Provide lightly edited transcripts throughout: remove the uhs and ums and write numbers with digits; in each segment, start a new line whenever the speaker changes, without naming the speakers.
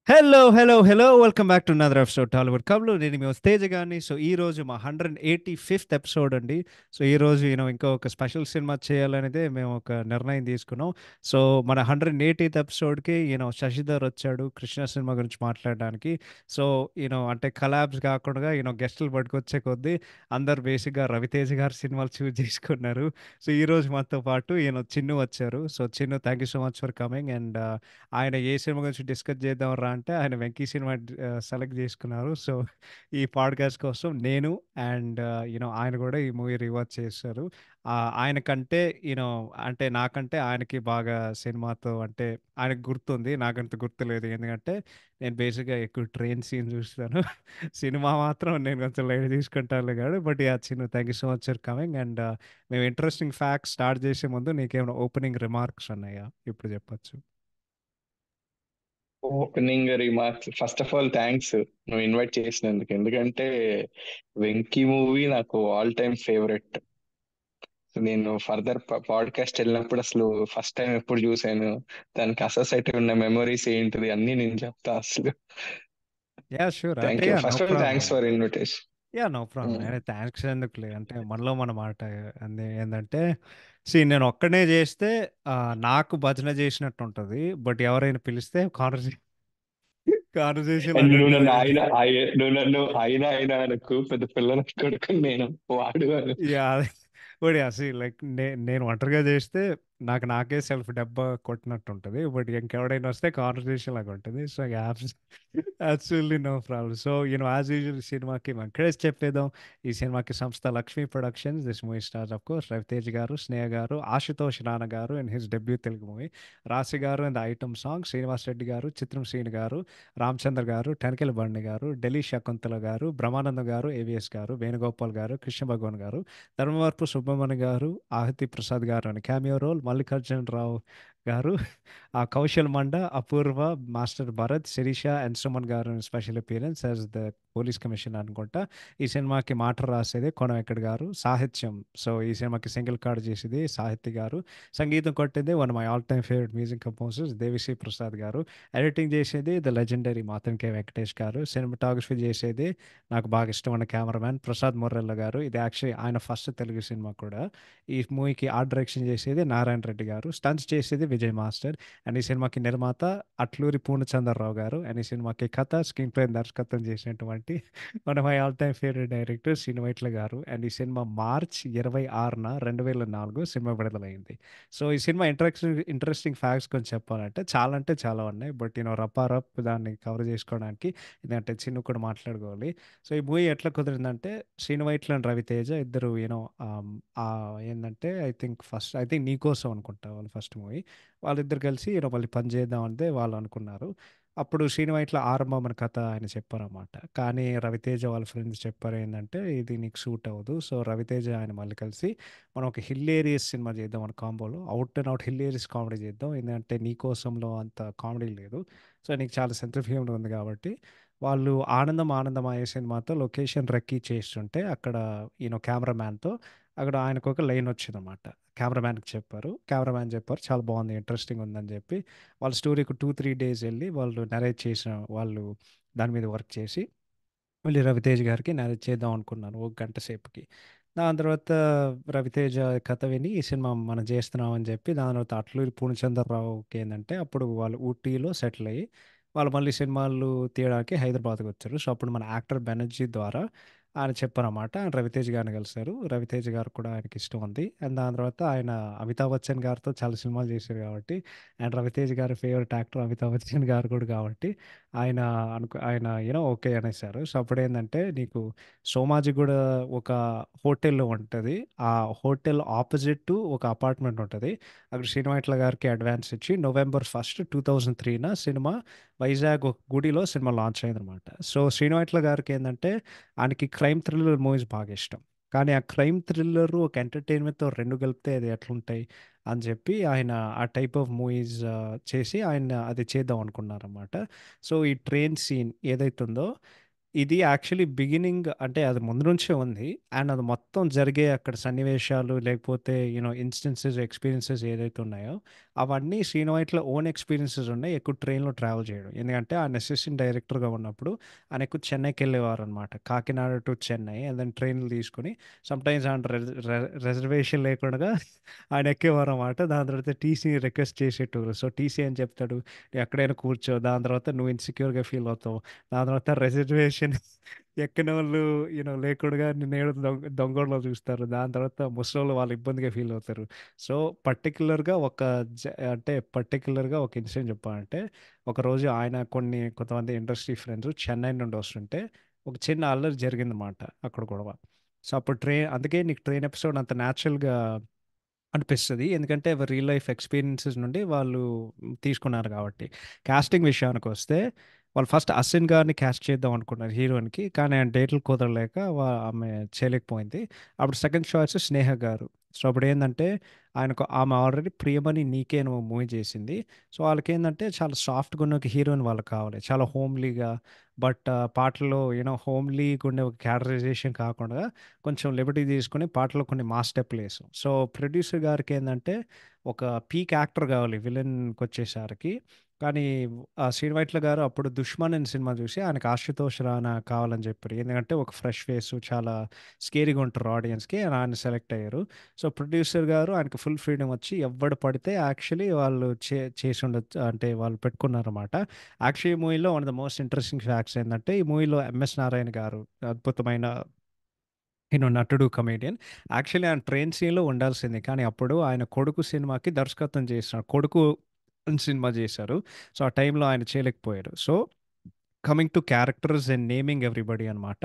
Hello hello hello welcome back to another episode Tollywood కబ్లు. నేను మీ తేజ గారిని. సో ఈ రోజు మా 185th ఎపిసోడ్ అండి. సో ఈ రోజు ఇంకా ఒక స్పెషల్ సినిమా చేయాలనేదే మేము ఒక నిర్ణయం తీసుకున్నాం. సో మన 180th ఎపిసోడ్కి శశిధర్ వచ్చాడు కృష్ణ సినిమా గురించి మాట్లాడడానికి. సో అంటే కలాబ్స్ కాకుండా గెస్టులు పట్టుకొచ్చే కొద్దీ అందరు బేసిక్గా రవితేజ గారి సినిమాలు చూస్ చేసుకున్నారు. సో ఈ రోజు మాతో పాటు చిన్ను వచ్చారు. So Chinnu, thank you so much for coming. And ఆయన ఏ సినిమా గురించి డిస్కస్ చేద్దాం రా అంటే ఆయన వెంకీ సినిమా సెలెక్ట్ చేసుకున్నారు. సో ఈ పాడ్కాస్ట్ కోసం నేను అండ్ ఆయన కూడా ఈ మూవీ రివాచ్ చేశారు. ఆయనకంటే యూనో అంటే నాకంటే ఆయనకి బాగా సినిమాతో అంటే ఆయనకు గుర్తుంది, నాకంత గుర్తులేదు. ఎందుకంటే నేను బేసిక్గా ఎక్కువ ట్రైన్ సీన్ చూస్తాను. సినిమా మాత్రం నేను కొంచెం లైట్ తీసుకుంటాను కాదు. బట్ యా చిన్న thank you so much for coming. And మేము ఇంట్రెస్టింగ్ ఫ్యాక్ట్స్ స్టార్ట్ చేసే ముందు నీకేమైనా ఓపెనింగ్ రిమార్క్స్ ఉన్నాయా ఇప్పుడు చెప్పొచ్చు?
Opening remarks, first of all thanks నువ్వు ఇన్వైట్ చేసినందుకు. ఎందుకంటే వెంకీ మూవీ నాకు ఆల్ టైమ్ ఫేవరెట్. నేను ఫర్దర్ పాడ్కాస్ట్ వెళ్ళినప్పుడు అసలు ఫస్ట్ టైం ఎప్పుడు చూసాను, దానికి అసోసియేటెడ్ ఉన్న మెమరీస్ ఏంటిది అన్ని నేను చెప్తా అసలు.
యా షూర్, అంటే
thank you,
yeah no
first of all
problem.
Thanks for invitation.
Yeah no problem. నేను థ్యాంక్స్ ఎందుకులే, అంటే మనలో మన మాట. అందే ఏంటంటే సి నేను ఒక్కనే చేస్తే ఆ, నాకు భజన చేసినట్టు ఉంటుంది. బట్ ఎవరైనా పిలిస్తే కాన్వర్సేషన్ కాన్వర్సేషన్
అండ్
లాగా
నువ్వు
ఉంటుంది
నన్ను
కానీ.
ఆయన నువ్వు నన్ను ఆయన అనకు, పెద్ద పిల్లల కొడుకు నేను, వాడు అని.
Yeah but yeah C like నేను ఒంటరిగా చేస్తే నాకు నాకే సెల్ఫ్ దెబ్బ కొట్టినట్టు ఉంటుంది. బట్ ఇంకెవడైనా వస్తే కాన్వర్సేషన్ లాగా ఉంటుంది. So absolutely no problem. So as usual సినిమాకి మనం క్రేజ్ చెప్పేద్దాం. ఈ సినిమాకి సంస్థ Lakshmi productions. This movie stars of course Ravi Teja garu, Sneha garu, Ashutosh Rana garu and his debut Telugu movie, Rashi garu and item song, Srinivas Reddy garu, చిత్రం శ్రీని గారు, రామచంద్ర గారు, టెనకెల బండి గారు, ఢిల్లీ శకుంతల గారు, బ్రహ్మానందం గారు, ఏవిఎస్ గారు, వేణుగోపాల్ గారు, కృష్ణ భగవాన్ గారు, ధర్మవరపు సుబ్రహ్మణ్య గారు, ఆహతి ప్రసాద్ గారు అని క్యామియో రోల్, మల్లికార్జునరావు గారు, ఆ కౌశల్ మండ, అపూర్వ, మాస్టర్ భరత్, శిరీష అండ్ సుమన్ గారు special appearance as the police commission అనుకుంటా. ఈ సినిమాకి మాట రాసేది కొన వెంకట్ గారు, సాహిత్యం సో ఈ సినిమాకి సింగిల్ కార్డ్ చేసేది సాహిత్య గారు, సంగీతం కొట్టింది one my all time favourite music composers Devi Sri Prasad garu, editing చేసేది the legendary Marthand K Venkatesh garu, cinematography చేసేది నాకు బాగా ఇష్టమైన కెమెరామ్యాన్ ప్రసాద్ మొర్రెల్ల గారు. ఇది యాక్చువల్లీ ఆయన ఫస్ట్ తెలుగు సినిమా కూడా. ఈ మూవీకి ఆర్ట్ డైరెక్షన్ చేసేది నారాయణ రెడ్డి గారు, స్టంట్స్ చేసేది విజయ్ మాస్టర్. అండ్ ఈ సినిమాకి నిర్మాత అట్లూరి పూర్ణచంద్రరావు గారు. అండ్ ఈ సినిమాకి కథ, స్క్రీన్ ప్లే, దర్శకత్వం చేసినటువంటి one of my all time favourite director Srinu Vaitla గారు. అండ్ ఈ సినిమా మార్చ్ 26న 2004 సినిమా విడుదలైంది. సో ఈ సినిమా ఇంట్రెస్టింగ్ ఫ్యాక్ట్స్ కొంచెం చెప్పాలంటే చాలా అంటే చాలా ఉన్నాయి. బట్ రప్ దాన్ని కవర్ చేసుకోవడానికి ఎందుకంటే చిన్న కూడా మాట్లాడుకోవాలి. సో ఈ మూవీ ఎట్లా కుదిరిందంటే శ్రీను వైట్ల అండ్ రవితేజ ఇద్దరు ఏంటంటే ఐ థింక్ నీకోసం అనుకుంటా వాళ్ళ ఫస్ట్ మూవీ. వాళ్ళిద్దరు కలిసి మళ్ళీ పని చేద్దాం అంటే వాళ్ళు అనుకున్నారు. అప్పుడు శ్రీను వైట్ల ఆరంభం అనే కథ ఆయన చెప్పారన్నమాట. కానీ రవితేజ వాళ్ళ ఫ్రెండ్స్ చెప్పారు ఏంటంటే ఇది నీకు సూట్ అవ్వదు. సో రవితేజ ఆయన మళ్ళీ కలిసి మనం ఒక హిల్లేరియస్ సినిమా చేద్దాం మన కాంబోలో, out and out hilarious comedy చేద్దాం. ఏంటంటే నీకోసంలో అంత కామెడీ లేదు, సో నీకు చాలా సెన్స్ ఆఫ్ హ్యూమర్ ఉంది కాబట్టి. వాళ్ళు ఆనందం ఆనందమయ్యే సినిమాతో లొకేషన్ రెక్కీ చేస్తుంటే అక్కడ కెమెరామ్యాన్తో అక్కడ ఆయనకు ఒక లైన్ వచ్చిందన్నమాట. కెమెరామ్యాన్కి చెప్పారు, కెమెరామ్యాన్ చెప్పారు చాలా బాగుంది, ఇంట్రెస్టింగ్ ఉందని చెప్పి వాళ్ళ స్టోరీకి 2-3 డేస్ వెళ్ళి వాళ్ళు నరేట్ చేసిన వాళ్ళు దాని మీద వర్క్ చేసి మళ్ళీ రవితేజ్ గారికి నరేట్ చేద్దాం అనుకున్నాను ఒక గంట సేపుకి. దాని తర్వాత రవితేజ కథ విని ఈ సినిమా మనం చేస్తున్నాం అని చెప్పి దాని తర్వాత అట్లూరి పూర్ణచంద్రరావుకి ఏంటంటే అప్పుడు వాళ్ళు ఊటీలో సెటిల్ అయ్యి వాళ్ళు మళ్ళీ సినిమాలు తీయడానికి హైదరాబాద్కి వచ్చారు. సో అప్పుడు మన యాక్టర్ బెనర్జీ ద్వారా ఆయన చెప్పారన్నమాట. ఆయన రవితేజ్ గారిని కలిశారు. రవితేజ్ గారు కూడా ఆయనకి ఇష్టం ఉంది. అండ్ దాని తర్వాత ఆయన అమితాబ్ బచ్చన్ గారితో చాలా సినిమాలు చేశారు కాబట్టి అండ్ రవితేజ్ గారి ఫేవరెట్ యాక్టర్ అమితాబ్ బచ్చన్ గారు కూడా కాబట్టి ఆయన ఆయన ఓకే అనేసారు. సో అప్పుడు ఏంటంటే నీకు సోమాజిగూడ ఒక హోటల్లో ఉంటుంది. ఆ హోటల్ ఆపోజిట్ ఒక అపార్ట్మెంట్ ఉంటుంది. అక్కడ శ్రీనివాట్ల గారికి అడ్వాన్స్ ఇచ్చి November 1st 2003న సినిమా వైజాగ్ ఒక గుడిలో సినిమా లాంచ్ అయిందనమాట. సో శ్రీనివాట్ల గారికి ఏంటంటే ఆయనకి క్రైమ్ థ్రిల్లర్ మూవీస్ బాగా ఇష్టం. కానీ ఆ క్రైమ్ థ్రిల్లర్ ఒక ఎంటర్టైన్మెంట్తో రెండు కలిపితే అది ఎట్లుంటాయి అని చెప్పి ఆయన ఆ టైప్ ఆఫ్ మూవీస్ చేసి ఆయన అది చేద్దాం అనుకున్నారన్నమాట. సో ఈ ట్రైన్ సీన్ ఏదైతుందో ఇది యాక్చువల్లీ బిగినింగ్ అంటే అది ముందు నుంచే ఉంది. అండ్ అది మొత్తం జరిగే అక్కడ సన్నివేశాలు లేకపోతే ఇన్స్టెన్సెస్ ఎక్స్పీరియన్సెస్ ఏదైతే ఉన్నాయో అవన్నీ శ్రీను వైట్ల ఓన్ ఎక్స్పీరియన్సెస్ ఉన్నాయి ఎక్కువ ట్రైన్లో ట్రావెల్ చేయడం. ఎందుకంటే ఆయన అసిస్టెంట్ డైరెక్టర్గా ఉన్నప్పుడు ఆయన ఎక్కువ చెన్నైకి వెళ్ళేవారు అనమాట. Kakinada to Chennai and then ట్రైన్లు తీసుకుని సమ్టైమ్స్ ఆయన రిజర్వేషన్ లేకుండా ఆయన ఎక్కేవారు అనమాట. దాని తర్వాత టీసీ రిక్వెస్ట్ చేసేటోరు. సో టీసీ అని చెప్తాడు, "నువ్వు ఎక్కడైనా కూర్చో." దాని తర్వాత నువ్వు ఇన్సెక్యూర్గా ఫీల్ అవుతావు. దాని తర్వాత రిజర్వేషన్ ఎక్కనోళ్ళు లేకుండా నిన్నేదో దొంగోళ్ళలో చూస్తారు. దాని తర్వాత ముసలోళ్ళు వాళ్ళు ఇబ్బందిగా ఫీల్ అవుతారు. సో, పర్టిక్యులర్‌గా అంటే పర్టిక్యులర్‌గా ఒక ఇన్సిడెంట్ చెప్పాలంటే, ఒకరోజు ఆయన కొంతమంది ఇండస్ట్రీ ఫ్రెండ్స్ చెన్నై నుండి వస్తుంటే, ఒక చిన్న అల్లరి జరిగిందన్నమాట అక్కడ గొడవ. సో, అప్పుడు అందుకే నీకు ట్రైన్ ఎపిసోడ్ అంత న్యాచురల్‌గా అనిపిస్తది. ఎందుకంటే అవి రియల్ లైఫ్ ఎక్స్‌పీరియన్సెస్ నుండి వాళ్ళు తీసుకున్నారు కాబట్టి. కాస్టింగ్ విషయానికొస్తే వాళ్ళు ఫస్ట్ 'అసిన్' గారిని కాస్ట్ చేద్దాం అనుకున్నారు హీరోయిన్‌కి. కానీ ఆయన డేట్లు కుదరలేక ఆమె చేయలేకపోయింది. అప్పుడు సెకండ్ చాయిస్ 'స్నేహ' గారు. సో, అప్పుడేందంటే ఆమె ఆల్రెడీ 'ప్రియమని నీకే' అని ఓ మూవీ చేసింది. సో, వాళ్ళకేందంటే చాలా సాఫ్ట్‌గా ఉన్న ఒక హీరోయిన్ వాళ్ళకి కావాలి. చాలా హోమ్లీగా బట్ పాటల్లో హోమ్లీగుండే ఒక క్యారెక్టరైజేషన్ కాకుండా కొంచెం లిబర్టీ తీసుకొని పాటలో కొన్ని మాస్ స్టెప్పులేసాం. సో, ప్రొడ్యూసర్ గారికేందంటే ఒక పీక్ యాక్టర్ గావాలి విలన్‌కొచ్చేసరికి. కానీ శ్రీను వైట్ల గారు అప్పుడు 'దుష్మన్' అనే సినిమా చూసి ఆయనకు 'ఆశుతోష్ రానా' కావాలని చెప్పారు. ఎందుకంటే ఒక ఫ్రెష్ ఫేసు చాలా స్కేరీగా ఉంటారు ఆడియన్స్‌కి. ఆయన సెలెక్ట్ అయ్యారు. సో, ప్రొడ్యూసర్ గారు ఆయనకు ఫుల్ ఫ్రీడమ్ వచ్చి ఎవ్వడు పడితే యాక్చువల్లీ వాళ్ళు చేసుండొచ్చు అంటే వాళ్ళు పెట్టుకున్నారన్నమాట. యాక్చువల్లీ ఈ మూవీలో one of the most interesting facts ఏందంటే ఈ మూవీలో 'ఎంఎస్ నారాయణ' గారు అద్భుతమైన నటుడు, కమెడియన్. యాక్చువల్లీ ఆయన ట్రైన్ సీన్‌లో ఉండాల్సింది. కానీ అప్పుడు ఆయన 'కొడుకు' సినిమాకి దర్శకత్వం చేస్తున్నాడు. 'కొడుకు' సినిమా చేశారు. సో, ఆ టైంలో ఆయన చేయలేకపోయారు. So, coming to characters and naming everybody అనమాట.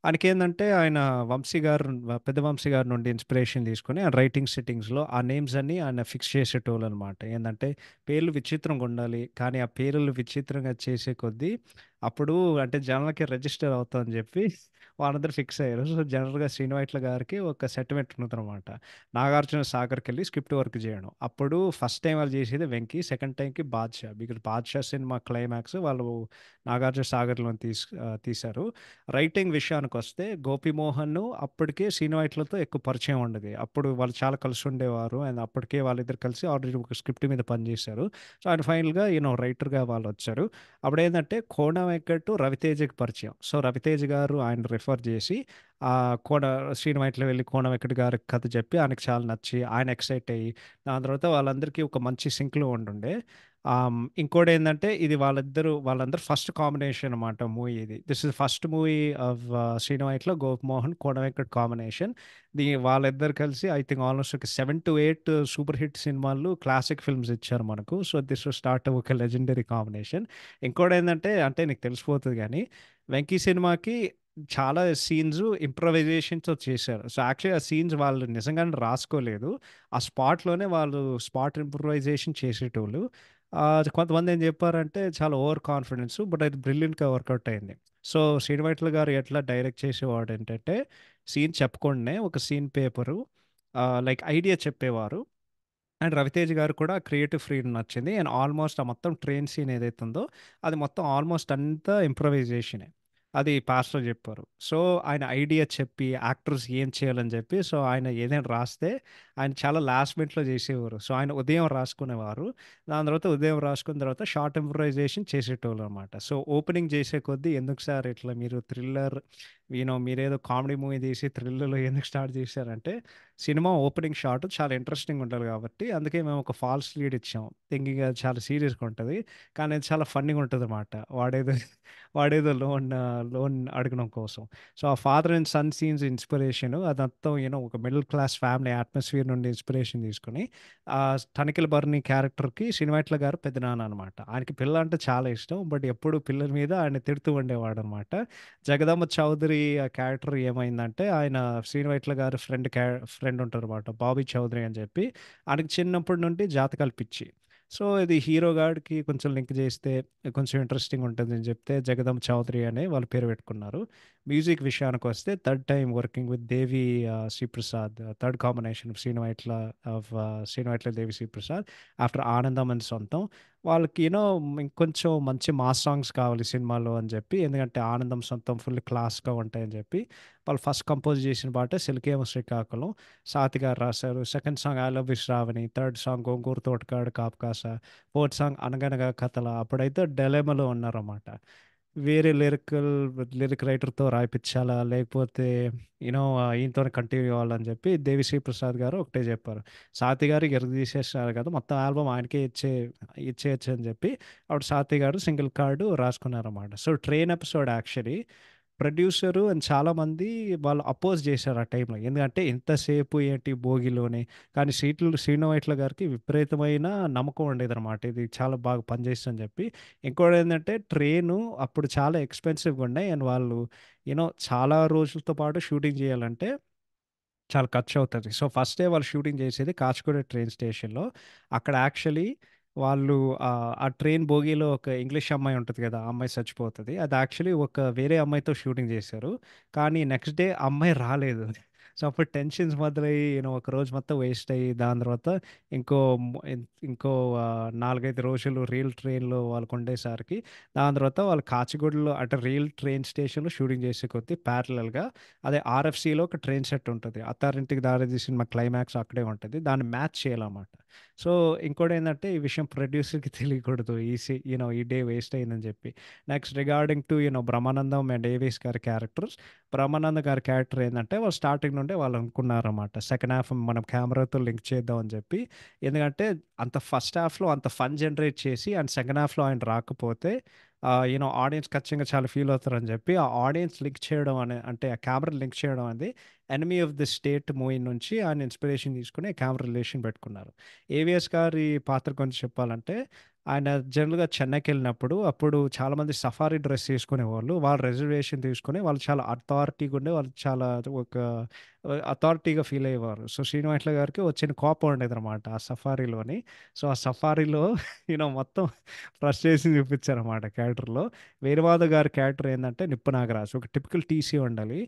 ఆయనకేందంటే ఆయన పెద్ద వంశీ గారి నుండి ఇన్స్పిరేషన్ తీసుకొని ఆ రైటింగ్ సిట్టింగ్స్‌లో ఆ నేమ్స్ అన్నీ ఆయన ఫిక్స్ చేసేటోళ్ళనమాట. ఏందంటే పేర్లు విచిత్రంగా ఉండాలి. కానీ ఆ పేర్లు విచిత్రంగా చేసే కొద్దీ అప్పుడు అంటే జనాలకి రిజిస్టర్ అవుతదని చెప్పి వాళ్ళందరూ ఫిక్స్ అయ్యారు. సో, జనరల్‌గా శ్రీను వైట్ల గారికి ఒక సెంటిమెంట్ ఉంటదనమాట. నాగార్జున సాగర్‌కెళ్ళి స్క్రిప్ట్ వర్క్ చేయడం. అప్పుడు ఫస్ట్ టైమ్ వాళ్ళు చేసేది 'వెంకి', సెకండ్ టైమ్‌కి 'బాద్‌షా'. బికాజ్ 'బాద్‌షా' సినిమా క్లైమాక్స్ వాళ్ళు నాగార్జున సాగర్‌లోని తీశారు. రైటింగ్ విషయానికొస్తే గోపిమోహన్ అప్పటికే శ్రీను వైట్లతో ఎక్కువ పరిచయం ఉండేది. అప్పుడు వాళ్ళు చాలా కలిసి ఉండేవారు. అండ్ అప్పటికే వాళ్ళిద్దరు కలిసి ఆల్రెడీ ఒక స్క్రిప్ట్ మీద పనిచేశారు. సో, ఆయన ఫైనల్‌గా రైటర్‌గా వాళ్ళొచ్చారు. అప్పుడేందంటే 'కోన వెంకట్' రవితేజకి పరిచయం. సో, రవితేజ గారు ఆయన రిఫర్ చేసి ఆహ్, కోన శ్రీను వైట్ల వెళ్లి 'కోన వెంకట్' గారికి కథ చెప్పి ఆయనకి చాలా నచ్చి ఆయన ఎక్సైట్ అయ్యి దాని తర్వాత వాళ్ళందరికీ ఒక మంచి సింక్‌లో ఉండుండే. ఇంకోటేందంటే ఇది వాళ్ళందరూ ఫస్ట్ కాంబినేషన్ అన్నమాట మూవీ ఇది. This is first movie of Srinu Vaitla, Gopimohan, Kona Venkat combination. వాళ్ళిద్దరు కలిసి ఐ థింక్ ఆల్‌మోస్ట్ ఒక 7-8 సూపర్ హిట్ సినిమాలు, క్లాసిక్ ఫిల్మ్స్ ఇచ్చారు మనకు. సో, దిస్ విల్ స్టార్ట్ ఒక లెజెండరీ కాంబినేషన్. ఇంకోటేందంటే అంటే నీకు తెలిసిపోతది గానీ, 'వెంకీ' సినిమాకి చాలా సీన్స్ ఇంప్రొవైజేషన్‌తో చేశారు. సో, యాక్చువల్లీ ఆ సీన్స్ వాళ్ళు నిజంగానే రాసుకోలేదు. ఆ స్పాట్‌లోనే వాళ్ళు స్పాట్ ఇంప్రొవైజేషన్ చేసేటోళ్ళు. కొంతమంది ఏం చెప్పారంటే చాలా ఓవర్ కాన్ఫిడెన్స్ బట్ అది బ్రిలియంట్‌గా వర్కౌట్ అయింది. సో, శ్రీను వైట్ల గారు ఎట్లా డైరెక్ట్ చేసేవాడంటంటే సీన్ చెప్పకుండానే ఒక సీన్ పేపరు లైక్ ఐడియా చెప్పేవారు. అండ్ 'రవితేజ' గారు కూడా క్రియేటివ్ ఫ్రీడమ్ నచ్చింది. అండ్ ఆల్మోస్ట్ ఆ మొత్తం ట్రైన్ సీన్ ఏదైతే ఉందో, అది మొత్తం ఆల్మోస్ట్ అంతా ఇంప్రొవైజేషనే. అది పాస్టర్ జెప్పారు. సో, ఆయన ఐడియా చెప్పి, యాక్టర్స్ ఏం చేయాలని జెప్పి, సో, ఆయన ఏదైనా రాస్తే, ఆయన చాలా లాస్ట్ మినిట్‌లో జేసేవారు. సో, ఆయన ఉదయం రాసుకునేవారు. దాని తర్వాత ఉదయం రాసుకున్న తర్వాత షార్ట్ ఇంప్రొవైజేషన్ చేసేటోళ్ళనమాట. సో, ఓపెనింగ్ జేసే కొద్దీ ఎందుకు సార్ ఇట్లా మీరు థ్రిల్లర్ మీరేదో కామెడీ మూవీ తీసి థ్రిల్లర్‌లో ఎందుకు స్టార్ట్ జేశారంటే సినిమా ఓపెనింగ్ షాట్ చాలా ఇంట్రెస్టింగ్ ఉంటది కాబట్టి, అందుకే మేము ఒక ఫాల్స్ లీడ్ ఇచ్చాం. థింకింగ్ అది చాలా సీరియస్‌గా ఉంటది. కానీ అది చాలా ఫన్నీగా ఉంటదన్నమాట. వాడేదో వాడేదో లోన్ అడగడం కోసం. సో, ఆ father and son scenes inspiration అదంతా ఒక మిడిల్ క్లాస్ ఫ్యామిలీ అట్మాస్ఫియర్ నుండి ఇన్‌స్పిరేషన్ తీసుకొని, 'తనిఖీల భరణి' క్యారెక్టర్‌కి శ్రీనివైట్ల గారు పెద్దనాన్న అనమాట. ఆయనకి పిల్ల అంటే చాలా ఇష్టం. బట్ ఎప్పుడు పిల్లల మీద ఆయన తిడుతూ ఉండేవాడనమాట. జగదమ్మ చౌదరి ఆ క్యారెక్టర్ ఏమైందంటే, ఆయన శ్రీను వైట్ల గారి ఫ్రెండ్ ఉంటారన్నమాట. బాబీ చౌదరి అని చెప్పి. ఆయనకి చిన్నప్పటి నుండి జాతకాలు పిచ్చి. సో, ఇది హీరో గాడికి కొంచెం లింక్ చేస్తే కొంచెం ఇంట్రెస్టింగ్ ఉంటుందని చెప్తే, జగదమ్మ చౌదరి అనే వాళ్ళు పేరు పెట్టుకున్నారు. మ్యూజిక్ విషయానికొస్తే third time working with Devi Sriprasad. Third combination of Srinu Vaitla, Devi Sriprasad after 'ఆనందం' అండ్ 'సొంతం'. వాళ్ళకి ఇంకొంచెం మంచి మాస్ సాంగ్స్ కావాలి సినిమాలో అని చెప్పి, ఎందుకంటే ఆనందం సొంతం ఫుల్ క్లాస్గా ఉంటాయని చెప్పి వాళ్ళు ఫస్ట్ కంపోజ్ చేసిన పాట సిల్కేమ శ్రీకాకుళం, సాతి గారు రాశారు. Second song I love you Sravani, third song గోంగూర తోటకాడు కాపుకాస, ఫోర్త్ సాంగ్ అనగనగా కథల. అప్పుడైతే డెలెమలో ఉన్నారన్నమాట. వేరే లిరిక్ రైటర్‌తో రాయిపిచ్చాలా? లేకపోతే ఈయనతోనే కంటిన్యూ అవ్వాలని చెప్పి దేవిశ్రీ ప్రసాద్ గారు ఒకటే చెప్పారు. స్వాతి గారు ఇరగదీసేసారు కదా! మొత్తం ఆల్బమ్ ఆయనకే ఇచ్చేయొచ్చు అని చెప్పి అప్పుడు స్వాతి గారు సింగిల్ కార్డ్ రాసుకున్నారన్నమాట. So, train episode actually producer and చాలామంది వాళ్ళు అపోజ్ చేశారు ఆ టైంలో. ఎందుకంటే ఎంతసేపు ఏంటి భోగిలోనే. కానీ శ్రీను వైట్ల గారికి విపరీతమైన నమ్మకం ఉండేదన్నమాట. ఇది చాలా బాగా పనిచేస్తుందని చెప్పి. ఇంకోటేంటంటే ట్రైను అప్పుడు చాలా ఎక్స్‌పెన్సివ్‌గా ఉన్నాయి. అండ్ వాళ్ళు చాలా రోజులతో పాటు షూటింగ్ చేయాలంటే చాలా ఖర్చవుతది. సో, ఫస్ట్ డే వాళ్ళు షూటింగ్ చేసేది కాచిగూడ ట్రైన్ స్టేషన్‌లో. అక్కడ యాక్చువల్లీ వాళ్ళు ఆ ట్రైన్ బోగీలో ఒక ఇంగ్లీష్ అమ్మాయి ఉంటది గదా! ఆ అమ్మాయి చచ్చిపోతది. అది యాక్చువల్లీ ఒక వేరే అమ్మాయితో షూటింగ్ చేశారు. కానీ నెక్స్ట్ డే ఆ అమ్మాయి రాలేదు. సో, అప్పుడు టెన్షన్స్ మొదలయ్యి ఒక రోజు మొత్తం వేస్ట్ అయ్యి, దాని తర్వాత ఇంకో ము ఇం ఇంకో 4, 5 రోజులు రియల్ ట్రైన్‌లో వాళ్ళకుండేసరికి, దాని తర్వాత వాళ్ళు కాచిగూడలో అంటే రియల్ ట్రైన్ స్టేషన్‌లో షూటింగ్ చేసే కొద్దీ ప్యారలెల్‌గా అదే 'ఆర్ఎఫ్‌సీలో' ఒక ట్రైన్ సెట్ ఉంటది. 'అత్తారింటికి దారేది' సినిమా క్లైమాక్స్ అక్కడే ఉంటది. దాన్ని మ్యాచ్ చేయాలన్నమాట. సో, ఇంకోటేందంటే ఈ విషయం ప్రొడ్యూసర్‌కి తెలియకూడదు. ఈ డే వేస్ట్ అయిందని చెప్పి. Next regarding to Brahmanandam and AVS గారి క్యారెక్టర్స్. బ్రహ్మానందం గారి క్యారెక్టర్ ఏందంటే వాళ్ళు స్టార్టింగ్ నుండే వాళ్ళు అనుకున్నారన్నమాట. సెకండ్ హాఫ్ మనం కెమెరాతో లింక్ చేద్దాం అని చెప్పి. ఎందుకంటే అంత ఫస్ట్ హాఫ్‌లో అంత ఫన్ జనరేట్ చేసి అండ్ సెకండ్ హాఫ్‌లో ఆయన రాకపోతే ఆడియన్స్ ఖచ్చితంగా చాలా ఫీల్ అవుతారని చెప్పి, ఆ ఆడియన్స్ లింక్ చేయడం అంటే ఆ కెమెరా లింక్ చేయడం అనేది 'enemy of the state' movie నుంచి ఆయన ఇన్స్పిరేషన్ తీసుకొని కెమెరా రిలేషన్ పెట్టుకున్నారు. ఏవిఎస్ గారి పాత్ర గురించి చెప్పాలంటే, ఆయన జనరల్‌గా చెన్నైకెళ్ళినప్పుడు అప్పుడు చాలామంది సఫారీ డ్రెస్ ఏసుకునేవాళ్ళు. వాళ్ళు రిజర్వేషన్ తీసుకొని వాళ్ళు చాలా అథారిటీగా ఉండి వాళ్ళు చాలా ఒక అథారిటీగా ఫీల్ అయ్యేవారు. సో, శ్రీను వైట్ల గారికి వచ్చిన కోపం ఉండేదనమాట ఆ సఫారీలోని. సో, ఆ సఫారీలో మొత్తం ఫ్రస్ట్రేషన్ చూపించారనమాట క్యారెక్టర్‌లో. వీరమాధవ్ గారి క్యారెక్టర్ ఏందంటే నిప్పు నాగరాజు. ఒక టిపికల్ టీసీ ఉండాలి.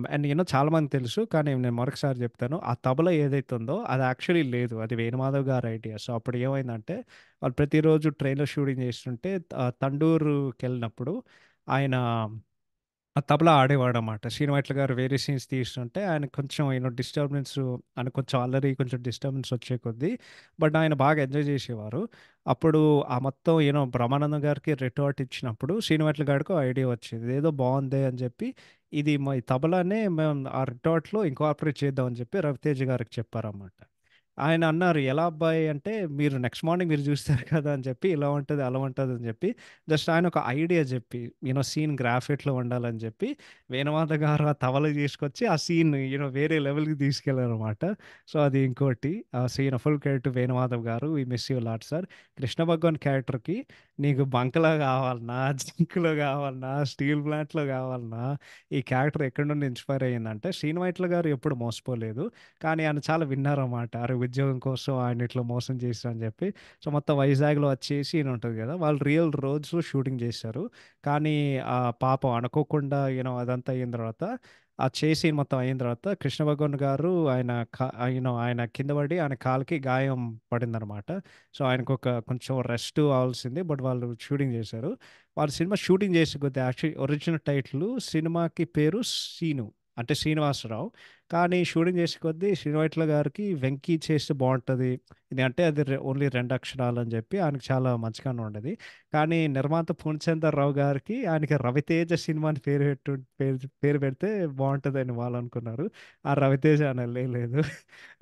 అండ్ చాలా మందికి తెలుసు. కానీ నేను మరొకసారి చెప్తాను. ఆ తబలా ఏదైతే ఉందో అది యాక్చువల్లీ లేదు. అది వేణుమాధవ్ గారి ఐడియా. సో, అప్పుడు ఏమైందంటే వాళ్ళు ప్రతిరోజు ట్రైన్‌లో షూటింగ్ చేస్తుంటే తండూరుకెళ్ళినప్పుడు ఆయన ఆ తబలా ఆడేవాడనమాట. శ్రీను వైట్ల గారు వేరే సీన్స్ తీస్తుంటే ఆయనకు కొంచెం ఆయనకు కొంచెం అల్లరి, కొంచెం డిస్టర్బెన్స్ వచ్చే కొద్దీ బట్ ఆయన బాగా ఎంజాయ్ చేసేవారు. అప్పుడు ఆ మొత్తం బ్రహ్మానందం గారికి రిటార్ట్ ఇచ్చినప్పుడు శ్రీను వైట్ల గాడికో ఐడియా వచ్చింది. ఇదేదో బావుందే అని చెప్పి ఈ తబలానే మేము ఆ రిటార్ట్‌లో ఇంకార్పొరేట్ చేద్దాం అని చెప్పి రవితేజ గారికి చెప్పారన్నమాట. ఆయన అన్నారు, "ఎలా అబ్బాయి" అంటే, "మీరు నెక్స్ట్ మార్నింగ్ మీరు చూస్తారు కదా!" అని చెప్పి, ఇలా ఉంటది, అలా ఉంటది అని చెప్పి, జస్ట్ ఆయన ఒక ఐడియా చెప్పి, సీన్ గ్రాఫిక్‌లో ఉండాలని చెప్పి, వేణుమాధవ్ గారు ఆ తబల తీసుకొచ్చి, ఆ సీన్ వేరే లెవెల్‌కి తీసుకెళ్లారన్నమాట. సో, అది ఇంకోటి. ఆ సీన్ ఫుల్ క్రెడిట్ వేణుమాధవ్ గారు. We miss you lot sir. Krishna Bhagavan క్యారెక్టర్‌కి నీకు బంక్‌లో కావాలనా, జింక్‌లో కావాలనా, స్టీల్ ప్లాంట్‌లో కావాలనా, ఈ క్యారెక్టర్ ఎక్కడి నుండి ఇన్‌స్పైర్ అయ్యిందంటే, శ్రీను వైట్ల గారు ఎప్పుడు మోసపోలేదు. కానీ ఆయన చాలా విన్నారన్నమాట. అరే! ఉద్యోగం కోసం ఆయన ఇట్లా మోసం చేశారు అని చెప్పి. సో, మొత్తం వైజాగ్‌లో వచ్చేసి ఉంటది కదా! వాళ్ళు రియల్ రోడ్స్‌లో షూటింగ్ చేశారు. కానీ పాపం అనుకోకుండా అదంతా అయిన తర్వాత ఆ చేసి మొత్తం అయిన తర్వాత కృష్ణ భగవాన్ గారు ఆయన కింద పడి ఆయన కాలికి గాయం పడిందనమాట. సో, ఆయనకొక కొంచెం రెస్ట్ అవ్వాల్సింది. బట్ వాళ్ళు షూటింగ్ చేశారు. వాళ్ళు సినిమా షూటింగ్ చేసే కొద్దీ యాక్చువల్లీ ఒరిజినల్ టైటిల్ సినిమాకి పేరు 'శీను' అంటే శ్రీనివాసరావు. కానీ షూటింగ్ చేసే కొద్దీ శ్రీను వైట్ల గారికి 'వెంకీ' చేస్తే బావుంటది. ఎందుకంటే అది ఓన్లీ 2 అక్షరాలని చెప్పి ఆయనకు చాలా మంచిగానే ఉండేది. కానీ నిర్మాత పూర్ణచందర్ రావు గారికి ఆయనకి 'రవితేజ' సినిమా అని పేరు పెడితే బావుంటదని వాళ్ళనుకున్నారు. ఆ 'రవితేజ' అనలే లేదు.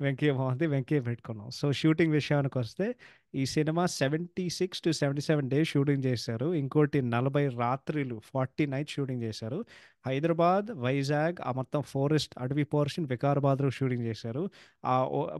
'వెంకీ' బావుంది. 'వెంకీ' పెట్టుకున్నాం. సో, షూటింగ్ విషయానికొస్తే ఈ సినిమా 76-77 డేస్ షూటింగ్ చేశారు. ఇంకోటి 40 రాత్రులు 40 నైట్స్ షూటింగ్ చేశారు. హైదరాబాద్, వైజాగ్ ఆ మొత్తం ఫారెస్ట్ అడవి పోర్షన్ వికారాబాద్‌లో షూటింగ్ చేశారు.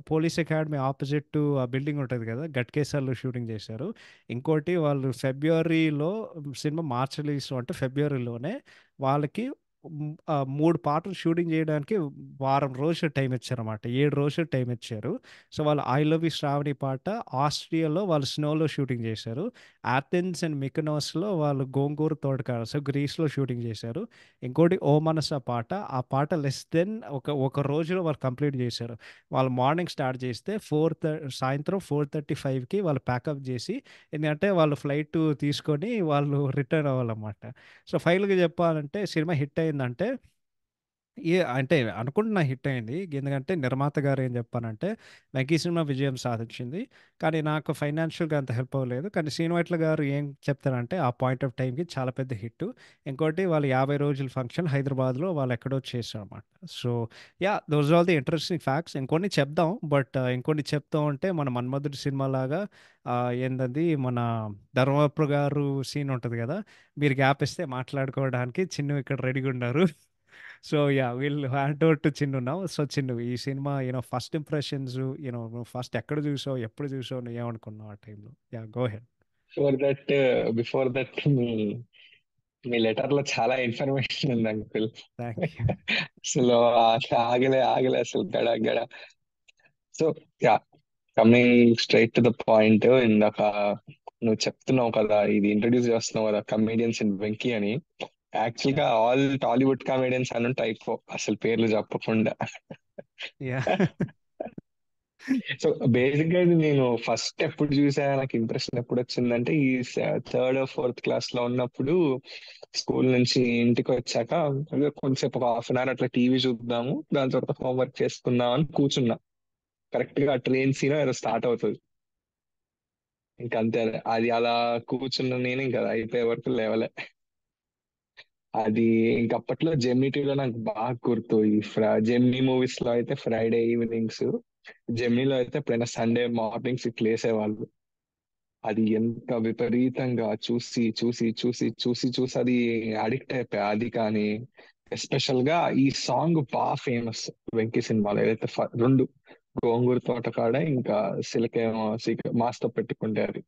పోలీస్ అకాడమీ ఆపోజిట్ ఆ బిల్డింగ్ ఉంటది కదా! గట్కేసర్‌లో షూటింగ్ చేశారు. ఇంకోటి వాళ్ళు ఫిబ్రవరిలో సినిమా మార్చ్ రిలీజ్ అంటే ఫిబ్రవరిలోనే వాళ్ళకి 3 పాటలు షూటింగ్ చేయడానికి వారం రోజులు టైం ఇచ్చారన్నమాట. 7 రోజులు టైం ఇచ్చారు. సో, వాళ్ళు 'ఐ లవ్ యూ శ్రావణి' పాట ఆస్ట్రియాలో వాళ్ళు స్నోలో షూటింగ్ చేశారు. ఆథెన్స్ అండ్ మికనోస్‌లో వాళ్ళు 'గోంగూర తోటకాడ' సో, గ్రీస్‌లో షూటింగ్ చేశారు. ఇంకోటి 'ఓ మనస' పాట. ఆ పాట లెస్ దెన్ ఒక రోజులో వాళ్ళు కంప్లీట్ చేశారు. వాళ్ళు మార్నింగ్ స్టార్ట్ చేస్తే సాయంత్రం 4:35కి వాళ్ళు ప్యాకప్ చేసి, ఎందుకంటే వాళ్ళు ఫ్లైట్ తీసుకొని వాళ్ళు రిటర్న్ అవ్వాలన్నమాట. సో, ఫైనల్‌గా చెప్పాలంటే సినిమా హిట్ అయిందంటే అంటే అనుకుంటున్నా హిట్ అయింది. ఎందుకంటే నిర్మాత గారు ఏం చెప్పారంటే, 'వెంకీ' సినిమా విజయం సాధించింది. కానీ నాకు ఫైనాన్షియల్‌గా అంత హెల్ప్ అవ్వలేదు. కానీ శ్రీను వైట్ల గారు ఏం చెప్తారంటే, ఆ పాయింట్ ఆఫ్ టైమ్‌కి చాలా పెద్ద హిట్టు. ఇంకోటి వాళ్ళు 50 రోజుల ఫంక్షన్ హైదరాబాద్‌లో వాళ్ళు ఎక్కడో చేశారన్నమాట. So, yeah! Those are the interesting facts. ఇంకొన్ని చెప్దాం. బట్ ఇంకొన్ని చెప్తూ ఉంటే మన 'మన్మధుడు' సినిమాలాగా ఏందది మన 'ధర్మవరపు' గారు సీన్ ఉంటది గదా! మీరు గ్యాప్ ఇస్తే మాట్లాడుకోవడానికి చిన్ను ఇక్కడ రెడీగా ఉన్నారు. So yeah! Will hand over to Chinnu now. So Chinnu ఈ సినిమా ఫస్ట్ ఇంప్రెషన్స్ నువ్వు ఫస్ట్ ఎక్కడ చూసావు? ఎప్పుడు చూసావు? నువ్వేమనుకున్నావు ఆ టైంలో? Yeah! Go ahead.
Before that before that me me letter లో చాలా ఇన్ఫర్మేషన్ ఉంది అంకుల్.
Thank you.
అసలు ఆగలే ఆగలే అసలు గడ గడ. So yeah, coming straight to the point. ఇందాక నువ్వు చెప్తున్నావు కదా, ఇది ఇంట్రడ్యూస్ చేస్తున్నావు కదా కమేడియన్స్ ఇన్ వెంకీ అని. యాక్చువల్ గా ఆల్ టాలీవుడ్ కమేడియన్స్ అని టైప్ అసలు పేర్లు చెప్పకుండా.
యాహ్!
సో బేసిక్ గా ఇది నేను ఫస్ట్ ఎప్పుడు చూసా, నాకు ఇంప్రెషన్ ఎప్పుడు వచ్చిందంటే ఈ థర్డ్ ఫోర్త్ క్లాస్ లో ఉన్నప్పుడు స్కూల్ నుంచి ఇంటికి వచ్చాక అదే కొంచెంసేపు ఒక హాఫ్ అన్ అవర్ అట్లా టీవీ చూద్దాము, దాని తర్వాత హోంవర్క్ చేసుకుందాం అని కూర్చున్నా. కరెక్ట్ గా ట్రైన్ సీన్ ఏదో స్టార్ట్ అవుతుంది. ఇంకా అంతే, అది అలా కూర్చున్న నేను ఇంకా అది అయిపోయే వరకు లేవలే. అది ఇంక అప్పట్లో జెమినీ టీవీలో నాకు బాగా గుర్తు. ఈ జెమినీ మూవీస్ లో అయితే ఫ్రైడే ఈవినింగ్స్, జెమినీలో అయితే ఎప్పుడైనా సండే మార్నింగ్స్ ఇట్లా వేసేవాళ్ళు. అది ఎంత విపరీతంగా చూసి చూసి చూసి చూసి చూసి అది అడిక్ట్ అయిపోయా. అది కానీ ఎస్పెషల్ గా ఈ సాంగ్ బాగా ఫేమస్ వెంకీ సినిమాలో, ఏదైతే రెండు, గోంగూర తోటకాడ ఇంకా సిలకేమో మాస్తో పెట్టుకుంటే అది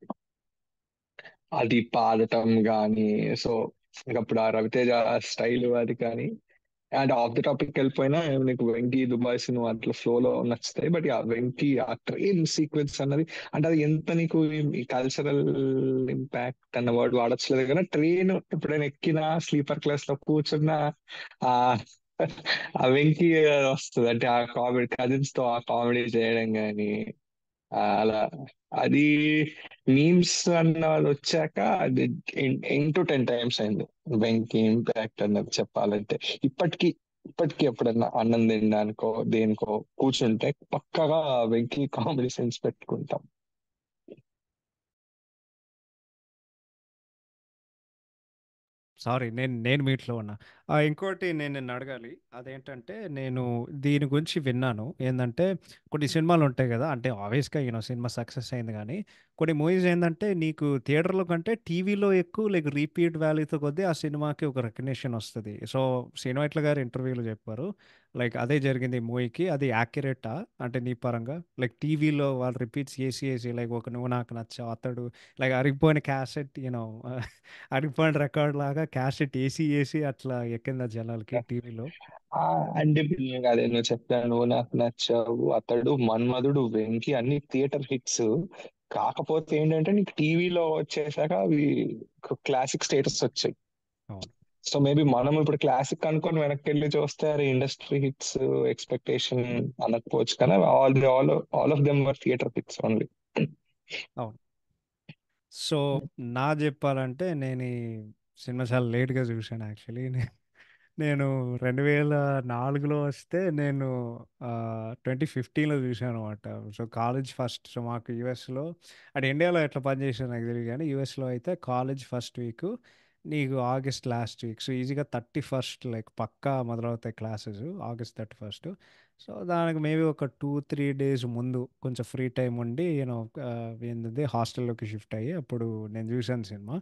అది పాడటం కానీ. సో ఇంకప్పుడు ఆ రవితేజ స్టైల్ అది కానీ. అండ్ ఆఫ్ ద టాపిక్ వెళ్ళిపోయినా నీకు వెంకీ దుబాయ్ సినిమా అట్లా ఫ్లోలో నచ్చుతాయి. బట్ ఆ వెంకీ ఆ ట్రైన్ సీక్వెన్స్ అన్నది, అంటే అది ఎంత నీకు ఈ కల్చరల్ ఇంపాక్ట్ అన్న వర్డ్ వాడచ్చలేదు కానీ, ట్రైన్ ఎప్పుడైనా ఎక్కినా స్లీపర్ క్లాస్ లో కూర్చున్నా ఆ ఆ వెంకీ వస్తుంది. అంటే ఆ కామెడీ కజిన్స్ తో ఆ కామెడీ చేయడం కానీ అలా అది మీమ్స్ అన్న వాళ్ళు వచ్చాక అది 8 to 10 times అయింది వెంకీ ఇంపాక్ట్ అన్నది చెప్పాలంటే. ఇప్పటికీ ఇప్పటికీ ఎప్పుడన్నా అన్నం తినడానికో దేనికో కూర్చుంటే పక్కగా వెంకీ కామెడీ సెన్స్ పెట్టుకుంటాం.
సారీ, నేను నేను మీట్లో ఉన్నా. ఇంకోటి నేను నిన్ను అడగాలి. అదేంటంటే నేను దీని గురించి విన్నాను. ఏందంటే కొన్ని సినిమాలు ఉంటాయి కదా! అంటే ఆబ్వియస్‌గా సినిమా సక్సెస్ అయింది గానీ, కొన్ని మూవీస్ ఏందంటే నీకు థియేటర్‌లో కంటే టీవీలో ఎక్కువ లైక్ రీపీట్ వాల్యూతో కొద్దీ ఆ సినిమాకి ఒక రికగ్నిషన్ వస్తది. సో, శ్రీను గారు ఇంటర్వ్యూలో చెప్పారు. లైక్ అదే జరిగింది ఈ మూవీకి. అది యాక్యురేటా? అంటే నీ పరంగా? లైక్ టీవీలో వాళ్ళు రిపీట్స్ చేసి చేసి లైక్ ఒక 'నువ్వు నాకు నచ్చావు', 'అతడు' లైక్ అరిగిపోయిన క్యాసెట్ అరిగిపోయిన రికార్డ్ లాగా క్యాసెట్ ఏసి ఏసి అట్లా ఎక్కిందా జనాలకి టీవీలో?
ఆ, అంటే అదే నువ్వు చెప్పాను, నాకు నచ్చావు, అతడు, మన్మధుడు, వెంకీ అన్ని థియేటర్ హిట్స్. కాకపోతే ఏంటంటే నీకు టీవీలో వచ్చేసాక అవి క్లాసిక్ స్టేటస్ వచ్చాయి.
అవును.
సో మేబీ మనం ఇప్పుడు క్లాసిక్ అనుకొని వెనక్కి వెళ్ళి చూస్తే అది ఇండస్ట్రీ హిట్స్ ఎక్స్పెక్టేషన్ అనకపోవచ్చు, కానీ all of them were theatre hits only.
అవును. సో నా చెప్పాలంటే నేను ఈ సినిమా చాలా లేట్గా చూశాను యాక్చువల్లీ. నేను 2004లో వస్తే నేను 2015లో చూశాను అనమాట. సో కాలేజ్ ఫస్ట్, సో మాకు యూఎస్లో అంటే ఇండియాలో ఎట్లా పనిచేసాను నాకు తెలియదు కానీ యూఎస్లో అయితే కాలేజ్ ఫస్ట్ వీక్ నీకు ఆగస్ట్ లాస్ట్ వీక్, సో ఈజీగా 31st లైక్ పక్కా మొదలవుతాయి క్లాసెస్ ఆగస్ట్ 31st. సో దానికి మేబీ ఒక 2-3 days ముందు కొంచెం ఫ్రీ టైం ఉండి ఏంటంటే హాస్టల్లోకి షిఫ్ట్ అయ్యి అప్పుడు నేను చూశాను సినిమా.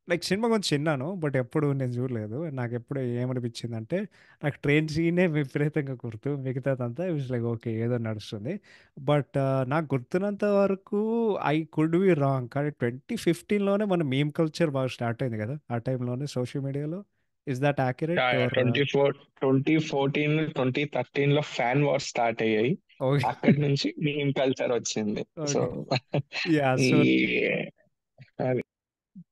లైక్ సినిమా కొంచెం చిన్నాను బట్ ఎప్పుడు నేను చూడలేదు. నాకు ఎప్పుడు ఏమనిపించిందంటే నాకు ట్రైన్ సీనే విపరీతంగా గుర్తు, మిగతాదంతా ఇట్స్ లైక్ ఓకే ఏదో నడుస్తుంది. బట్ నాకు గుర్తున్నంత వరకు ఐ కుడ్ బి రాంగ్, కానీ 2015లోనే మన మీమ్ కల్చర్ బాగా స్టార్ట్ అయింది కదా ఆ టైంలోనే సోషల్ మీడియాలో. Is that accurate are?
2014 2013 లో ఫ్యాన్ వార్ స్టార్ట్ అయ్యాయి.
ఓకే.
అక్కడి నుంచి మీమ్ కల్చర్ వచ్చింది. So
okay. యా.
ఈ
సో
అది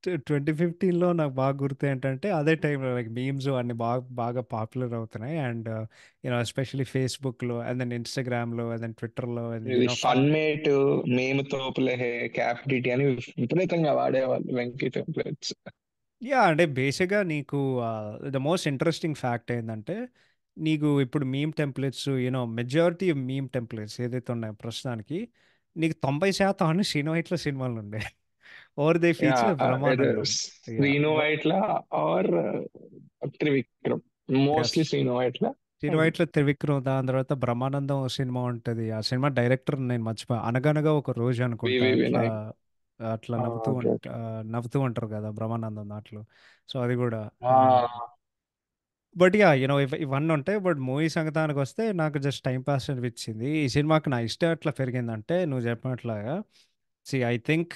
2015లో నాకు బాగా గుర్తు ఏంటంటే అదే టైంలో లైక్ మీమ్స్ అన్ని బాగా బాగా పాపులర్ అవుతున్నాయి. అండ్ ఎస్పెషలీ ఫేస్బుక్లో అండ్ దెన్ ఇన్స్టాగ్రామ్లో అండ్ దెన్ ట్విట్టర్లో అండ్
ఇది ఫన్ మేట్, మేము తోపులే, క్యాప్ డిటి అని విపరీతంగా వాడేవాళ్ళు వెంకీ టెంప్లెట్స్.
యా. అంటే బేసిక్గా నీకు ద మోస్ట్ ఇంట్రెస్టింగ్ ఫ్యాక్ట్ ఏంటంటే నీకు ఇప్పుడు meme templates majority meme templates ఏదైతే ఉన్నాయో ప్రస్తుతానికి నీకు 90% అన్ని శ్రీను సినిమాలు ఉండే. Over the
yeah,
feature Brahmanandam. Yeah.
Srinu Vaitla or Trivikram,
yes.
Mostly Srinu Vaitla.
Srinu Vaitla Trivikram, దాని తర్వాత బ్రహ్మానందం సినిమా ఉంటుంది. ఆ సినిమా డైరెక్టర్ నేను మర్చిపోయా, అనగనగా ఒక రోజు అనుకుంటా.
వివి
అట్లా
వినాయక్.
అట్లా
ఓకే ఓకే.
నవ్వుతూ ఉంటారు కదా బ్రహ్మానందం దాంట్లో. సో అది కూడా.
ఆ,
బట్ యా ఇవన్నీ ఉంటాయి. బట్ మూవీ సంగతానికి వస్తే నాకు జస్ట్ టైం పాస్ అనిపించింది. ఈ సినిమాకి నా ఇష్టం ఎట్లా పెరిగిందంటే నువ్వు చెప్పినట్లాగా ఐ థింక్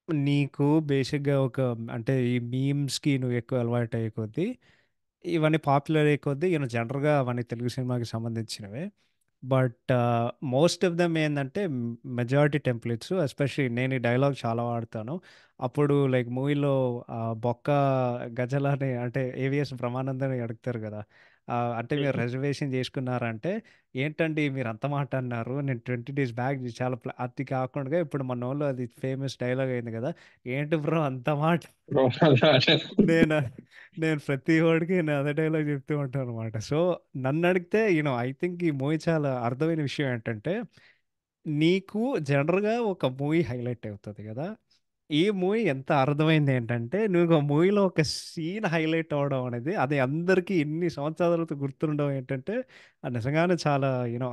నీకు బేసిక్గా అంటే ఈ మీమ్స్కి నువ్వు ఎక్కువ అలవాటు అయ్యే కొద్దీ ఇవన్నీ పాపులర్ అయ్యే కొద్దీ జనరల్గా అవన్నీ తెలుగు సినిమాకి సంబంధించినవే. బట్ మోస్ట్ ఆఫ్ దమ్ ఏంటంటే మెజారిటీ టెంప్లెట్స్, ఎస్పెషల్లీ నేను ఈ డైలాగ్ చాలా వాడతాను. అప్పుడు లైక్ మూవీలో బొక్క గజలని అంటే ఏవిఎస్ బ్రహ్మానందని అడుగుతారు కదా. అంటే మీరు రిజర్వేషన్ చేసుకున్నారంటే ఏంటండి మీరు అంత మాట అన్నారు, నేను 20 days బ్యాక్ చాలా అది కాకుండా ఇప్పుడు మన వాళ్ళు అది ఫేమస్ డైలాగ్ అయింది కదా, ఏంటి బ్రో అంత మాట. నేను నేను ప్రతి వాడికి నేను అదే డైలాగ్ చెప్తూ ఉంటాను అనమాట. సో నన్ను అడిగితే ఐ థింక్ ఈ మూవీ చాలా అర్థమైన విషయం ఏంటంటే నీకు జనరల్గా ఒక మూవీ హైలైట్ అవుతుంది కదా. ఈ మూవీ ఎంత అర్థమైంది ఏంటంటే నువ్వు ఒక మూవీలో ఒక సీన్ హైలైట్ అవ్వడం అనేది అది అందరికీ ఇన్ని సంవత్సరాల తర్వాత గుర్తుండడం ఏంటంటే అది నిజంగానే చాలా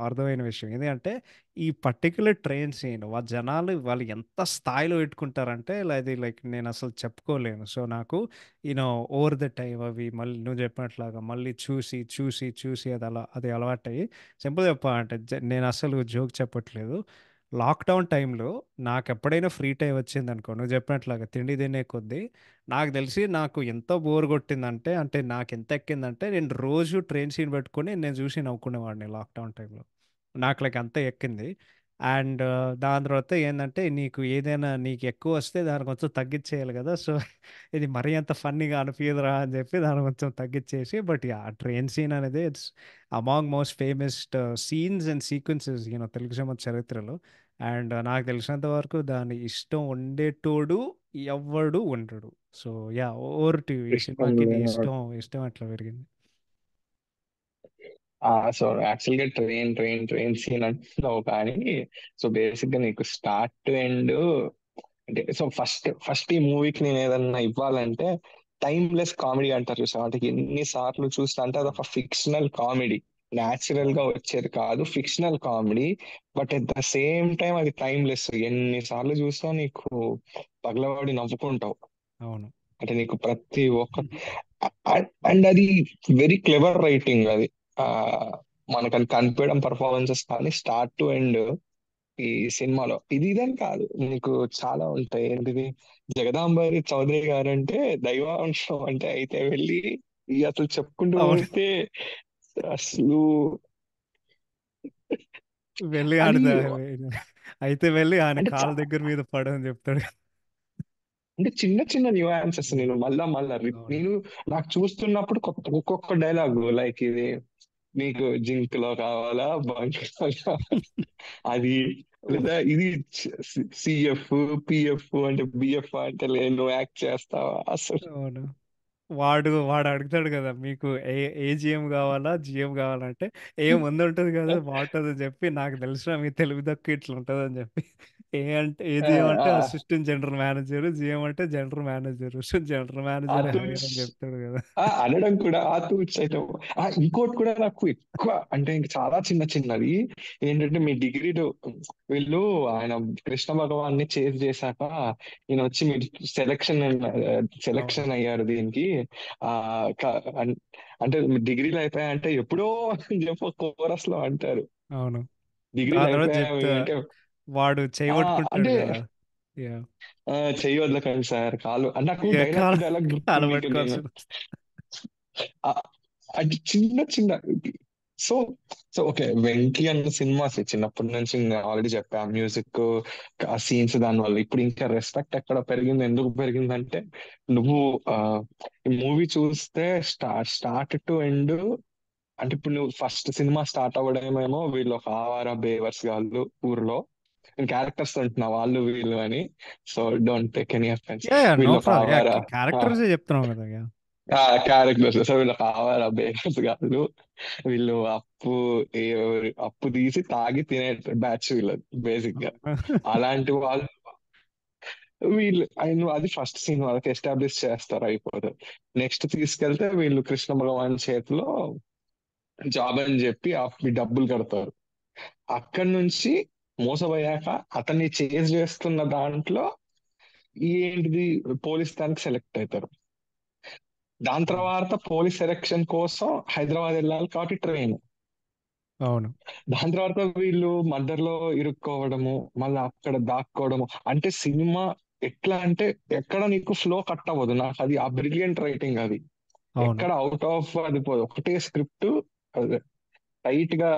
అర్థమైన విషయం. ఎందుకంటే ఈ పర్టికులర్ ట్రైన్ సీన్ జనాలు వాళ్ళు ఎంత స్థాయిలో పెట్టుకుంటారంటే అది లైక్ నేను అసలు చెప్పుకోలేను. సో నాకు ఓవర్ ద టైం అవి మళ్ళీ నువ్వు చెప్పినట్లాగా మళ్ళీ చూసి చూసి చూసి అది అలవాటయ్యి సింపుల్ చెప్పాలంటే నేను అసలు జోక్ చెప్పట్లేదు. లాక్డౌన్ టైంలో నాకు ఎప్పుడైనా ఫ్రీ టైం వచ్చింది అనుకో నువ్వు చెప్పినట్లాగా తిండి తినే కొద్దీ నాకు తెలిసి నాకు ఎంత బోర్ కొట్టిందంటే అంటే నాకు ఎంత ఎక్కిందంటే నేను రోజు ట్రైన్ సీన్ పెట్టుకొని నేను చూసి నవ్వుకునేవాడిని లాక్డౌన్ టైంలో. నాకు లైక్ అంత ఎక్కింది. అండ్ దాని తర్వాత ఏంటంటే నీకు ఏదైనా నీకు ఎక్కువ వస్తే దాన్ని కొంచెం తగ్గించేయాలి కదా. సో ఇది మరీ అంత ఫన్నీగా అనిపించదురా అని చెప్పి దాన్ని కొంచెం తగ్గించేసి బట్ ఆ ట్రైన్ సీన్ అనేది it's among most famous scenes and sequences Telugu cinema చరిత్రలో. అండ్ నాకు తెలిసినంత వరకు దాని ఇష్టం ఉండేటోడు ఎవ్వడు ఉండడు. సో యా, ఓవర్ టు ఈ
ఇష్టం
సినిమాకి నీ
లేనివాడు.
ఇష్టం ఇష్టం ఎట్లా పెరిగింది?
సో యాక్చువల్ గా ట్రైన్ సీన్ అంటున్నావు కానీ, సో బేసిక్ గా నీకు స్టార్ట్ టు ఎండ్ అంటే, సో ఫస్ట్ ఈ మూవీకి నేను ఏదన్నా ఇవ్వాలంటే టైమ్లెస్ కామెడీ అంటారు చూసా, అంటే ఎన్ని సార్లు చూస్తా అంటే అదొక ఫిక్షనల్ కామెడీ, న్యాచురల్ గా వచ్చేది కాదు, fictional comedy. But at the same time అది టైమ్లెస్, ఎన్ని సార్లు చూసినా నీకు పగలబడి నవ్వుకుంటావు.
అవును.
అంటే నీకు ప్రతి ఒక్క, అండ్ అది వెరీ క్లెవర్ రైటింగ్ అది. ఆ మనకు అది కనిపించడం పర్ఫార్మెన్సెస్ కానీ స్టార్ట్ టు ఎండ్ ఈ సినిమాలో ఇది ఇదని కాదు, నీకు చాలా ఉంటాయి. ఏంటిది, జగదాంబరి చౌదరి గారు అంటే దైవాంశం అంటే అయితే వెళ్ళి ఇక అసలు చెప్పుకుంటూ
అవును.
పోతే అసలు
వెళ్ళి
అది
ఆడదా అయితే వెళ్ళి ఆయన
అంటే
కాళ్ళ దగ్గర మీద పడని చెప్తాడు.
అంటే చిన్న చిన్న న్యూయాన్సెస్ నేను మళ్ళా
అవును.
నేను నాకు చూస్తున్నప్పుడు ఒక్కొక్క డైలాగ్ లైక్ ఇది, నీకు జింక్ లో కావాలా బంక్ లో కావాలా? అది లేదా ఇది సిఎఫ్ పిఎఫ్ అంటే బిఎఫ్ అంటే నువ్వు యాక్ట్ చేస్తావా అసలు?
అవును. వాడు అడుగుతాడు కదా మీకు ఏ జిఎం కావాలా జిఎం కావాలంటే ఏం ముందు ఉంటుంది కదా బాగుంటుంది అని చెప్పి నాకు తెలిసిన మీ తెలుగు దక్కు ఇట్లా ఉంటుంది అని చెప్పి ఏ
ఆ,
జిఎం అంటే
ఆ,
అసిస్టెంట్ జనరల్ మేనేజర్, జిఎం అంటే general manager, general manager higher
అతూచ్
అని చెప్తాడు కదా.
అనడం కూడా ఆతూచ్ అయితే. ఇంకోటి కూడా నాకు ఎక్కువ అంటే ఇంక చాలా చిన్న చిన్నది ఏంటంటే, మీ డిగ్రీలో వీళ్ళు ఆయన కృష్ణ భగవాన్ని చేజ్ చేశాక ఈయన వచ్చి మీరు సెలక్షన్
అవును.
సెలక్షన్ అయ్యారు దీనికి, ఆ అంటే మీ డిగ్రీలు అయిపోయాయంటే ఎప్పుడో అని చెప్పి కోరస్ లో అంటారు.
అవును.
డిగ్రీలు
దాని తర్వాత చెప్తా
అయిపోయాయి అంటే
వాడు చేయబట్టుకుంటాడు
అంటే
కదా. యా.
చెయ్యి వదలకండి సార్ కాలు, నాకు
ఇక
డైలాగ్ టు డైలాగ్
కాలు
గుర్తు మీకు నేను
పట్టుకోవాల్సి వస్తుంది.
ఆ- అది చిన్న చిన్న. సో సో ఓకే, వెంకీ అన్న సినిమాస్ చిన్నప్పటి నుంచి ఆల్రెడీ చెప్పా, మ్యూజిక్, ఆ సీన్స్, దాని వల్ల ఇప్పుడు ఇంకా రెస్పెక్ట్ ఎక్కడ పెరిగింది, ఎందుకు పెరిగిందంటే నువ్వు ఆ ఈ మూవీ చూస్తే స్టార్ట్ టు ఎండ్. అంటే ఇప్పుడు నువ్వు ఫస్ట్ సినిమా స్టార్ట్ అవ్వడమేమో వీళ్ళు ఒక ఆవారా బేవర్స్ గాళ్ళు ఊర్లో, నేను క్యారెక్టర్స్ అంటున్నా వాళ్ళు వీళ్ళు అని, so don't take any offence.
Yeah yeah no
వీళ్ళు ఒక
ప్రాబ్లం, యా
ఆవారా
క్యారెక్టర్స్ చెప్తున్నాం కదా, యా.
క్యారెక్టర్స్, సో వీళ్ళు ఒక ఆవారా బేవర్స్ గాళ్ళు. వీళ్ళు ఏ అప్పు తీసి తాగి తినే బ్యాచ్ వీళ్ళు బేసిక్ గా. అలాంటి వాళ్ళు వీళ్ళు ఆయన అది ఫస్ట్ సీన్ వాళ్ళకి ఎస్టాబ్లిష్ చేస్తారు, అయిపోతుంది. నెక్స్ట్ తీసుకెళ్తే వీళ్ళు కృష్ణ భగవాన్ చేతిలో జాబ్ అని చెప్పి ఈ డబ్బులు కడతారు. అక్కడి నుంచి మోసపోయాక అతన్ని చేజ్ చేస్తున్న దాంట్లో ఏంటిది పోలీస్ దానికి సెలెక్ట్ అవుతారు. దాని తర్వాత పోలీస్ సెలెక్షన్ కోసం హైదరాబాద్ వెళ్ళాలి కాబట్టి ట్రైన్.
అవును
దాని తర్వాత వీళ్ళు మర్డర్ లో ఇరుక్కోవడము, మళ్ళీ అక్కడ దాక్కోవడము. అంటే సినిమా ఎట్లా అంటే ఎక్కడ నీకు ఫ్లో కట్ అవ్వదు. నాకు అది ఆ బ్రిలియంట్ రైటింగ్ అది.
అవును
ఎక్కడ అవుట్ ఆఫ్ అది పోదు, ఒకటే స్క్రిప్ట్ టైట్ గా.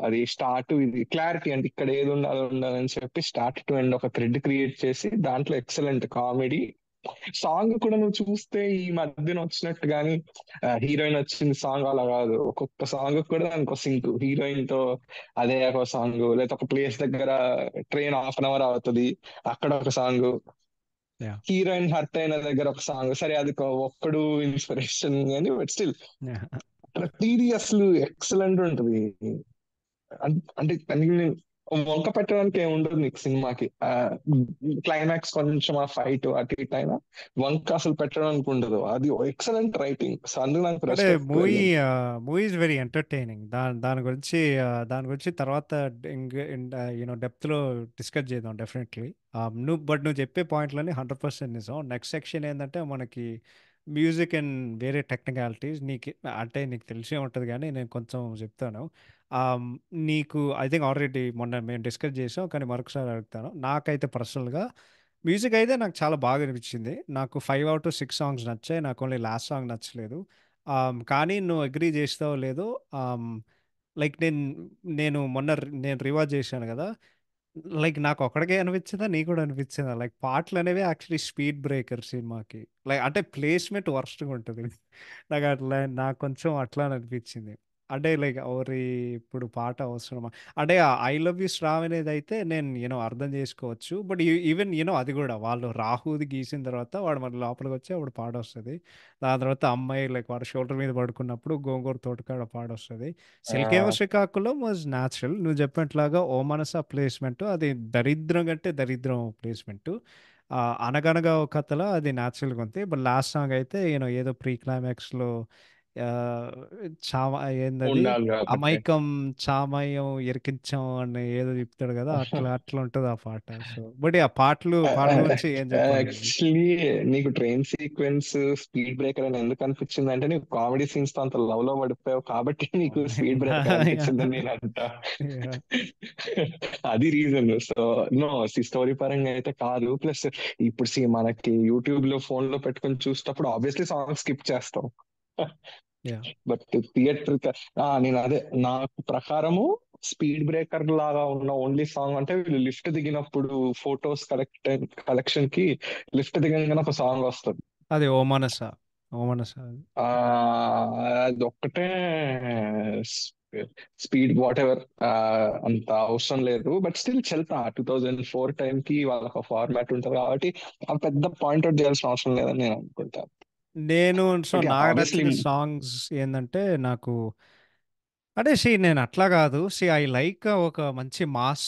అది స్టార్ట్ ఇది క్లారిటీ, అంటే ఇక్కడ ఏది ఉండాలి ఉండాలని చెప్పి స్టార్ట్ టు ఎండ్ ఒక థ్రెడ్ క్రియేట్ చేసి దాంట్లో ఎక్సలెంట్ కామెడీ. సాంగ్ కూడా నువ్వు చూస్తే ఈ మధ్యన వచ్చినట్టు గానీ హీరోయిన్ వచ్చింది సాంగ్ అలా కాదు. ఒక్కొక్క సాంగ్ కూడా దానికి ఒక సింక్, హీరోయిన్ తో అదే ఒక సాంగ్, లేదా ఒక ప్లేస్ దగ్గర ట్రైన్ హాఫ్ అన్ అవర్ అవుతుంది, అక్కడ ఒక సాంగ్.
యా
హీరోయిన్ హర్ట్ అయిన దగ్గర ఒక సాంగ్, సరే అది ఒక్కడు ఇన్స్పిరేషన్ కానీ, బట్ స్టిల్
యా.
ప్రతిదీ అసలు ఎక్సలెంట్ ఉంటుంది. అంటే కనీసం వంక పెట్టడానికి ఏమి ఉండదు నీకు సినిమాకి. క్లైమాక్స్ కొంచెం ఆ ఫైట్ అటు ఇటు అయినా వంక అసలు పెట్టడానికి ఉండదు. అది ఎక్సలెంట్ రైటింగ్, సో అందుకు నాకు
అంటే
రెస్పెక్ట్
మూవీ
పెరిగింది.
Movie is very entertaining. దాని గురించి తర్వాత డెప్త్లో డిస్కస్ చేద్దాం డెఫినెట్లీ. నువ్వు చెప్పే పాయింట్లని 100% నిజం. నెక్స్ట్ సెక్షన్ ఏంటంటే మనకి మ్యూజిక్ అండ్ వేరే టెక్నికాలిటీస్. అంటే నీకు తెలిసే ఉంటుంది కానీ నేను కొంచెం చెప్తాను. Um, నీకు ఐ థింక్ ఆల్రెడీ మొన్న మేము డిస్కస్ చేసాం కానీ మరొకసారి అడుగుతాను. నాకైతే పర్సనల్గా మ్యూజిక్ అయితే నాకు చాలా బాగా అనిపించింది. నాకు 5 out of 6 సాంగ్స్ నచ్చాయి. నాకు ఓన్లీ లాస్ట్ సాంగ్ నచ్చలేదు. కానీ నువ్వు అగ్రీ చేస్తావో లేదో, లైక్ నేను మొన్న నేను రివాజ్ చేశాను కదా. లైక్ నాకు ఒక్కడికే అనిపించిందా, నీకు కూడా అనిపించిందా? లైక్ పాటలు అనేవి యాక్చువల్లీ స్పీడ్ బ్రేకర్ సినిమాకి. లైక్ అంటే ప్లేస్మెంట్ వర్స్ట్గా ఉంటుంది. నాకు కొంచెం అట్లా అనిపించింది. అంటే లైక్ ఓరి ఇప్పుడు పాట అవసరమా? అంటే ఐ లవ్ యూ శ్రావ్ అనేది అయితే నేను అర్థం చేసుకోవచ్చు. బట్ ఈవెన్ అది కూడా వాళ్ళు రాహుది గీసిన తర్వాత వాడు మన లోపలికి వచ్చి అప్పుడు పాట వస్తుంది. దాని తర్వాత అమ్మాయి లైక్ వాడు షోల్డర్ మీద పడుకున్నప్పుడు గోంగూర తోటకాడ పాట వస్తుంది. సిల్కేమో
ఆ,
శ్రీకాకుళం వాజ్ న్యాచురల్. నువ్వు చెప్పినట్లాగా ఓ మనస ప్లేస్మెంట్ అది దరిద్రం కంటే దరిద్రం ప్లేస్మెంట్. అనగనగా ఒక కథలో అది న్యాచురల్గా ఉంది. బట్ లాస్ట్ సాంగ్ అయితే ఏదో ప్రీ క్లైమాక్స్లో చామ ఏందది
ఉండాలి కాబట్టి.
అమైకం చామయం ఎరికించాం అని ఏదో చెప్తాడు కదా, అట్లా అట్లా ఉంటుంది ఆ పాట. సో బట్ ఆ పాటల గురించి ఏం చెప్పాలి నువ్వు?
యాక్చువల్లీ నీకు ట్రైన్ సీక్వెన్స్ స్పీడ్ బ్రేకర్ అని ఎందుకు అనిపించింది అంటే, నీకు కామెడీ సీన్స్ తో అంత లవ్ లో పడిపోయావు కాబట్టి నీకు స్పీడ్ బ్రేకర్ అనిపించిందని నేను అంట. అది రీజన్. సో నో, స్టోరీ పరంగా అయితే కాదు. ప్లస్ ఇప్పుడు మనకి యూట్యూబ్ లో ఫోన్ లో పెట్టుకొని చూసేటప్పుడు ఆబ్వియస్లీ సాంగ్ స్కిప్ చేస్తాం.
యా
బట్ థియేటర్ నేను అదే నాకు ప్రకారము స్పీడ్ బ్రేకర్ లాగా ఉన్న ఓన్లీ సాంగ్ అంటే వీళ్ళు లిఫ్ట్ దిగినప్పుడు ఫొటోస్ కలెక్షన్ కి లిఫ్ట్ దిగంగానే ఒక సాంగ్ వస్తుంది.
అది ఓ మనస, ఓ మనస.
ఆ అది ఒక్కటే స్పీడ్ వాట్ ఎవర్ అంత అవసరం లేదు. బట్ స్టిల్ చెల్తా 2004 టైం కి వాళ్ళకి ఫార్మాట్ ఉంటుంది కాబట్టి ఆ పెద్ద పాయింట్అవుట్ చేయాల్సిన అవసరం లేదని నేను అనుకుంటాను.
సో
బట్
నాకు
ఆబ్వియస్లీ
నచ్చిన సాంగ్స్ ఏంటంటే నాకు అంటే నేను అట్లా కాదు. ఐ లైక్ ఒక మంచి మాస్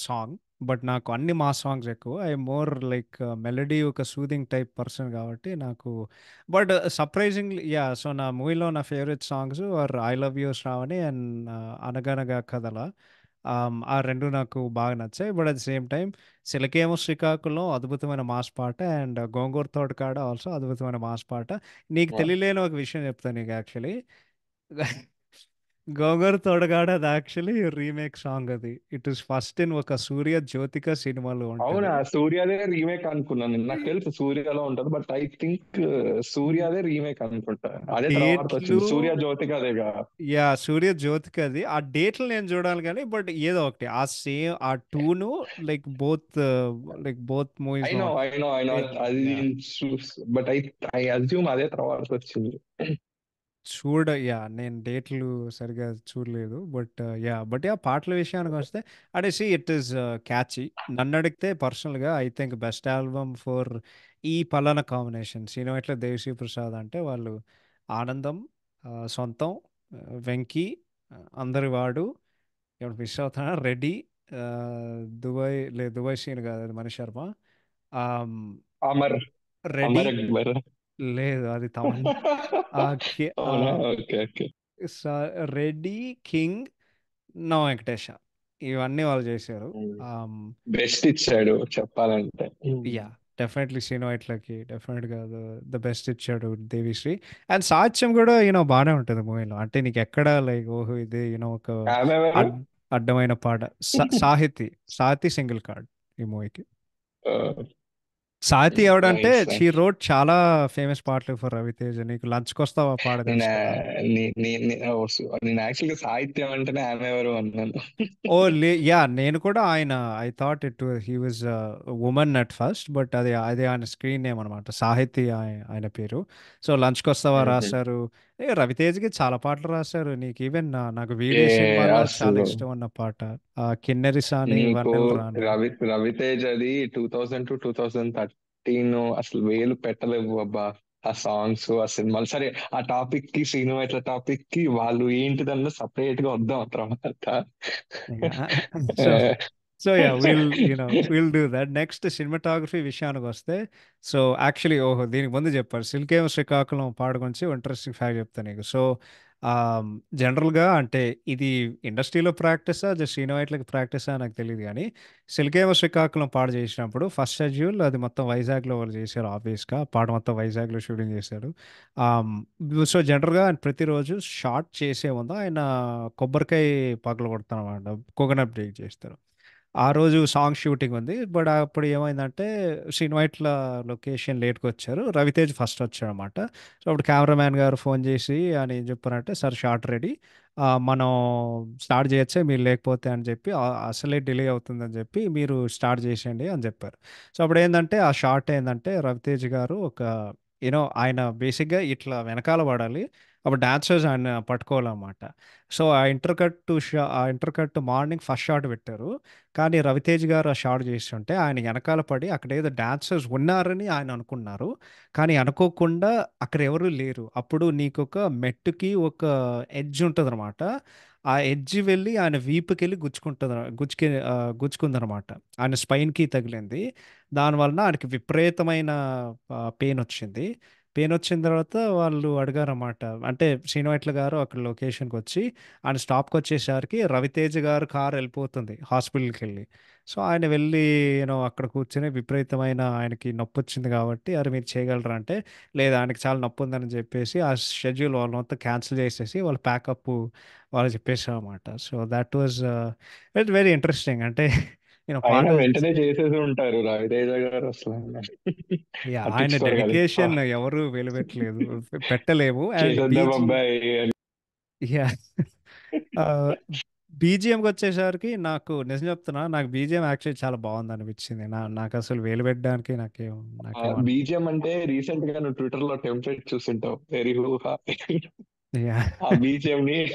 సాంగ్. బట్ నాకు అన్ని మాస్ సాంగ్స్ ఎక్కువ. ఐ మోర్ లైక్ మెలడీ ఒక సూదింగ్ టైప్ పర్సన్ కాబట్టి నాకు. బట్ సర్ప్రైజింగ్లీ సో నా మూవీలో నా favourite songs are I love you Sravani and అనగనగా కథల. ఆ రెండు నాకు బాగా నచ్చాయి. But at the same time సిలకేమో శ్రీకాకుళం అద్భుతమైన మాస్ పాట అండ్ గోంగూర తోటకాడ ఆల్సో అద్భుతమైన మాస్ పాట. నీకు తెలియలేని ఒక విషయం చెప్తాను నీకు యాక్చువల్లీ. గోంగూర తోడగాడ అది యాక్చువల్లీ రీమేక్ సాంగ్ అది. ఇట్ ఇస్ ఫస్ట్ ఇన్ ఒక సూర్య జ్యోతిక సినిమాలో
అవునా,
ఉంటది.
సూర్యదే రీమేక్ అనుకున్నాను నేను. నాకు తెలుసు సూర్యలో ఉంటది, బట్ ఐ థింక్ సూర్యదే రీమేక్ అనుకుంటా. అదే తర్వాత
డేట్లు
వచ్చింది సూర్య జ్యోతిక అదేగా.
యా సూర్య జ్యోతిక అది. ఆ డేట్లు నేను చూడాలి కానీ బట్ ఏదో ఒకటి ఆ సేమ్ ఆ టూను లైక్ బోత్ మూవీస్ లో
ఐ నో అది
యా
బట్ ఐ అజ్యూమ్ అదే తర్వాత వచ్చింది.
యా నేను డేట్లు సరిగా చూడలేదు బట్ యా పాటల విషయానికి వస్తే అంటే ఇట్ ఈస్ క్యాచీ. నన్ను అడిగితే పర్సనల్గా I think best album for ఈ పలానా కాంబినేషన్ సినిమా ఇట్లా దేవిశ్రీ ప్రసాద్ అంటే వాళ్ళు ఆనందం, సొంతం, వెంకీ, అందరి వాడు, ఇప్పుడు మిస్ అవుతానా రెడీ, ఆ, దుబాయ్ సీన్ కాదు అది మణి శర్మ, ఆమ్,
అమర్
రెడీ
అమర్ అక్బర్.
లేదు అది తమన్, ఆ, ఆ,
అవునా, okay okay.
Reddy, king, no Venkatesh, ఇవన్నీ వాళ్ళు చేశారు.
బెస్ట్ ఇచ్చాడు చెప్పాలంటే.
యా డెఫినెట్లీ శ్రీను వైట్లకి డెఫినెట్గా ద బెస్ట్ ఇచ్చాడు దేవిశ్రీ. అండ్ సాహిత్యం కూడా బాగానే ఉంటుంది మూవీలో. అంటే నీకు ఎక్కడ లైక్ ఓహో ఇది ఒక
ఆమె ఎవరు?
అడ్ అడ్డమైన పాట. సాహితి, సాహితి సింగిల్ కార్డ్ ఈ మూవీకి. సాహితీ ఎవడంటే
నైస్
షీ
నైస్.
రోడ్ చాలా ఫేమస్ పాటలు ఫర్ రవితేజ. నీకు లంచ్కి వస్తావా పాట
నేను
తెలుసు కదా.
నేను యాక్చువల్గా సాహిత్యం అంటేనే ఆమె ఎవరు అన్నాను.
నేను కూడా ఆయన I thought it he was women at first but అది ఆయన స్క్రీన్ నేమ్ అనమాట. సాహితీ ఆయన పేరు. సో లంచ్కి వస్తావా రాశారు. రవితేజకి చాలా పాటలు రాశారు. నీకు ఈవెన్ నాకు
ఏ
వీడే సినిమాలో చాలా
అసలు
ఇష్టం ఉన్న పాట కిన్నెరి సాని
నీకు
వన్నెల రాని.
రవితేజ్ అది 2000 to 2013 అసలు వేలు పెట్టలేవు అబ్బా. ఆ సాంగ్స్ ఆ సినిమాలు సరే. ఆ టాపిక్ కి సినిమా ఇట్లా టాపిక్ కి వాళ్ళు ఏంటిదన్నా సపరేట్ గా వద్దాం ఆ తర్వాత.
So will do that. Next cinematography విషయానికి వస్తే సో యాక్చువల్లీ ఓహో దీనికి ముందు చెప్పారు సిల్కేమ శ్రీకాకుళం పాట గురించి ఇంట్రెస్టింగ్ ఫ్యాక్ట్ చెప్తాను నీకు. సో జనరల్గా అంటే ఇది ఇండస్ట్రీలో ప్రాక్టీసా జస్ట్ శ్రీనోవైట్లకి ప్రాక్టీసా నాకు తెలియదు కానీ సిల్కేమ శ్రీకాకుళం పాట చేసినప్పుడు ఫస్ట్ షెడ్యూల్ అది మొత్తం వైజాగ్లో వాళ్ళు చేశారు. ఆబ్వియస్గా పాట మొత్తం వైజాగ్లో షూటింగ్ చేశారు. సో జనరల్గా ఆయన ప్రతిరోజు షార్ట్ చేసే ముందు ఆయన కొబ్బరికాయ పగలు కొడతారు అనమాట. కోకోనట్ బ్రేక్ చేస్తారు. ఆ రోజు సాంగ్ షూటింగ్ ఉంది బట్ అప్పుడు ఏమైందంటే శ్రీనివైట్ల లొకేషన్ లేట్కి వచ్చారు. రవితేజ్ ఫస్ట్ వచ్చాడు అనమాట. సో అప్పుడు కెమెరామ్యాన్ గారు ఫోన్ చేసి అని ఏం చెప్పారంటే సార్ షార్ట్ రెడీ, మనం స్టార్ట్ చేయొచ్చే మీరు లేకపోతే అని చెప్పి అసలే డిలే అవుతుందని చెప్పి మీరు స్టార్ట్ చేసేయండి అని చెప్పారు. సో అప్పుడు ఏంటంటే ఆ షార్ట్ ఏంటంటే రవితేజ్ గారు ఒక ఆయన బేసిక్గా ఇట్లా వెనకాల పడాలి. అప్పుడు డాన్సర్స్ ఆయన పట్టుకోవాలన్నమాట. సో ఆ inter cut morning first shot పెట్టారు. కానీ రవితేజ్ గారు ఆ షాట్ చేస్తుంటే ఆయన వెనకాల పడి అక్కడ ఏదో డాన్సర్స్ ఉన్నారని ఆయన అనుకున్నారు. కానీ అనుకోకుండా అక్కడ ఎవరు లేరు. అప్పుడు నీకు ఒక మెట్టుకి ఒక ఎడ్జ్ ఉంటుంది అనమాట. ఆ ఎడ్జ్ వెళ్ళి ఆయన వీపుకెళ్ళి గుచ్చుకుందనమాట. ఆయన స్పైన్కి తగిలింది. దానివలన ఆయనకి విపరీతమైన పెయిన్ వచ్చింది. పెయిన్ వచ్చిన తర్వాత వాళ్ళు అడిగారన్నమాట. అంటే శ్రీనివైట్ల గారు అక్కడ లొకేషన్కి వచ్చి ఆయన స్టాప్కి వచ్చేసరికి రవితేజ గారు కారు వెళ్ళిపోతుంది హాస్పిటల్కి వెళ్ళి. సో ఆయన వెళ్ళి అక్కడ కూర్చొని విపరీతమైన ఆయనకి నొప్పి వచ్చింది కాబట్టి అరే మీరు చేయగలరా అంటే లేదు ఆయనకి చాలా నొప్పి ఉందని చెప్పేసి ఆ షెడ్యూల్ వాళ్ళు మొత్తం క్యాన్సిల్ చేసేసి వాళ్ళు ప్యాకప్ వాళ్ళు చెప్పేసారు అనమాట. So that was it very interesting. అంటే పాట
అయినా వెంటనే చేసేసి ఉంటారు రవితేజ గారు అసలు.
ఆయన
పట్టించుకోరు కదా ఎక్కువ.
డెడికేషన్ ఎవరు వెలువెట్టలేదు, పెట్టలేము. అండ్
చేసేద్దాం అబ్బాయి అని.
యా బీజిఎంకి వచ్చేసరికి నాకు నిజం చెప్తున్నా నాకు బీజిఎం యాక్చువల్లీ చాలా బాగుంది అనిపించింది. నాకు అసలు వేలు పెట్టడానికి నాకేం
బీజిఎం అంటే రీసెంట్ గా నువ్వు ట్విట్టర్ లో టెంప్లెట్ చూసింటావు వెరీ హూహా.
యా
ఆ బీజిఎం ని.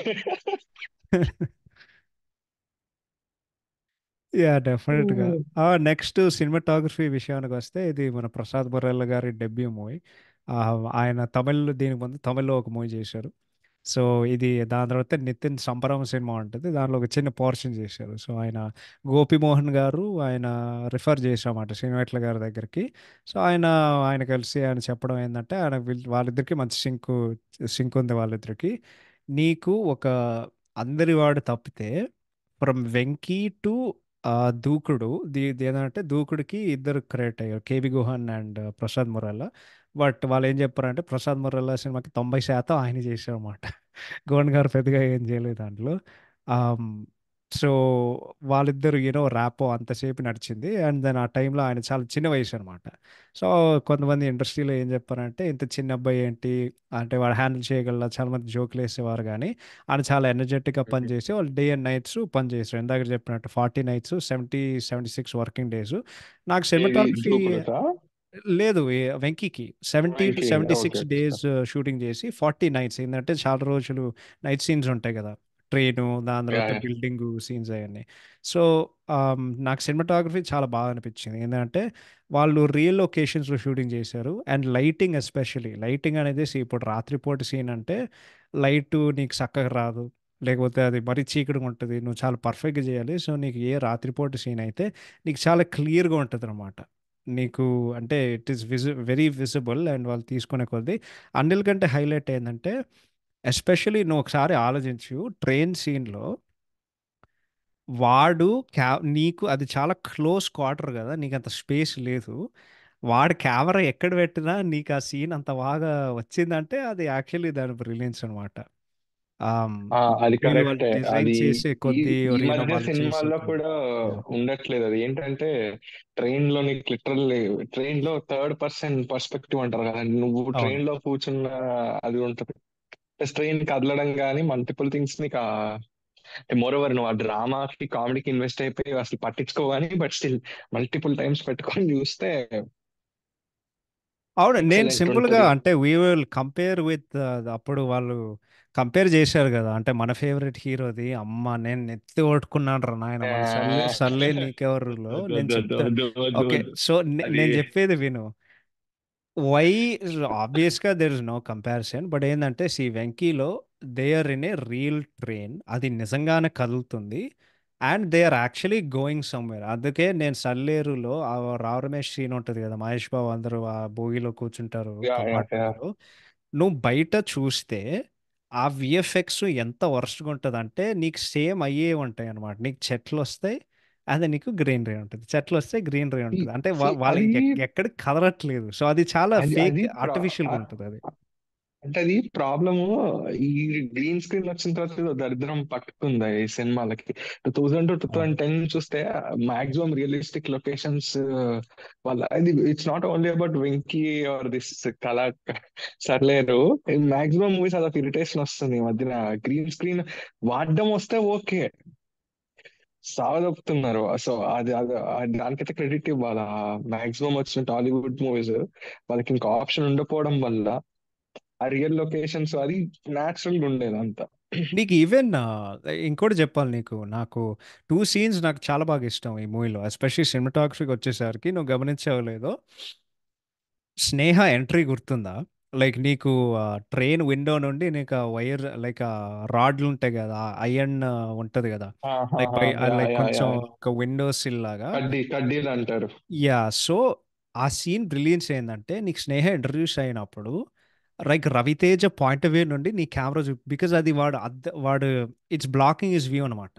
డెఫినెట్గా. నెక్స్ట్ సినిమాటోగ్రఫీ విషయానికి వస్తే ఇది మన ప్రసాద్ బొరల్ల గారి డెబ్యూ మూవీ. ఆయన దీనికి ముందు తమిళ్లో ఒక మూవీ చేశారు. సో ఇది దాని తర్వాత నితిన్ సంబరం సినిమా ఉంటుంది దానిలో ఒక చిన్న పోర్షన్ చేశారు. సో ఆయన గోపిమోహన్ గారు ఆయన రిఫర్ చేశామాట శ్రీనివైట్ల గారి దగ్గరికి. సో ఆయన కలిసి ఆయన చెప్పడం ఏంటంటే వాళ్ళిద్దరికి మంచి సింక్ ఉంది వాళ్ళిద్దరికి. నీకు ఒక అందరి వాడు తప్పితే ఫ్రమ్ వెంకీ టు దూకుడు ఏంటంటే దూకుడుకి ఇద్దరు క్రియేట్ అయ్యారు KV Guhan and Prasad Murala. But వాళ్ళు ఏం చెప్పారంటే ప్రసాద్ మురాలా సినిమాకి 90% ఆయన చేశారు అన్నమాట. గోవన్ గారు పెద్దగా ఏం చేయలేదు దాంట్లో. ఆమ్, సో వాళ్ళిద్దరు ర్యాపో అంతసేపు నడిచింది. అండ్ దెన్ ఆ టైంలో ఆయన చాలా చిన్న వయసు అనమాట. సో కొంతమంది ఇండస్ట్రీలో ఏం చెప్పారంటే, ఇంత చిన్న అబ్బాయి ఏంటి అంటే వాడు హ్యాండిల్ చేయగల, చాలా మంది జోకులు వేసేవారు. కానీ ఆయన చాలా ఎనర్జెటిక్గా పనిచేసి వాళ్ళు డే అండ్ నైట్స్ పనిచేస్తారు. ఇందాక చెప్పినట్టు 40 నైట్స్, 76 వర్కింగ్ డేస్. నాకు
ఏది
సినిమాటోగ్రఫీ
ధ్రువ్?
లేదు, వెంకీకి 70 to 76
ఓకే.
డేస్ షూటింగ్ చేసి 40 నైట్స్. ఏంటంటే చాలా రోజులు నైట్ సీన్స్ ఉంటాయి కదా, ట్రైను, దాని
యా
తర్వాత
యా.
బిల్డింగ్ సీన్స్ అవన్నీ. సో నాకు సినిమాటోగ్రఫీ చాలా బాగా అనిపించింది. ఏంటంటే వాళ్ళు రియల్ లొకేషన్స్లో షూటింగ్ చేశారు. అండ్ లైటింగ్, ఎస్పెషల్లీ లైటింగ్ అనేది ఇప్పుడు రాత్రిపూట సీన్ అంటే లైట్ నీకు చక్కగా రాదు, లేకపోతే అది మరీ చీకటిగా ఉంటుంది, నువ్వు చాలా పర్ఫెక్ట్గా చేయాలి. సో నీకు ఏ రాత్రిపూట సీన్ అయితే నీకు చాలా క్లియర్గా ఉంటుంది అనమాట. నీకు అంటే it is very visible. And వాళ్ళు తీసుకునే కొద్దీ అన్నిటికంటే హైలైట్ ఏంటంటే, ఎస్పెషలీ నువ్వు ఒకసారి ఆలోచించు, ట్రైన్ సీన్లో వాడు నీకు అది చాలా క్లోజ్ క్వార్టర్ కదా, నీకు అంత స్పేస్ లేదు. వాడు కెమెరా ఎక్కడ పెట్టినా నీకు ఆ సీన్ అంత బాగా వచ్చిందంటే అది యాక్చువల్లీ దాని బ్రిలియన్స్ అనమాట.
అది
వీళ్ళు వాళ్ళు
కరెక్టే.
డిజైన్
అది
చేసే
ఈ
కొద్దీ
ఈ
రీనో
మధ్య
వాళ్ళు చేసే
సినిమాల్లో
కొద్దీ.
కూడా ఉండట్లేదు. అది ఏంటంటే ట్రైన్ లో నీకు లిటరల్లీ ట్రైన్ లో థర్డ్ పర్సన్ పర్స్పెక్టివ్ అంటారు కదా, నువ్వు
అవును.
ట్రైన్ లో కూర్చున్న అది ఉంటది. ప్లస్ ట్రైన్ కదలడం కానీ మల్టిపుల్ థింగ్స్ ని మోర్ ఓవర్ నువ్వు ఆ డ్రామాకి కామెడీకి ఇన్వెస్ట్ అయిపోయి అసలు పట్టించుకోవాలి, బట్ స్టిల్ మల్టిపుల్ టైమ్స్ పెట్టుకొని చూస్తే
అవును, నేను
ఎక్సలెంట్
సింపుల్గా
ఉంటది.
అంటే వీ విల్ కంపేర్ విత్, అప్పుడు వాళ్ళు కంపేర్ చేశారు కదా, అంటే మన ఫేవరెట్ హీరోది, అమ్మ నేను నెత్తి కొట్టుకున్నాను రా నాయన, మన సర్లే
ఆ,
సర్లే నీకెవరులో
వద్దు
నేను
వద్దు వద్దు
చెప్తా.
వద్దు వద్దు
ఓకే,
వద్దు.
సో
అది
నేను చెప్పేది విను. Why, obviously there is no comparison. But ఏంటంటే వెంకీలో they are in a real train, అది నిజంగానే కదులుతుంది. And they are actually going somewhere. అందుకే నేను సల్లేరులో ఆ రావు రమేష్ సీన్ ఉంటుంది కదా, మహేష్ బాబు అందరూ ఆ బోగిలో కూర్చుంటారు
యా యా యా.
కంపార్ట్మెంట్లో, నువ్వు బయట చూస్తే ఆ విఎఫ్ఎక్స్ ఎంత వరస్ట్గా ఉంటుంది అంటే నీకు సేమ్ అయ్యే ఉంటాయి అనమాట. నీకు చెట్లు వస్తాయి, అదే నీకు గ్రీనరీ ఉంటుంది, చెట్లు వస్తే గ్రీనరీ ఉంటుంది. అంటే వాళ్ళు
అది
ఎక్కడికి కదలట్లేదు. సో అది చాలా
అది
ఫేక్,
అది
ఆర్టిఫిషియల్గా ఉంటుంది అది.
అంటే అది ప్రాబ్లము. ఈ గ్రీన్ స్క్రీన్ వచ్చిన తర్వాత ఏదో దరిద్రం పట్టుకుంది ఈ సినిమాలకి. 2000 to 2010 చూస్తే మాక్సిమం రియలిస్టిక్ లొకేషన్స్ వాళ్ళ అది it's not only about Venky or this కళా సర్లేరు. మాక్సిమం మూవీస్ అదొక ఇరిటేషన్ వస్తుంది ఈ మధ్యన. గ్రీన్ స్క్రీన్ వాడడం వస్తే ఓకే, సాగదొప్పుతున్నారు. సో దానికైతే క్రెడిట్ ఇవ్వాలా. మాక్సిమం వచ్చిన టాలీవుడ్ మూవీస్ వాళ్ళకి ఇంకా ఆప్షన్ ఉండకపోవడం వల్ల ఆ రియల్ లొకేషన్స్ అది న్యాచురల్ గా ఉండేది అంతా.
నీకు ఈవెన్ ఇంకోటి చెప్పాలి నీకు, నాకు టూ సీన్స్ నాకు చాలా బాగా ఇష్టం ఈ మూవీలో, ఎస్పెషల్లీ సినిమాటోగ్రఫీకి వచ్చేసరికి. నువ్వు గమనించావో లేదో, స్నేహ ఎంట్రీ గుర్తుందా? లైక్ నీకు ట్రైన్ విండో నుండి నీకు వైర్, లైక్ రాడ్లు ఉంటాయి కదా, ఐరన్ ఉంటుంది కదా, like by
yeah
like
yeah yeah.
కొంచెం ఒక విండో సిల్ లాగా.
కడ్డీలు అంటారు.
యా, సో ఆ సీన్ బ్రిలియన్స్ ఏంటంటే, నీకు స్నేహ ఇంట్రడ్యూస్ అయినప్పుడు like Ravi Teja point of view నుండి నీ కెమెరా బికాజ్ అది వాడు ఇట్స్ బ్లాకింగ్ ఇస్ వ్యూ అనమాట.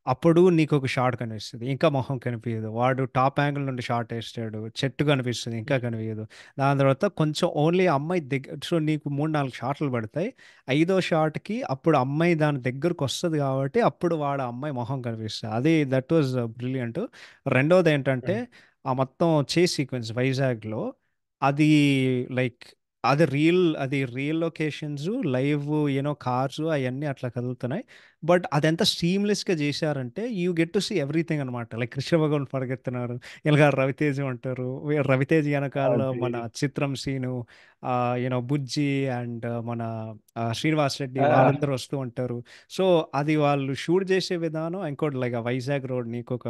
అప్పుడు నీకు ఒక షాట్ కనిపిస్తుంది, ఇంకా మొహం కనిపించదు. వాడు టాప్ యాంగిల్ నుండి షాట్ వేస్తాడు, చెట్టు కనిపిస్తుంది, ఇంకా కనిపించదు. దాని తర్వాత కొంచెం ఓన్లీ అమ్మాయి దగ్గర, సో నీకు 3 4 షాట్లు పడతాయి. ఐదో షాట్కి అప్పుడు అమ్మాయి దాని దగ్గరకు వస్తుంది కాబట్టి అప్పుడు వాడు అమ్మాయి మొహం కనిపిస్తుంది. అది దట్ వాజ్ బ్రిలియంట్. రెండోది ఏంటంటే, ఆ మొత్తం చేస్ సీక్వెన్స్ వైజాగ్లో, అది లైక్ అది రియల్ లొకేషన్స్, లైవ్ కార్స్ అవన్నీ అట్లా కదులుతున్నాయి. బట్ అదెంత సీమ్లెస్గా చేశారంటే you get to see everything అనమాట. లైక్ కృష్ణ భగవాన్ పరిగెత్తున్నారు, ఇలా రవితేజ ఉంటారు, రవితేజ వెనకాల
అది
మన చిత్రం సీను, బుజ్జి అండ్ మన శ్రీనివాస్ రెడ్డి
ఆ,
వాళ్ళందరూ వస్తూ ఉంటారు. సో అది వాళ్ళు షూట్ చేసే విధానం. ఇంకోటి లైక్ ఆ వైజాగ్ రోడ్ నీకు ఒక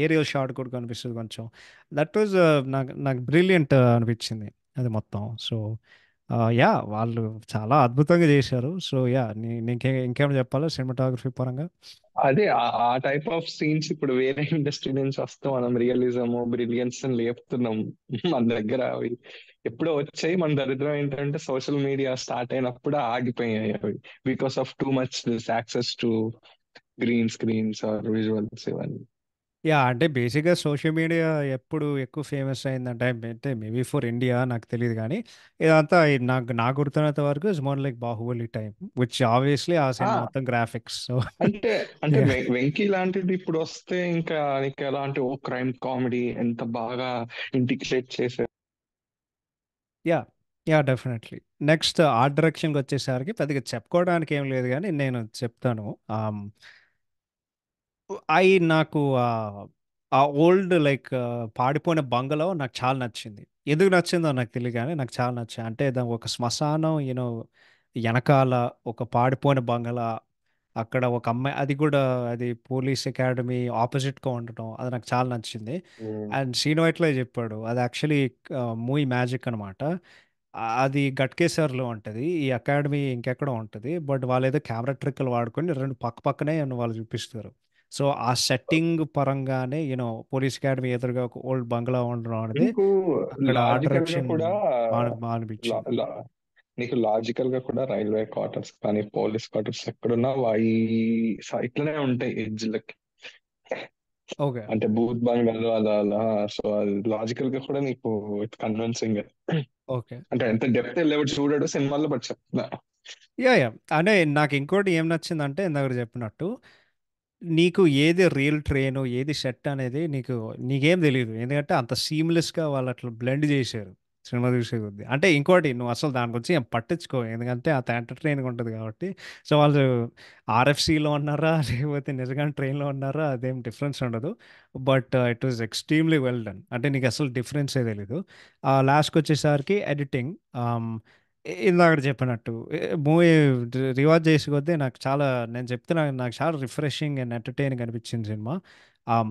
ఏరియల్ షాట్ కూడా కనిపిస్తుంది కొంచెం. దట్ వాజ్ నాకు బ్రిలియంట్ అనిపించింది అది మొత్తం. సో యా, వాళ్ళు చాలా అద్భుతంగా చేశారు. సో యా, ఇంకేమైనా చెప్పాలా సినిమాటోగ్రఫీ పరంగా?
అదే ఆ టైప్ ఆఫ్ సీన్స్ ఇప్పుడు వేరే ఇండస్ట్రీ నుంచి వస్తాం, మనం రియలిజం బ్రిలియన్స్ అని లేపుతున్నాం. మన దగ్గర అవి ఎప్పుడో వచ్చాయి. మన దరిద్రం ఏంటంటే సోషల్ మీడియా స్టార్ట్ అయినప్పుడు ఆగిపోయాయి అవి, because of too much this access to green screens or visuals ఇవన్నీ.
యాహ్! అంటే బేసిక్‌గా సోషల్ మీడియా ఎప్పుడు ఎక్కువ ఫేమస్ అయిందంటే అంటే మేబీ ఫర్ ఇండియా నాకు తెలీదు గానీ, ఇదంతా నాకు గుర్తున్నంత వరకు it's more like 'Baahubali' time which obviously ఆ
ఆ
సినిమా మొత్తం గ్రాఫిక్స్. సో
అంటే అంటే
యాహ్!
వెంకీ లాంటిది ఇప్పుడు వస్తే ఇంకా నీకు ఎలా అంటే ఓ క్రైమ్ కామెడీ ఎంత బాగా ఇంటిగ్రేట్ చేశారు.
Yeah! Yeah! Definitely. Next art డైరెక్షన్‌కొచ్చేసరికి పెద్దగా చెప్పుకోవడానికి ఏం లేదు గానీ నేను చెప్తాను. ఆహ్, నాకు ఆ ఓల్డ్ లైక్ పాడిపోయిన బంగలో నాకు చాలా నచ్చింది. ఎందుకు నచ్చిందో నాకు తెలీదు గానీ నాకు చాలా నచ్చింది. అంటే దాని ఒక శ్మశానం ఎనకాల ఒక పాడిపోయిన బంగలా, అక్కడ ఒక అమ్మాయి అది కూడా అది పోలీస్ అకాడమీ ఆపోజిట్‌గా ఉండటం అది నాకు చాలా నచ్చింది.
ఉమ్.
అండ్ శ్రీను వైట్లే చెప్పాడు. అది యాక్చువల్లీ మూవీ మ్యాజిక్ అనమాట. అది గట్కేసర్‌లో ఉంటది. ఈ అకాడమీ ఇంకెక్కడో ఉంటది. బట్ వాళ్ళేదో కెమెరా ట్రిక్కులు వాడుకొని 2 పక్క పక్కనే వాళ్ళు చూపిస్తారు. సో, ఆ సెట్టింగ్ పరంగానే పోలీస్ అకాడమీ ఎదురుగా ఒక ఓల్డ్ బంగ్లా ఉండడం అనేది
నీకు
అక్కడ ఆర్ట్
లాజికల్ గా
డైరెక్షన్
కూడా
బా
లా-
అనిపించింది.
లా- నీకు లాజికల్ గా కూడా రైల్వే క్వార్టర్స్ కానీ పోలీస్ క్వార్టర్స్ ఎక్కడున్నా అవి ఇట్లనే ఉంటాయి ఎడ్జ్లకి.
ఓకే.
అంటే భూత్ బంగాలు అలా అలా. సో అది లాజికల్ గా కూడా నీకు కన్విన్సింగ్.
ఓకే.
అంటే ఎంత డెప్త్ వెళ్ళేవాడు చూడడు సినిమాల్లో, బట్ చెప్తున్నా.
యాహ్! అంటే నాకు ఇంకోటి ఏం నచ్చిందంటే ఇందాక చెప్పినట్టు నీకు ఏది రియల్ ట్రైను, ఏది సెట్ అనేది నీకేం తెలీదు. ఎందుకంటే అంత సీమ్‌లెస్‌గా వాళ్ళు అట్లా బ్లెండ్ చేశారు. సినిమా చూసే కొద్దీ. అంటే ఇంకోటి నువ్వు అసలు దాని గురించి ఏం పట్టించుకోవు. ఎందుకంటే అంత ఎంటర్‌టైనింగ్‌గా ఉంటది కాబట్టి. సో, వాళ్ళు ఆర్ఎఫ్‌సీలో ఉన్నారా? లేకపోతే నిజంగానే ట్రైన్‌లో ఉన్నారా? అదేం డిఫరెన్స్ ఉండదు. But it was extremely well done. అంటే నీకు అసలు డిఫరెన్సే తెలీదు. లాస్ట్‌కొచ్చేసరికి ఎడిటింగ్. ఆహ్, ఇందాకడ చెప్పినట్టు మూవీ రివాజ్ చేసే కొద్దీ నేను చెప్తున్నా నాకు చాలా రిఫ్రెషింగ్ అండ్ ఎంటర్‌టైనింగ్ అనిపించింది సినిమా.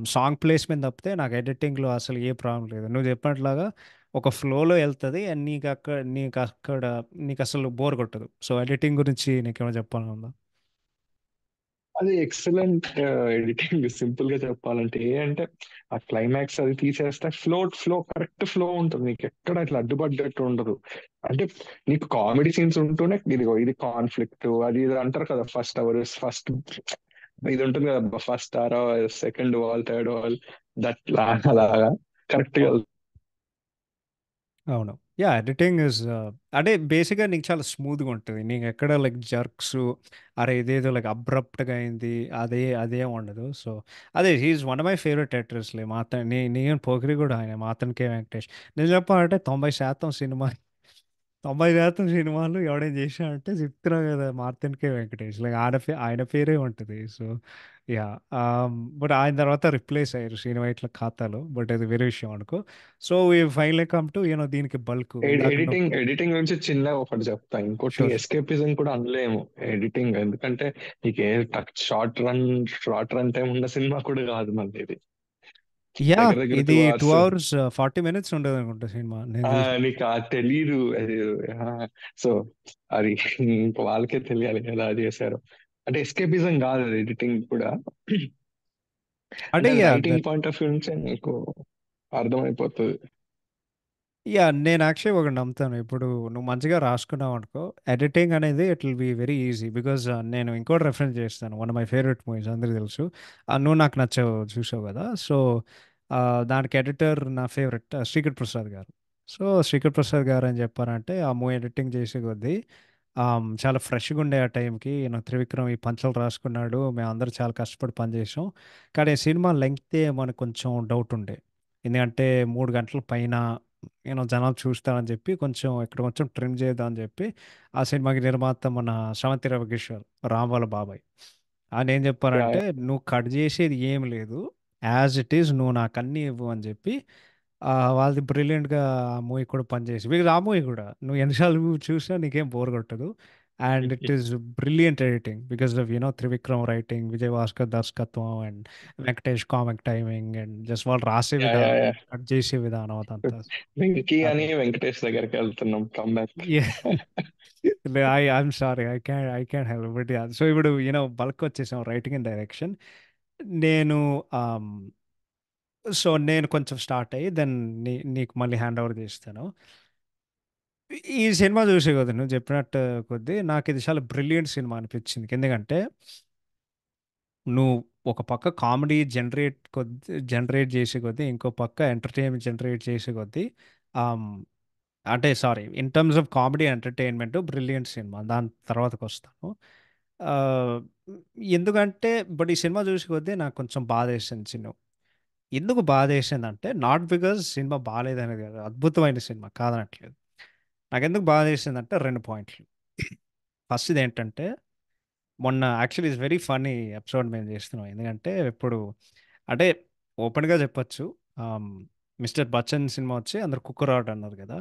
సాంగ్ ప్లేస్‌మెంట్ తప్పితే నాకు ఎడిటింగ్‌లో అసలు ఏ ప్రాబ్లమ్ లేదు. నువ్వు చెప్పినట్లాగా ఒక ఫ్లోలో ఎళ్తది అండ్ నీకసలు బోర్ కొట్టదు. సో, ఎడిటింగ్ గురించి నీకేమైనా చెప్పాలని ఉందా?
అది ఎక్సలెంట్ ఎడిటింగ్. సింపుల్ గా చెప్పాలంటే అంటే ఆ క్లైమాక్స్ అది తీసేస్తే ఫ్లో కరెక్ట్ ఫ్లో ఉంటుంది, నీకు ఎక్కడ అట్లా అడ్డుపడ్డట్టు ఉండదు. అంటే నీకు కామెడీ సీన్స్ ఉంటూనే ఇదిగో ఇది కాన్ఫ్లిక్ట్ అది ఇది అంటారు కదా, ఫస్ట్ అవర్ ఫస్ట్ ఇది ఉంటుంది కదా, first or second wall third wall, that లాగా కరెక్ట్ గా.
అవును. అవును. యాహ్! ఎడిటింగ్ ఈస్ అంటే బేసిక్‌గా నీకు చాలా స్మూత్‌గా ఉంటది. నీకెక్కడ లైక్ జర్క్సు, అరే! ఇదేదో లైక్ అబ్రప్ట్‌గా అయింది. అదేం ఉండదు. So, he is one of my favourite యాక్టర్స్‌లే. నేను పోకిరి కూడా ఆయనే 'మాతన్ కే వెంకటేష్.' నిజం చెప్పాలంటే 90% సినిమా 90% సినిమాలు ఎవడైనా చేశాడంటే చెప్తున్నా కదా! 'మార్తిన్ కే వెంకటేష్.' లైక్ ఆయన పేరే ఉంటది. So, yeah! బట్ ఆయన తర్వాత రిప్లేస్ అయ్యారు శ్రీను వైట్ల ఖాతాలో. బట్ అది వేరే విషయం అనుకో. So, we finally come to దీనికి బల్క్ ఇందాక నువ్వు
ఎడిటింగ్ గురించి చిన్నగా ఒకటి చెప్తా. ఇంకోటి
షూర్.
ఎస్కేపిజం కూడా అనలేము ఎడిటింగ్, ఎందుకంటే నీకు ఏ షార్ట్ రన్ టైం ఉన్న సినిమా కూడా కాదు మళ్ళీ ఇది.
యాహ్!
దగ్గర దగ్గర
ఇది 2 అవర్స్ 40 మినిట్స్ ఉండదనుకుంటా సినిమా నేను చూసింది.
నీకు తెలీదు అది. సో అది ఇంకా వాళ్ళకే తెలియాలి ఎలా చేశారు. అంటే ఎస్కేపిజం కాదు అది, ఎడిటింగ్ కూడా. అంటే
అంటే
అది
yeah!
Writing point of view నుంచే నీకు అర్థమైపోతుంది.
నేను యాక్చువల్లీ ఒకటి నమ్ముతాను. ఇప్పుడు నువ్వు మంచిగా రాసుకున్నావనుకో, ఎడిటింగ్ అనేది it will be very easy. Because నేను ఇంకోటి రెఫరెన్స్ చేస్తాను. One of my favourite movies అందరికి తెలుసు. నువ్వు నాకు నచ్చావు చూసావు కదా! సో, దానికి ఎడిటర్ నా ఫేవరెట్ శ్రీకర్ ప్రసాద్ గారు. సో, శ్రీకర్ ప్రసాద్ గారు ఏం చెప్పారంటే, ఆ మూవీ ఎడిటింగ్ చేసే కొద్దీ చాలా ఫ్రెష్‌గా ఉండే ఆ టైంకి త్రివిక్రమ్ ఈ పంచాలు రాసుకున్నాడు. మేమందరం చాలా కష్టపడి పనిచేసాం. కానీ సినిమా లెంగ్తే మనకు కొంచెం డౌట్ ఉండే. ఎందుకంటే 3 గంటల పైన జనాలు చూస్తారని చెప్పి కొంచెం ఇక్కడ కొంచెం ట్రిమ్ చేద్దాం అని చెప్పి ఆ సినిమాకి నిర్మాత మన శ్రవంతి రవికిషోర్, రామ్ వాళ్ళ బాబాయ్. ఆయన ఏం
యా,
చెప్పారంటే నువ్వు కట్ చేసేది ఏం లేదు, యాజ్ ఇట్ ఈస్ నువ్వు నాకు అన్నీ ఇవ్వు అని చెప్పి వాళ్ళది బ్రిలియంట్గా ఆ మూవీ కూడా పనిచేసి బికాజ్ ఆ మూవీ కూడా నువ్వు ఎన్నిసార్లు చూసినా నీకేం బోర్ కొట్టదు. And it is brilliant editing because of Trivikram writing, Vijay Bhaskar దర్శకత్వం and Venkatesh comic timing and just వాళ్ళు రాసే
యా, యా,
విధానం,
యా.
కట్ చేసే విధానం అదంతా.
వెంకీ అని
అది
వెంకటేష్ దగ్గరికి వెళ్తున్నాం comeback.
I'm sorry I can help but so ఇప్పుడు బల్క్ వచ్చేసాం రైటింగ్ అండ్ డైరెక్షన్. నేను నేను కొంచెం స్టార్ట్ అయ్యి దెన్ నీకు మళ్ళీ హ్యాండ్ ఓవర్ చేస్తాను. ఈ సినిమా చూసే కదా నువ్వు చెప్పినట్టు కొద్దీ నాకు ఇది చాలా బ్రిలియంట్ సినిమా అనిపించింది. ఎందుకంటే నువ్వు ఒక పక్క కామెడీ జనరేట్ చేసే కొద్దీ ఇంకో పక్క ఎంటర్టైన్మెంట్ జనరేట్ చేసే కొద్దీ ఆమ్, అంటే sorry, in terms of comedy entertainment brilliant cinema, దాని తర్వాతకి వస్తాను. ఆ, ఎందుకంటే బట్ ఈ సినిమా చూసే కొద్దీ నాకు కొంచెం బాధ వేసింది చిన్న. ఎందుకు బాధ వేసిందంటే నాట్ బికాజ్ సినిమా బాగాలేదనేది కాదు, అద్భుతమైన సినిమా కాదనట్లేదు. నాకు ఎందుకు బాధ వేసిందంటే రెండు పాయింట్లు. ఫస్ట్ ఏంటంటే మొన్న actually it's very funny episode మేము చేస్తున్నాం. ఎందుకంటే ఇప్పుడు అంటే ఓపెన్గా చెప్పొచ్చు, మిస్టర్ బచ్చన్ సినిమా వచ్చి అందరు కుక్కర్ ఆర్ట్ అన్నారు కదా.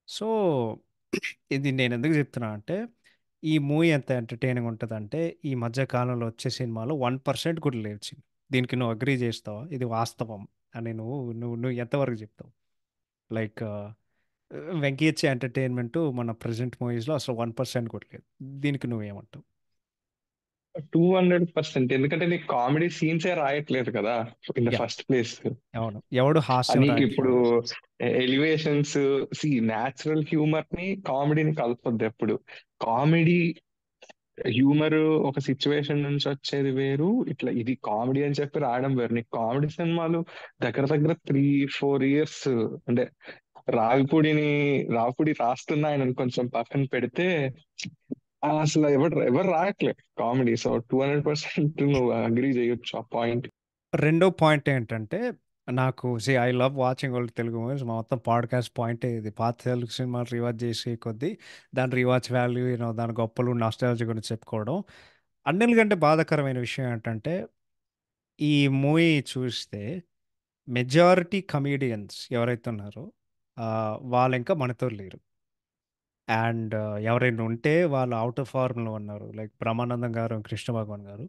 సో ఇది నేను ఎందుకు చెప్తున్నా అంటే ఈ మూవీ ఎంత ఎంటర్టైనింగ్ ఉంటుందంటే ఈ మధ్య కాలంలో వచ్చే సినిమాలో 1% కూడా లేవు. దీనికి నువ్వు అగ్రీ చేస్తావా ఇది వాస్తవం అని? నువ్వు ఎంతవరకు చెప్తావు? లైక్ వెంకీ ఇచ్చే ఎంటర్టైన్మెంట్ మన ప్రజెంట్ మూవీస్లో అసలు 1% కూడా లేదు. దీనికి నువ్వేమంటావు?
200%. ఎందుకంటే నీకు కామెడీ సీన్సే రాయట్లేదు కదా in the
yeah,
first place.
అవును, ఎవడు హాస్యం
నీకు ఇప్పుడు
రాయట్లేదు.
ఎలివేషన్స్, న్యాచురల్ హ్యూమర్ ని కామెడీని కలపొద్దు ఎప్పుడు. కామెడీ హ్యూమర్ ఒక సిచ్యువేషన్ నుంచి వచ్చేది వేరు, ఇట్లా ఇది కామెడీ అని చెప్పి రాయడం వేరు. నీకు కామెడీ సినిమాలు దగ్గర దగ్గర 3-4 years, అంటే రావిపూడిని రావిపూడి రాస్తున్నా ఆయన కొంచెం పక్కన పెడితే అసలు ఎవరు ఎవరు రాయట్లేదు కామెడీ. సో 200% నువ్వు అగ్రీ చేయొచ్చు ఆ పాయింట్.
రెండో పాయింట్ ఏంటంటే నాకు I love watching old Telugu movies. మా మొత్తం పాడ్కాస్ట్ పాయింటే ఇది. పాత తెలుగు సినిమాలు రివాచ్ చేసే కొద్దీ దాని రివాచ్ వాల్యూ, దాని గొప్పలు నాస్టాలజీ గురించి చెప్పుకోవడం. అన్నిటికంటే బాధాకరమైన విషయం ఏంటంటే ఈ మూవీ చూస్తే మెజారిటీ కమీడియన్స్ ఎవరైతే ఉన్నారో ఆ, వాళ్ళు ఇంకా మనతో లేరు. అండ్ ఎవరైనా ఉంటే వాళ్ళు అవుట్ ఆఫ్ ఫార్మ్లో ఉన్నారు, లైక్ బ్రహ్మానందం గారు, కృష్ణ భగవాన్ గారు.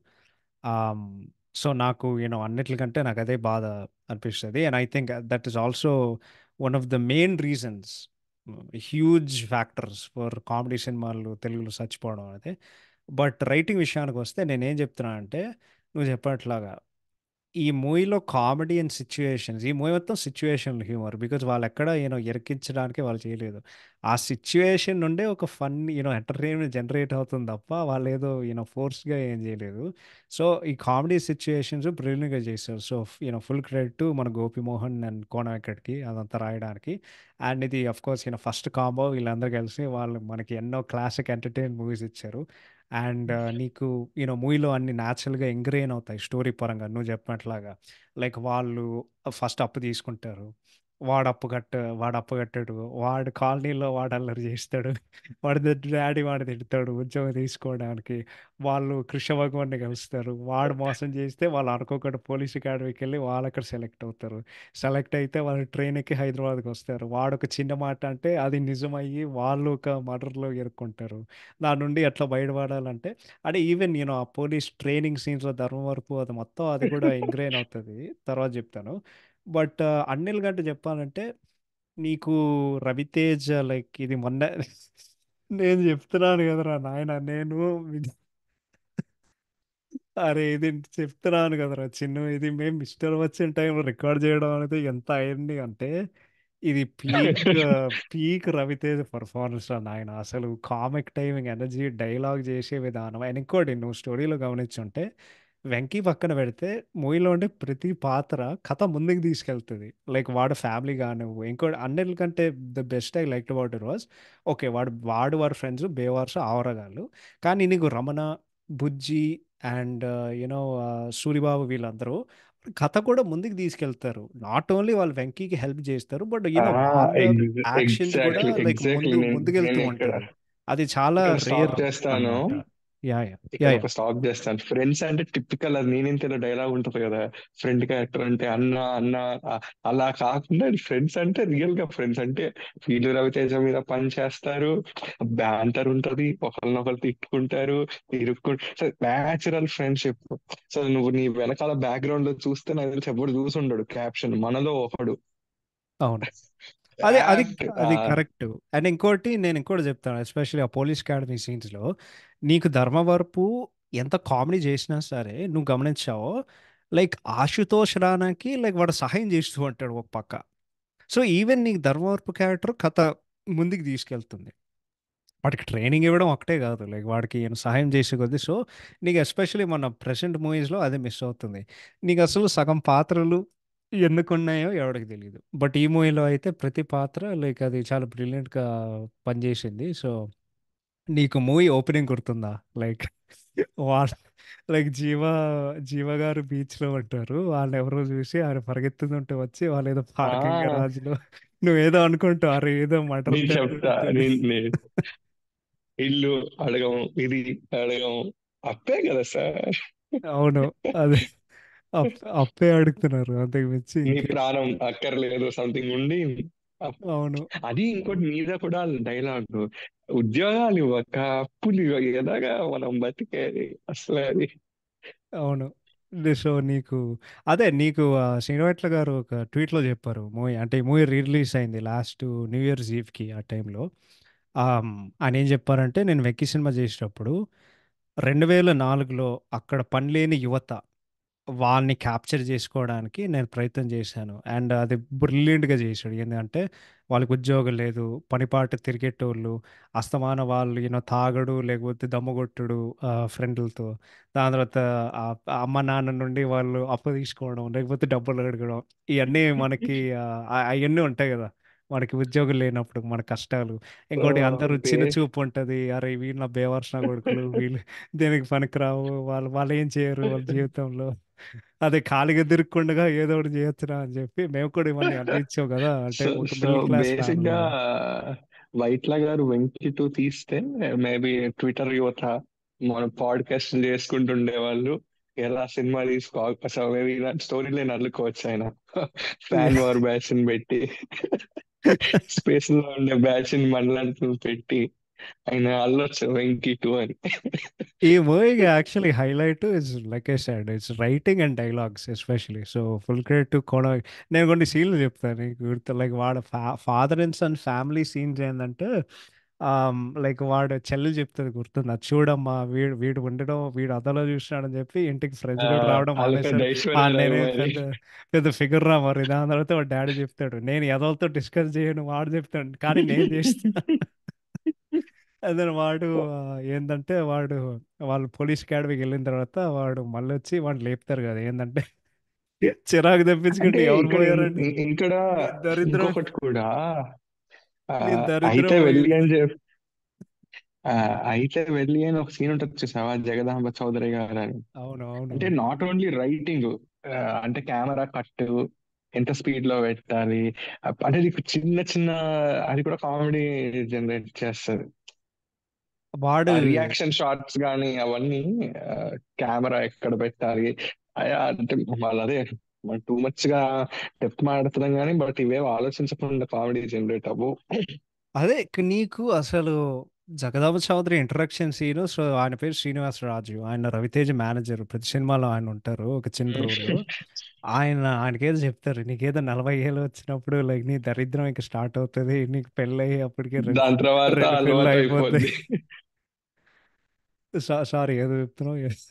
సో నాకు అన్నిటికంటే నాకు అదే బాధ అనిపిస్తుంది. And I think that is also one of the main reasons, huge factors for comedy సినిమాలు తెలుగులో చచ్చిపోవడం అనేది. బట్ రైటింగ్ విషయానికి వస్తే నేనేం చెప్తున్నా అంటే నువ్వు చెప్పినట్లాగా ఈ మూవీలో కామెడీ అండ్ సిచ్యువేషన్స్, ఈ మూవీ మొత్తం సిచ్యువేషన్ హ్యూమర్, బికాజ్ వాళ్ళు ఎక్కడ ఎరికించడానికి వాళ్ళు చేయలేదు. ఆ సిచ్యువేషన్ నుండే ఒక ఫన్ ఎంటర్టైన్మెంట్ జనరేట్ అవుతుంది తప్ప వాళ్ళు ఏదో ఫోర్స్గా ఏం చేయలేదు. సో ఈ కామెడీ సిచ్యువేషన్స్ బ్రిలియంట్గా చేశారు. సో ఫుల్ క్రెడిట్ మన గోపిమోహన్ అండ్ కోన వెంకట్కి అదంతా రాయడానికి. అండ్ ఇది అఫ్ కోర్స్ ఫస్ట్ కాంబో, వీళ్ళందరూ కలిసి వాళ్ళు మనకి ఎన్నో క్లాసిక్ ఎంటర్టైన్ మూవీస్ ఇచ్చారు. అండ్ నీకు మూవీలో అన్ని న్యాచురల్గా ఎంగ్రెయిన్ అవుతాయి స్టోరీ పరంగా నువ్వు చెప్పినట్లాగా. లైక్ వాళ్ళు ఫస్ట్ అప్పు తీసుకుంటారు, వాడు అప్పు కట్టాడు, వాడు కాలనీలో వాడు అల్లరి చేస్తాడు, డాడీ వాడు తిడతాడు ఉద్యోగం తీసుకోవడానికి. వాళ్ళు కృష్ణ భగవాన్ని కలుస్తారు, వాడు మోసం చేస్తే వాళ్ళు అనుకోకుండా పోలీస్ అకాడమీకి వెళ్ళి వాళ్ళు అక్కడ సెలెక్ట్ అవుతారు. సెలెక్ట్ అయితే వాళ్ళు ట్రైన్ ఎక్కి హైదరాబాద్కి వస్తారు, వాడు ఒక చిన్న మాట అంటే అది నిజమయ్యి వాళ్ళు ఒక మర్డర్లో ఇరుక్కుంటారు. దాని నుండి ఎట్లా బయటపడాలంటే అంటే ఈవెన్ ఆ పోలీస్ ట్రైనింగ్ సీన్స్లో ధర్మవరపు అది మొత్తం అది కూడా ఇంగ్రెయిన్ అవుతుంది, తర్వాత చెప్తాను. బట్ అన్నిల్ గంట చెప్పాలంటే నీకు రవితేజ లైక్ ఇది మొన్న నేను చెప్తున్నాను కదరా నాయన, అరే ఇది చెప్తున్నాను కదరా చిన్న, ఇది మేము మిస్టర్ వచ్చిన టైంలో రికార్డ్ చేయడం అనేది ఎంత అయింది అంటే ఇది పీక్ రవితేజ పర్ఫార్మెన్స్ రా నాయన. అసలు కామిక్ టైమింగ్, ఎనర్జీ, డైలాగ్ చేసే విధానం. అండ్ ఇంకోటి నువ్వు స్టోరీలో గమనించుంటే వెంకీ పక్కన పెడితే మూవీలో ఉండే ప్రతి పాత్ర కథ ముందుకు తీసుకెళ్తుంది. లైక్ వాడు ఫ్యామిలీ కానివ్వు, ఇంకోటి అన్నిటికంటే the best I like about it was okay వాడి ఫ్రెండ్స్ బేవార్స్ ఆవరగాళ్ళు, కానీ నీకు రమణ, బుజ్జి అండ్ సూరిబాబు వీళ్ళందరూ కథ కూడా ముందుకు తీసుకెళ్తారు. నాట్ ఓన్లీ వాళ్ళు వెంకీకి హెల్ప్ చేస్తారు, బట్ వాళ్ళ యాక్షన్స్ కూడా
ఎగ్జాక్ట్లీ
లైక్
ఎగ్జాక్ట్లీ నేను
ముందుకెళ్తూ
ఇక్కడ
ఉంటది. అది చాలా
ఇక్కడ స్టాప్
రేర్
చేస్తాను.
అన్నమాట. యా యా యా
ఇక్కడ
యా
ఒక స్టాప్ చేస్తాను. ఫ్రెండ్స్ అంటే టిపికల్, అది నేనింతలో డైలాగ్ ఉంటది కదా, ఫ్రెండ్ క్యారెక్టర్ అంటే అన్న అన్న, అలా కాకుండా ఫ్రెండ్స్ అంటే రియల్ గా ఫ్రెండ్స్ అంటే వీళ్ళు రవితేజ మీద పని చేస్తారు, బ్యాంటర్ ఉంటది, ఒకరినొకరు తిట్టుకుంటారు, న్యాచురల్ ఫ్రెండ్షిప్. సో నువ్వు నీ వెనకాల బ్యాక్గ్రౌండ్ లో చూస్తే నాకు తెలిసి ఎవడు చూసి ఉండడు క్యాప్షన్ మనలో ఒకడు
అవును. అది అది
యాప్ట్.
అది కరెక్ట్. అండ్ నేను ఇంకోటి చెప్తాను, ఎస్పెషల్లీ ఆ పోలీస్ అకాడమీ సీన్స్లో నీకు ధర్మవరపు ఎంత కామెడీ చేసినా సరే నువ్వు గమనించావో లైక్ ఆశుతోష్ రానాకి లైక్ వాడు సహాయం చేస్తూ ఉంటాడు ఒక పక్క. సో ఈవెన్ నీకు ధర్మవరపు క్యారెక్టర్ కథ ముందుకు తీసుకెళ్తుంది. వాడికి ట్రైనింగ్ ఇవ్వడం ఒకటే కాదు, లైక్ వాడికి ఈయన సహాయం చేసే కొద్దీ. సో నీకు ఎస్పెషల్లీ మన ప్రెసెంట్ మూవీస్లో అదే మిస్ అవుతుంది. నీకు అసలు సగం పాత్రలు ఎందుకున్నాయో ఎవడికి తెలియదు. బట్ ఈ మూవీలో అయితే ప్రతి పాత్ర లైక్ అది చాలా బ్రిలియంట్గా పనిచేసింది. సో నీకు మూవీ ఓపెనింగ్ గుర్తుందా? లైక్ వాళ్ళ లైక్ జీవ గారు బీచ్లో ఉంటారు, వాళ్ళు ఎవరో చూసి ఆయన పరిగెత్తుతుంటే వచ్చి వాళ్ళు ఏదో పార్కింగ్
ఆ
గరాజ్లో నువ్వేదో అనుకుంటావు, అరే ఏదో మటర్
నేను చెప్తా,
జరుగుతుంది.
ఇల్లు అడగం, ఇది అడగం, అప్పే కదా సార్.
అవును. అదే అప్పే అడుగుతున్నారు, అంతకు మించి
నీ
ఇంకే.
ప్రాణం అక్కర్లేదు సంథింగ్ ఉండి అప్-
అవును.
అది ఇంకోటి మీద కూడా డైలాగ్, ఉద్యోగాలు ఇవ్వక అప్పులు ఎలాగా మనం బతికేది అసలు అది.
అవును. సో నీకు అదే నీకు శ్రీనివాట్ల గారు ఒక ట్వీట్లో చెప్పారు, మూవీ అంటే ఈ మూవీ రీ రిలీజ్ అయింది లాస్ట్ న్యూ ఇయర్స్ ఈవ్కి ఆ టైంలో. ఆయన ఏం చెప్పారంటే, నేను వెక్కి సినిమా చేసేటప్పుడు 2004లో అక్కడ పనిలేని యువత వాళ్ళని క్యాప్చర్ చేసుకోవడానికి నేను ప్రయత్నం చేశాను. అండ్ అది బ్రిలియంట్గా చేశాడు. ఏంటంటే వాళ్ళకి ఉద్యోగం లేదు, పనిపాట తిరిగేటోళ్ళు, అస్తమాన వాళ్ళు తాగడు లేకపోతే దమ్ముగొట్టుడు ఫ్రెండ్లతో. దాని తర్వాత ఆ ఆ అమ్మ నాన్న నుండి వాళ్ళు అప్పు తీసుకోవడం లేకపోతే డబ్బులు అడగడం, ఇవన్నీ మనకి అవన్నీ ఉంటాయి కదా మనకి ఉద్యోగం లేనప్పుడు మన కష్టాలు.
సో
ఇంకోటి అందరూ చిన్న
బేస్
చూపు ఉంటుంది, అరే వీళ్ళు నా బేవర్స్ నా కొడుకులు, వీళ్ళు దేనికి పనికిరావు, వాళ్ళు ఏం చేయరు వాళ్ళ జీవితంలో, అదే ఖాళీగా తిరగకుండా ఏదో ఒకటి చేయొచ్చురా అని చెప్పి మేము కూడా ఇవన్నీ అందించాం కదా, అంటే
సో
ఒక
సో
మిడిల్ క్లాస్
బేసిక్ గా
ఫ్యామిలీలో.
వైట్ల గారు వెంకి టూ తీస్తే మేబీ ట్విట్టర్ యువత మన పాడ్కాస్ట్ చేసుకుంటుండే వాళ్ళు ఎలా సినిమా తీసుకో అసలు మేబీ ఇలాంటి స్టోరీలే నల్లుకోవచ్చు ఆయన. ఫ్యాన్ వార్ బ్యాచ్ ని పెట్టి, స్పేస్ లో ఉండే బ్యాచ్ ని మనలాంటి పెట్టి ఆయన అల్లొచ్చు వెంకీ టూ అని.
ఈ మూవీకి actually highlight is like I said it's writing and dialogues especially. So full credit to Kona. నేను కొన్ని సీన్లు చెప్తాను నీకు గుర్తు, లైక్ వాడు father and son family scenes ఏంటంటే, లైక్ వాడు చెల్లి చెప్తుంది గుర్తుంది, అది చూడమ్మా వీడు వీడు ఉండడం వీడు అదలో చూసినాడని చెప్పి ఇంటికి ఫ్రెండ్స్
ఆ,
కూడా రావడం
వాళ్ళు పెద్ద
మానేశారు.
ఐశ్వర్యరాయ్
నేనే
మరి.
పెద్ద పెద్ద ఫిగర్ రా మరి. దాని తర్వాత వాడు డాడీ చెప్తాడు, నేను ఎదలతో డిస్కస్ చేయను వాడు చెప్తాడు కానీ నేను చేస్తాను. అదే వాడు ఏంటంటే వాడు వాళ్ళు పోలీస్ అకాడమీకి వెళ్ళిన తర్వాత వాడు మళ్ళీ వచ్చి వాడిని లేపుతారు కదా, ఏంటంటే చిరాకు
అంటే
తెప్పించుకుంటే ఎవరు
ఇక్కడ
పోయారండి,
ఇక్కడ
నీ దరిద్రం,
ఇంకొకటి కూడా, ఆ,
నీ దరిద్రం
అయితే వెళ్ళి
పోయింది.
అని ఆ, అయితే వెళ్ళి అని ఒక సీన్ ఉంటుంది చూసావా, జగదాంబ చౌదరి గారు అని.
అవును. అవును.
అంటే నాట్ ఓన్లీ రైటింగ్, అంటే కెమెరా కట్ ఎంత స్పీడ్ లో పెట్టాలి, అంటే నీకు చిన్న చిన్న అది కూడా కామెడీ జనరేట్ చేస్తుంది.
వాడు
ఆ రియాక్షన్ షాట్స్ కానీ అవన్నీ, కెమెరా ఎక్కడ పెట్టాలి, అంటే వాళ్ళు అదే టూ మచ్ గా డెప్త్ మాడుతున్నాం కానీ బట్ ఇవేవి ఆలోచించకుండా కామెడీ జనరేట్ అవ్వు.
అదే నీకు అసలు Jagadamba Chowdary introduction scene. So ఆయన పేరు శ్రీనివాస రాజు, ఆయన రవితేజ మేనేజర్, ప్రతి సినిమాలో ఆయన ఉంటారు ఒక చిన్న రోల్. ఆయనకేదో చెప్తారు, నీకేదో 40 ఏళ్ళు వచ్చినప్పుడు లైక్ నీ దరిద్రం ఇక స్టార్ట్ అవుతుంది, నీకు పెళ్ళయి అప్పటికే రెండు
దాని తర్వాత
రెండు పెళ్ళి
అలవాటు
అయిపోతాయి.
అయిపోద్ది.
సారీ ఏదో చెప్తున్నావు. Yes.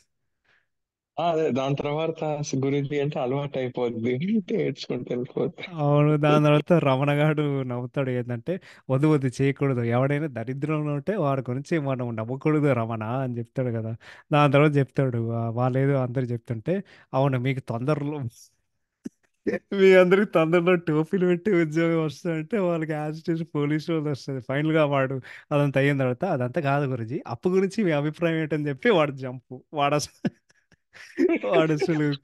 అదే దాని తర్వాత గురించి అంటే అలవాటు అయిపోద్ది, ఏడ్చుకుంటూ వెళ్ళిపోద్ది.
అవును. దాని తర్వాత రమణగాడు నవ్వుతాడు, ఏంటంటే వద్దు వద్దు చేయకూడదు, ఎవడైనా దరిద్రంలో ఉంటే వాడి గురించి మనం నవ్వకూడదు రమణ అని చెప్తాడు కదా. దాని తర్వాత చెప్తాడు, వాళ్ళేదో అందరు చెప్తుంటే, అవును మీకు తొందరలో మీ అందరికి తొందరలో టోపీలు పెట్టి ఉద్యోగం వస్తుందంటే వాళ్ళకి యాజిటేషన్ పోలీసు వాళ్ళు వస్తుంది. ఫైనల్గా వాడు అదంతా అయిన తర్వాత, అదంతా కాదు గురించి అప్పు గురించి మీ అభిప్రాయం ఏంటని చెప్పి వాడు జంపు, వాడు అసలు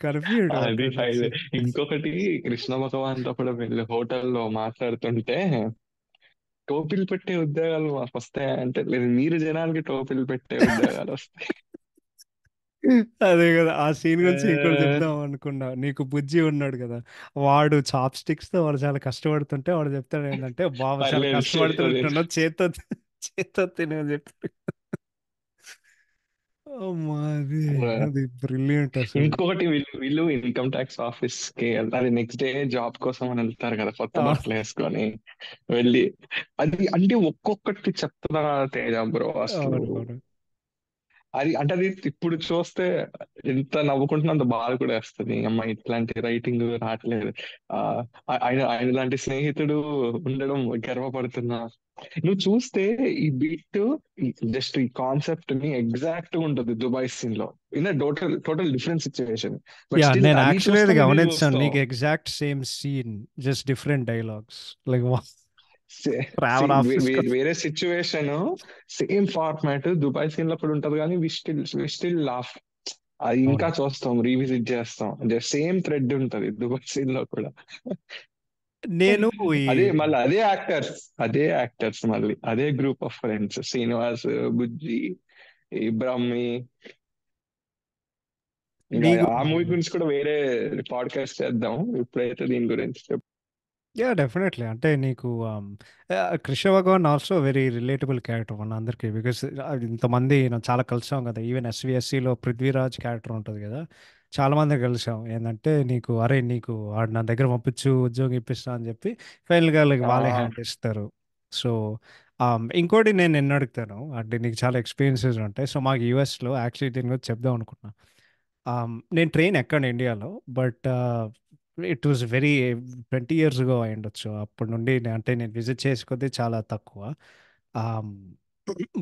కనిపించాడు
అది
అక్కడ నుంచి.
హైలైట్. ఇంకొకటి, కృష్ణ భగవాన్ తో కూడా వెళ్ళి హోటల్లో మాట్లాడుతుంటే, టోపీలు పెట్టే ఉద్యోగాలు మాకు వస్తాయంటే, లేదు మీరు జనాలకి టోపీలు పెట్టే ఉద్యోగాలు వస్తాయి.
అదే కదా, ఆ సీన్ గురించి ఇంకోటి
ఆ,
చెప్దాం అనుకున్నా. నీకు బుజ్జి ఉన్నాడు కదా, వాడు చాప్ స్టిక్స్ తో వాడు చాలా కష్టపడుతుంటే వాడు చెప్తాడు ఏంటంటే, బాబు చాలా
పర్లేదు చేస్తుంది.
కష్టపడుతున్నట్టున్నావు, చేత్తో చేత్తో తిని అని చెప్తాడు. అమ్మా, అది బ్రిలియంట్ అసలు.
ఇంకొకటి, వీళ్ళు ఇన్కమ్ ట్యాక్స్ ఆఫీస్ కి అది నెక్స్ట్ డే జాబ్ కోసం అని వెళ్తారు కదా కొత్త
ఆ,
బట్టలు వేసుకొని వెళ్ళి. అది అంటే ఒక్కొక్కటి చెప్తున్నా తేజ బ్రో అసలు.
అవునవును.
అది అంటే అది ఇప్పుడు చూస్తే ఎంత నవ్వుకుంటున్నా అంత బాధ కూడా వేస్తుంది, అమ్మ ఇట్లాంటి రైటింగ్ రావట్లేదు. ఆ ఆయన ఆయన లాంటి స్నేహితుడు ఉండడం గర్వపడుతున్నా నువ్వు చూస్తే ఈ బిట్, జస్ట్ ఈ కాన్సెప్ట్ ని ఎగ్జాక్ట్ గా ఉంటుంది దుబాయ్ సీన్ లో. In total total different situation, but
yeah,
still
నేను
అది
యాక్చువల్లీ అది
చూస్తావు ఇది
గమనించాను,
చూస్తావు.
నీకు exact same scene, just different dialogues, like
See,
travel office.
వేరే situation, same format Dubai scene లో కూడా ఉంటది, కానీ వి స్టిల్ లాఫ్. అది ఇంకా
అవును.
చూస్తాం, రీవిజిట్ చేస్తాం. సేమ్ థ్రెడ్ ఉంటది దుబాయ్ సీన్ లో కూడా.
నేను ఈ
అదే మళ్ళీ అదే యాక్టర్స్ మళ్ళీ అదే గ్రూప్ ఆఫ్ ఫ్రెండ్స్, శ్రీనివాస్, బుజ్జి, ఇబ్రాహ్మి. ఇంకా
నీకు
ఆ మూవీ గురించి కూడా వేరే పాడ్కాస్ట్ చేద్దాం, ఇప్పుడైతే దీని గురించి
యా, డెఫినెట్లీ. అంటే నీకు కృష్ణ భగవాన్ ఆల్సో వెరీ రిలేటబుల్ క్యారెక్టర్ మన అందరికి, బికాస్ ఇంతమంది చాలా కలిసాం కదా. ఈవెన్ ఎస్విఎస్సిలో పృథ్వీరాజ్ క్యారెక్టర్ ఉంటుంది కదా, చాలా మంది కలిసాం. ఏంటంటే నీకు అరే నీకు వాడు నా దగ్గర పంపించు ఉద్యోగం ఇప్పిస్తా అని చెప్పి ఫైనల్గా
ఆ,
వాళ్ళే హ్యాండ్ ఇస్తారు. సో ఇంకోటి నేను నిన్ను అడుగుతాను, అంటే నీకు చాలా ఎక్స్పీరియన్సెస్ ఉంటాయి. సో మాకు యూఎస్లో యాక్చువల్లీ దీని గురించి చెప్దాం అనుకున్నా. నేను ట్రైన్ ఎక్కాను ఇండియాలో, but it was very 20 years ago అయి ఉండొచ్చు. అప్పటి నుండి అంటే నేను విజిట్ చేసి కొద్దీ చాలా తక్కువ.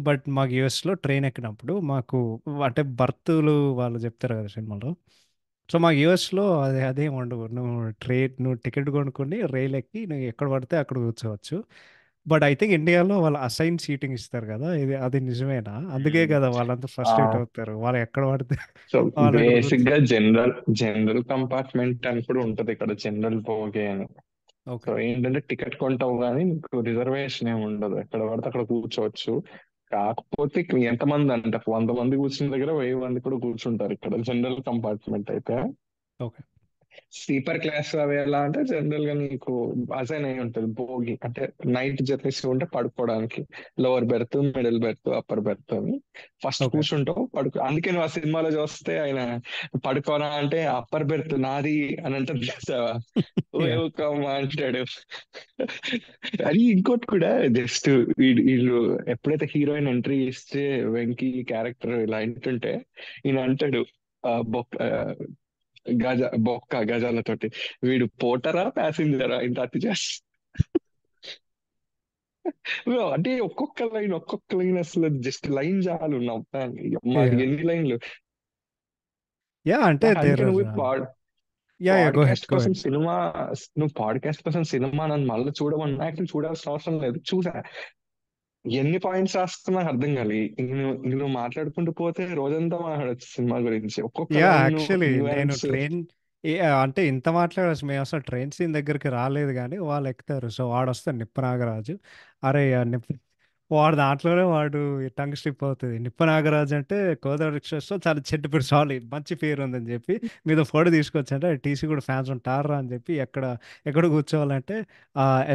బట్ మాకు యూఎస్లో ట్రైన్ ఎక్కినప్పుడు మాకు అంటే బర్తులు వాళ్ళు చెప్తారు కదా సినిమాలో. సో మాకు యూఎస్లో అదేం ఉండవు. నువ్వు టికెట్ కొనుక్కొని రైలు ఎక్కి నువ్వు ఎక్కడ పడితే అక్కడ కూర్చోవచ్చు. బట్ ఐ థింక్ ఇండియాలో వాళ్ళు అసైన్ సీటింగ్ ఇస్తారు కదా, అది నిజమేనా? అందుకే కదా వాళ్ళంతా ఫ్రస్ట్రేట్
ఆ.
అవుతారు, వాళ్ళు ఎక్కడ పడితే
సో
వాళ్ళు అక్కడ
బేసిక్ గా జనరల్ కంపార్ట్మెంట్ అని కూడా ఉంటది ఇక్కడ, జనరల్ బోగే అని. So
okay.
ఏంటంటే టికెట్ కొంటావు కానీ నీకు రిజర్వేషన్ ఏమి ఉండదు, ఎక్కడ పడితే అక్కడ కూర్చోవచ్చు. కాకపోతే ఇక్కడ ఎంతమంది అంటే 100 మంది కూర్చున్న దగ్గర 1000 మంది కూడా కూర్చుంటారు ఇక్కడ జనరల్ కంపార్ట్మెంట్ అయితే.
ఓకే.
స్లీపర్ క్లాస్ అవి ఎలా అంటే జనరల్ గా నీకు అసైన్ అయి ఉంటుంది బోగి, అంటే నైట్ జర్నీస్ ఉంటే పడుకోవడానికి lower berth, middle berth, upper berth అని. First
okay.
కూర్చుంటావు అందుకే నువ్వు ఆ సినిమాలో చూస్తే ఆయన పడుకోరా అంటే అప్పర్ బెర్త్ నాది అని అంటే చూసావా,
యా.
ఓ అంటాడు. అది ఇంకోటి కూడా, జస్ట్ వీళ్ళు ఎప్పుడైతే హీరోయిన్ ఎంట్రీ ఇస్తే వెంకీ క్యారెక్టర్ ఇలా అంటుంటే ఈయన అంటాడు, బొక్క గజాలతోటి, వీడు పోటరా ప్యాసింజరా ఇంత అతి చేస్తా. అంటే ఒక్కొక్క లైన్ అసలు జస్ట్ లైన్ చాలు నవ్వడానికి. అమ్మా అది
యా.
ఎన్ని లైన్లు.
యా, అంటే
నాకు
దేర్
అందుకే
ఆర్.
నువ్వు
yeah, yeah, go head,
podcast
go
కోసం
హెడ్.
సినిమా నువ్వు పాడ్కాస్ట్ కోసం సినిమా నన్ను మళ్ళీ చూడమన్నా యాక్చువల్లీ చూడాల్సిన అవసరం లేదు, చూసా. ఎన్ని పాయింట్స్ రాస్తున్నా నాకు అర్థం కాలి. నువ్వు మాట్లాడుకుంటూ పోతే రోజంతా మాట్లాడచ్చు సినిమా గురించి, ఒక్కొక్క
యా,
లైన్
యాక్చువల్లీ నేను
న్యూయాన్స్.
ట్రైన్ అంటే ఇంత మాట్లాడాల్సి, మేము అసలు ట్రైన్ సీన్ దగ్గరికి రాలేదు కానీ వాళ్ళు ఎక్కుతారు. సో వాడు వస్తాడు నిప్ప నాగరాజు. అరే వాడు దాంట్లోనే వాడు టంగ్ స్లిప్ అవుతుంది. నిప్ప నాగరాజు అంటే కోదాడ ఎక్స్ప్రెస్లో చాలా చెడ్డ సారీ మంచి పేరు ఉందని చెప్పి మీద ఫోటో తీసుకొచ్చంటే టీసీ కూడా ఫ్యాన్స్ ఉంటారా అని చెప్పి ఎక్కడ కూర్చోవాలంటే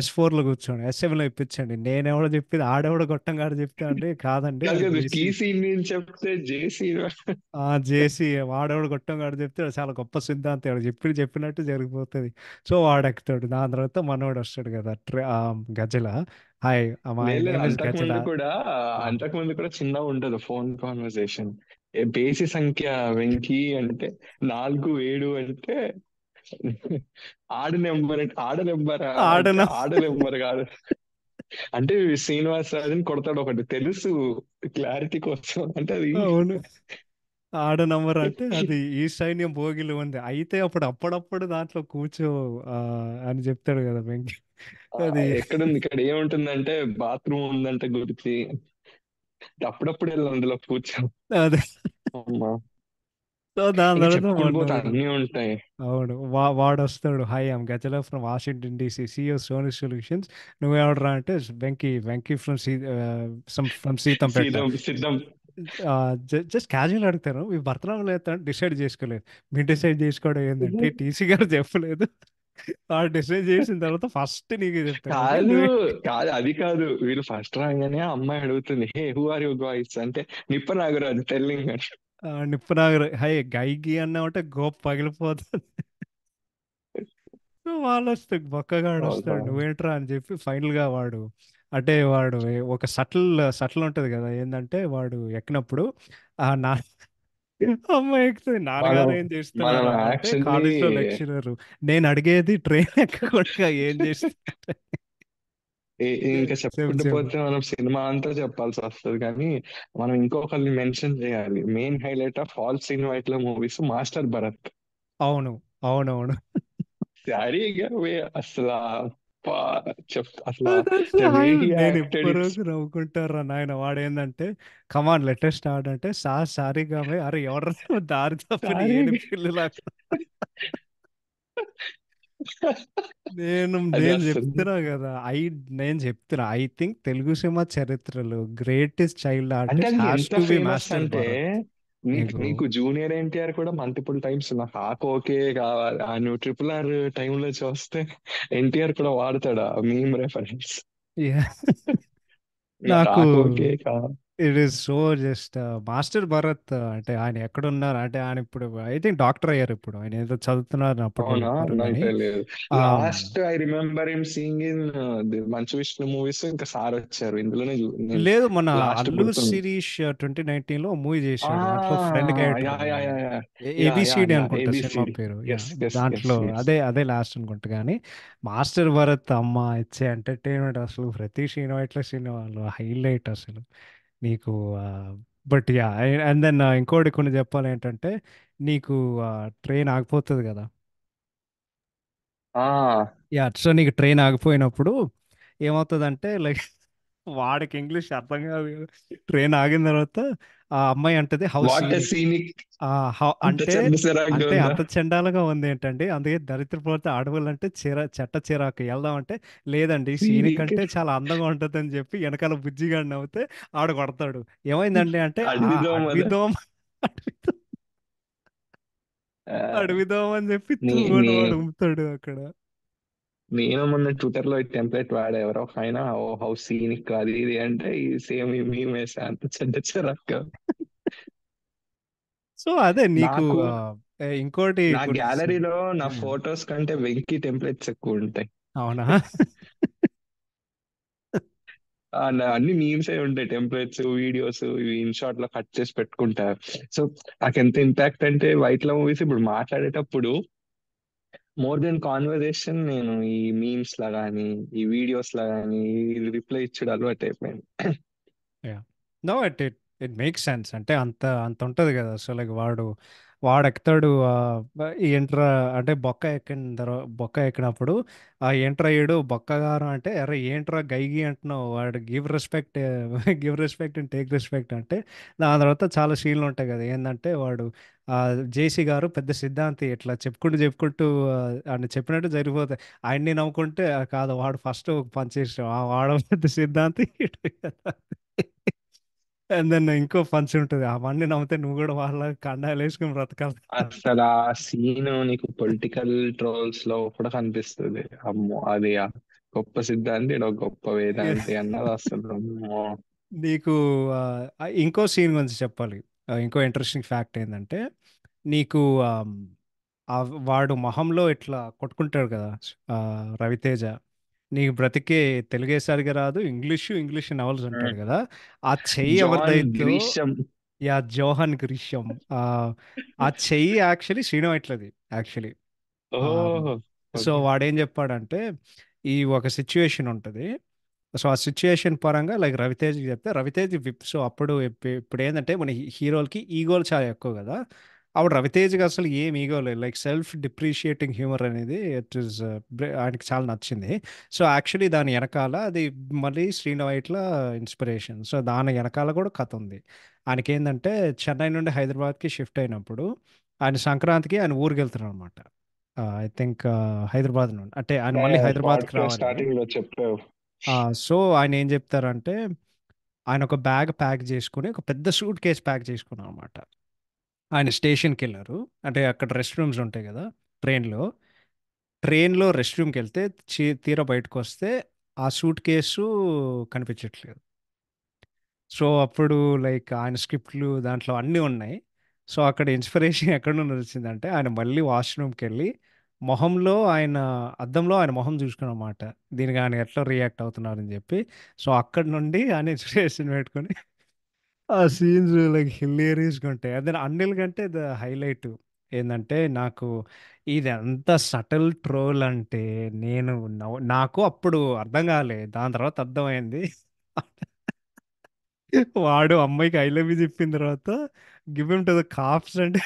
S4లో కూర్చోండి, S7లో ఇప్పించండి. నేనెవడో చెప్పింది ఆడెవడో గొట్టంగాడు చెప్తా అంటే కాదండి
కాదు
అది
కాదు,
జేసీ.
టీసీ నేను చెప్తే జేసీ.
జేసీ వాడేవాడు గొట్టంగాడు చెప్తే అది చాలా గొప్ప సిద్ధాంతం, వాడు చెప్పినట్టు జరిగిపోతుంది. సో వాడు ఎక్కుతాడు, దాని తర్వాత మనోడు వస్తాడు కదా గజల. హాయ్, మై
లేదు,
నేమ్ ఇస్
అంతకు
గజల.
ముందు కూడా చిన్నగా ఉంటది ఫోన్ కాన్వర్సేషన్. బేసి సంఖ్య వెంకీ అంటే 4 7 అంటే ఆడ నెంబరా అంటే
ఆడన.
ఆడ నెంబర్ కాదు. అంటే శ్రీనివాస్ రాజుని కొడతాడు ఒకటి తెలుసు, క్లారిటీ కోసం అంటే అది.
అవును. ఆడ నంబర్ అంటే అది ఈ సైన్యం భోగిలు ఉంది అయితే అప్పుడప్పుడు దాంట్లో కూర్చో ఆ, అని చెప్తాడు కదా వెంకీ. అది
ఎక్కడుంది ఇక్కడ ఏముంటుందంటే బాత్రూమ్ ఉందంటే గురించి, అప్పుడప్పుడు వెళ్ళి అందులో కూర్చో.
అదే.
అమ్మా,
సో దాని
ఇంకా
తర్వాత
చెప్పుకుంటూ పోతే
మనోడు.
అన్నీ ఉంటాయి.
అవును. వాడు వస్తాడు, hi I'm Gajala from Washington DC, CEO Sony solutions. నువ్వెవడరా అంటే వెంకీ ఫ్రమ్ సీతంపేట.
సిద్ధం సిద్ధం.
జస్ట్ క్యాజువల్ అడుగుతాను, మీ భర్తనామా లేదా డిసైడ్ చేసుకోలేదు. మీరు డిసైడ్ చేసుకోవడం ఏంటంటే టీసీ గారు చెప్పలేదు. వాడు డిసైడ్ చేసిన తర్వాత ఫస్ట్ నీకే చెప్తాడు ఓకే
కాదు
నువ్వే.
కాదు, అది కాదు, వీళ్ళు ఫస్ట్ రాగానే ఆ అమ్మాయి అడుగుతుంది, hey who are you guys అంటే నిప్ప నాగరాజు టెల్లింగ్ అని.
నిప్పునాగరు హై గైకి అన్నామంటే గోప్ పగిలిపోతుంది. వాళ్ళు వస్తాడు, బొక్కగాడు
అవునా.
వస్తాడు, నువ్వేంట్రా అని చెప్పి ఫైనల్ గా వాడు అంటే వాడు ఒక సటిల్ ఉంటది కదా, ఏంటంటే వాడు ఎక్కినప్పుడు ఆ నా అమ్మాయి ఎక్కుతుంది,
మనం
నాన్నగారు ఏం
మనం
చేస్తున్నారా అంటే
యాక్చువల్లీ
కాలేజ్లో లెక్చరర్. నేను అడిగేది ట్రైన్ ఎక్కకుండా ఏం చేస్తున్నారు.
ఇంకా
చెప్పు
చెప్పుకుంటూ
చెప్పు.
పోతే మనం సినిమా అంతా చెప్పాల్సి వస్తుంది, కానీ మనం ఇంకొకరిని మెన్షన్ చేయాలి. Main highlight of all invite లో మూవీస్ మాస్టర్ భరత్.
అవును, అవునవును.
శారీగా అసలు అసలు ద వే
ఆయన
హీ
నేను
యాక్టెడ్
ఎప్పటి
ఇట్స్.
రోజు నవ్వుకుంటారా నాయన. వాడు ఏంటంటే కమాన్ లెటర్ స్టార్ట్ అంటే సారీగా అరే ఎవరు దారి తప్పిన ఏడు పిల్లలాగా. నేను
అది
నేను
అసలు
చెప్తున్నా కదా. నేను చెప్తున్నా, ఐ థింక్ తెలుగు సినిమా చరిత్రలో గ్రేటెస్ట్ చైల్డ్
అంటే
ఆర్టిస్ట్
అది
హ్యాస్
ఎంత
టు బి
ఫేమస్
మాస్టర్
అంటే,
భరత్.
నీకు
నీకు
నీకు జూనియర్ ఎన్టీఆర్ కూడా మల్టిపుల్ టైమ్స్ నాకు ఆకు ఓకే కావాలి ఆ నువ్వు ట్రిపుల్ ఆర్ టైంలో చూస్తే ఎన్టీఆర్ కూడా వాడతాడు ఆ మీమ్ రెఫరెన్స్. నాకు
నాకు
ఆకు ఓకే కావాలి.
It is so just master Bharat. అంటే ఆయన ఎక్కడున్నారు అంటే ఆయన ఇప్పుడు ఐ థింక్ డాక్టర్ అయ్యారు. ఇప్పుడు ఆయన ఏదో చదువుతున్నారు అప్పట్లో
అవునా,
చెప్పారు
నాకు
కానీ.
తెలియదు. Last I remember him seeing in Manchu Vishnu movies, ఇంకా సార్ వచ్చారు ఇందులోనే నేను
లేదు, మన
లాస్ట్
అల్లు
గుర్తుంది.
శిరీష్ 2019లో మూవీ
ఆ
చేశాడు. దాంట్లో friend
yeah
character
yeah yeah yeah yeah yeah
ABCD
yeah
అనుకుంటా సినిమా
ఏబిసిడి.
పేరు. యా,
ఎస్ ఎస్ ఎస్
దాంట్లో
ఎస్.
అదే అదే లాస్ట్ అనుకుంటా కానీ. మాస్టర్ భరత్ అమ్మ ఇచ్చే ఎంటర్టైన్మెంట్ అసలు ప్రతి సినిమా ఇట్లా సినిమాలు హైలైట్ అసలు. నీకు బట్ యా. అండ్ దెన్ ఇంకోటి కొన్ని చెప్పాలి ఏంటంటే, నీకు ట్రైన్ ఆగిపోతుంది కదా.
ఆ
యా, సో నీకు ట్రైన్ ఆగిపోయినప్పుడు ఏమవుతుందంటే లైక్ వాడికి ఇంగ్లీష్ అర్థం కాదు కదా. ట్రైన్ ఆగిన తర్వాత ఆ అమ్మాయి అంటది how
what a
scenic.
Scenic. అంత
అంటే
చెందసరాగ్గా
అంటే
ఉందా.
అంత చండాలంగా ఉంది ఏంటండి, అందుకే దరిద్రపోతే అడవులంటే చెట్ట చిరాకు వెళ్దామంటే, లేదండి సీనిక్
సీనిక్
అంటే చాలా అందంగా ఉంటుంది అని చెప్పి వెనకాల బుజ్జిగాడు నవ్వుతే ఆడ కొడతాడు. ఏమైందండి అంటే
అడవిదోమ అదే.
అడవిదోమ.
ఆ,
అడవిదోమ అని చెప్పి
నీ
తూ
నీ
అని వాడు ఉమ్ముతాడు అక్కడ.
నేను మొన్న ట్విట్టర్ లో టెంప్లెట్ వాడా, ఎవరో ఒక ఆయన ఓ హౌ సీనిక్ అది ఇది అంటే ఈ సేమ్ మేము వేసా అంత చెడ్డ చెరక్క.
సో అదే నీకు
నాకు
ఇంకోటి
నా
కొన్ని
గ్యాలరీలో నా
ఉమ్,
ఫొటోస్ కంటే వెంకీ టెంప్లెట్స్ ఎక్కువ ఉంటాయి.
అవునా.
అన్ని మీమ్స్ ఏ ఉంటాయి, టెంప్లెట్స్ వీడియోస్ ఇవి ఇన్ షార్ట్ లో కట్ చేసి పెట్టుకుంటారు. సో నాకు ఎంత ఇంపాక్ట్ అంటే వైట్ లో మూవీస్ ఇప్పుడు మాట్లాడేటప్పుడు మోర్ దెన్ కాన్వర్జేషన్ నేను ఈ మీమ్స్ లా గానీ ఈ వీడియోస్ లా గానీ రిప్లై ఇచ్చడు అలవాటు అయిపోయింది.
Yeah, no it makes sense. అంటే అంత అంత ఉంటది కదా. సో లైక్ వాడు ఎక్కుతాడు ఈ ఎంట్రా అంటే బొక్క ఎక్కిన తర్వాత బొక్క ఎక్కినప్పుడు ఆ ఎంట్రా అయ్యాడు బొక్కగారం అంటే అరే ఏంట్రా గైగి అంటున్నావు. వాడు give respect, give respect and take respect అంటే. దాని తర్వాత చాలా సీన్లు ఉంటాయి కదా. ఏంటంటే వాడు జేసీ గారు పెద్ద సిద్ధాంతి ఇట్లా చెప్పుకుంటూ చెప్పుకుంటూ ఆయన చెప్పినట్టు జరిగిపోతాయి. ఆయన్ని నవ్వుకుంటే కాదు వాడు ఫస్ట్ పనిచేసాడు వాడు పెద్ద సిద్ధాంతి. అండ్ దెన్ ఇంకో పంచ్ ఉంటుంది, అవన్నీ నమ్మితే నువ్వు కూడా వాళ్ళ కండాలు వేసుకుని బ్రతకాలి.
అసలు ఆ సీన్ నీకు పొలిటికల్ ట్రోల్స్ లో కూడా కనిపిస్తుంది. అమ్మో అది గొప్ప సిద్ధాంతి ఈడో గొప్ప వేదాంతి అన్నది అసలు అమ్మో.
నీకు ఇంకో సీన్ గురించి చెప్పాలి. ఇంకో ఇంట్రెస్టింగ్ ఫ్యాక్ట్ ఏంటంటే నీకు ఆమ్, ఆ వాడు మొహంలో ఇట్లా కొట్టుకుంటాడు కదా. ఆ, రవితేజ నీకు బ్రతికే తెలుగే సరిగా రాదు, ఇంగ్లీష్ నవల్స్
ఉమ్.
అంటాడు కదా. ఆ చెయ్యి
జాన్
ఎవరిదైతే
గ్రీషం.
Yeah John Grisham. ఆ ఆ చెయ్యి యాక్చువల్లీ శ్రీను వైట్లది యాక్చువల్లీ.
ఓహ్.
So
okay.
వాడేం చెప్పాడంటే ఈ ఒక సిచ్యువేషన్ ఉంటుంది. సో ఆ సిచ్యువేషన్ పరంగా లైక్ రవితేజ్కి చెప్తే రవితేజ్ విప్. సో అప్పుడు ఇప్పుడు ఏంటంటే మన హీరోలకి ఈగోలు చాలా ఎక్కువ కదా. అప్పుడు రవితేజ్కి అసలు ఏం ఈగో లేదు. లైక్ సెల్ఫ్ డిప్రిషియేటింగ్ హ్యూమర్ అనేది ఇట్ ఈస్ ఆయనకి చాలా నచ్చింది. సో యాక్చువల్లీ దాని వెనకాల అది మళ్ళీ శ్రీను వైట్ల ఇన్స్పిరేషన్. సో దాని వెనకాల కూడా కథ ఉంది. ఆయనకి ఏంటంటే చెన్నై నుండి హైదరాబాద్కి షిఫ్ట్ అయినప్పుడు ఆయన సంక్రాంతికి ఆయన ఊరికి వెళ్తున్నారు అనమాట. ఐ థింక్ హైదరాబాద్ నుండి అంటే ఆయన మళ్ళీ హైదరాబాద్కి
పాడ్కాస్ట్
రావాలి.
స్టార్టింగ్ లో చెప్పావు.
సో ఆయన ఏం చెప్తారంటే ఆయన ఒక బ్యాగ్ ప్యాక్ చేసుకుని ఒక పెద్ద సూట్ కేస్ ప్యాక్ చేసుకున్నాం అనమాట. ఆయన స్టేషన్కి వెళ్ళారు. అంటే అక్కడ రెస్ట్ రూమ్స్ ఉంటాయి కదా ట్రైన్లో. ట్రైన్లో రెస్ట్ రూమ్కి వెళ్తే తీరా బయటకు వస్తే ఆ సూట్ కేసు కనిపించట్లేదు. సో అప్పుడు లైక్ ఆయన స్క్రిప్ట్లు దాంట్లో అన్నీ ఉన్నాయి. సో అక్కడ ఇన్స్పిరేషన్ ఎక్కడ నుండి వచ్చిందంటే ఆయన మళ్ళీ వాష్రూమ్కి వెళ్ళి మొహంలో ఆయన అద్దంలో ఆయన మొహం చూసుకున్నమాట. దీనికి ఆయన ఎట్లా రియాక్ట్ అవుతున్నారని చెప్పి. సో అక్కడ నుండి ఆయన ఇన్స్పిరేషన్ పెట్టుకొని ఆ సీన్స్ లైక్ హిలేరియస్గా ఉంటాయి. అదే అన్నిల్ కంటే ద హైలైట్ ఏందంటే నాకు ఇది ఎంత సటిల్ ట్రోల్ అంటే నేను నాకు అప్పుడు అర్థం కాలే. దాని తర్వాత అర్థమైంది. వాడు అమ్మాయికి ఐ లవ్ యూ చెప్పిన తర్వాత give him to the cops అంటే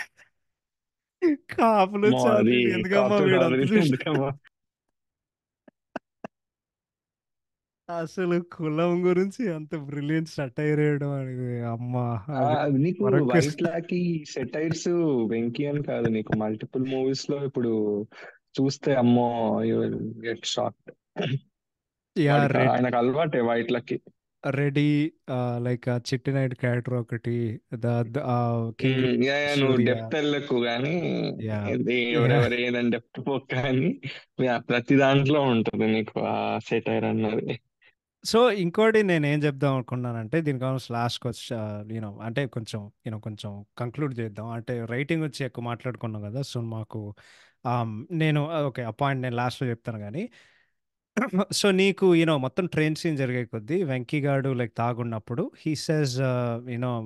కాపులు
అమ్మో,
వచ్చి
అది
"అర్జున్ ఎందుకమ్మా
కాపులు
వీడు అంత
హాజరు
చూసి
ఎందుకమ్మా.
అసలు కులం గురించి అంత బ్రిలియంట్ సటైర్ వేయడం అనేది అమ్మా అది
నీకు
వరకు
వైట్ లాకి సెటైర్స్ వెంకీ అని కాదు, నీకు మల్టిపుల్ మూవీస్ లో ఇప్పుడు చూస్తే అమ్మో you will get shock.
Yeah
వాడికి ఆయనకు అలవాటే వైట్ లకి.
రెడీ లైక్ చిట్టి నైట్ క్యారెక్టర్ ఒకటి కింగ్
నువ్వు
సూర్య
డెప్త్ వెళ్ళకు కానీ,
యా
ఇది
యా
ఎవరెవరు ఏదని డెప్త్ పోక కానీ, ప్రతి దాంట్లో ఉంటుంది నీకు ఆ సెటైర్ అన్నది.
సో ఇంకోటి నేను ఏం చెప్దాం అనుకున్నానంటే దీని కావచ్చు లాస్ట్కి వచ్చి యూనో అంటే కొంచెం కొంచెం కంక్లూడ్ చేద్దాం అంటే రైటింగ్ వచ్చి ఎక్కువ మాట్లాడుకున్నాం కదా సో మాకు నేను ఓకే ఆ పాయింట్ నేను లాస్ట్లో చెప్తాను కానీ సో నీకు మొత్తం ట్రైన్ సీన్ జరిగే కొద్దీ వెంకీ గాడు లైక్ తాగున్నప్పుడు హీ సేస్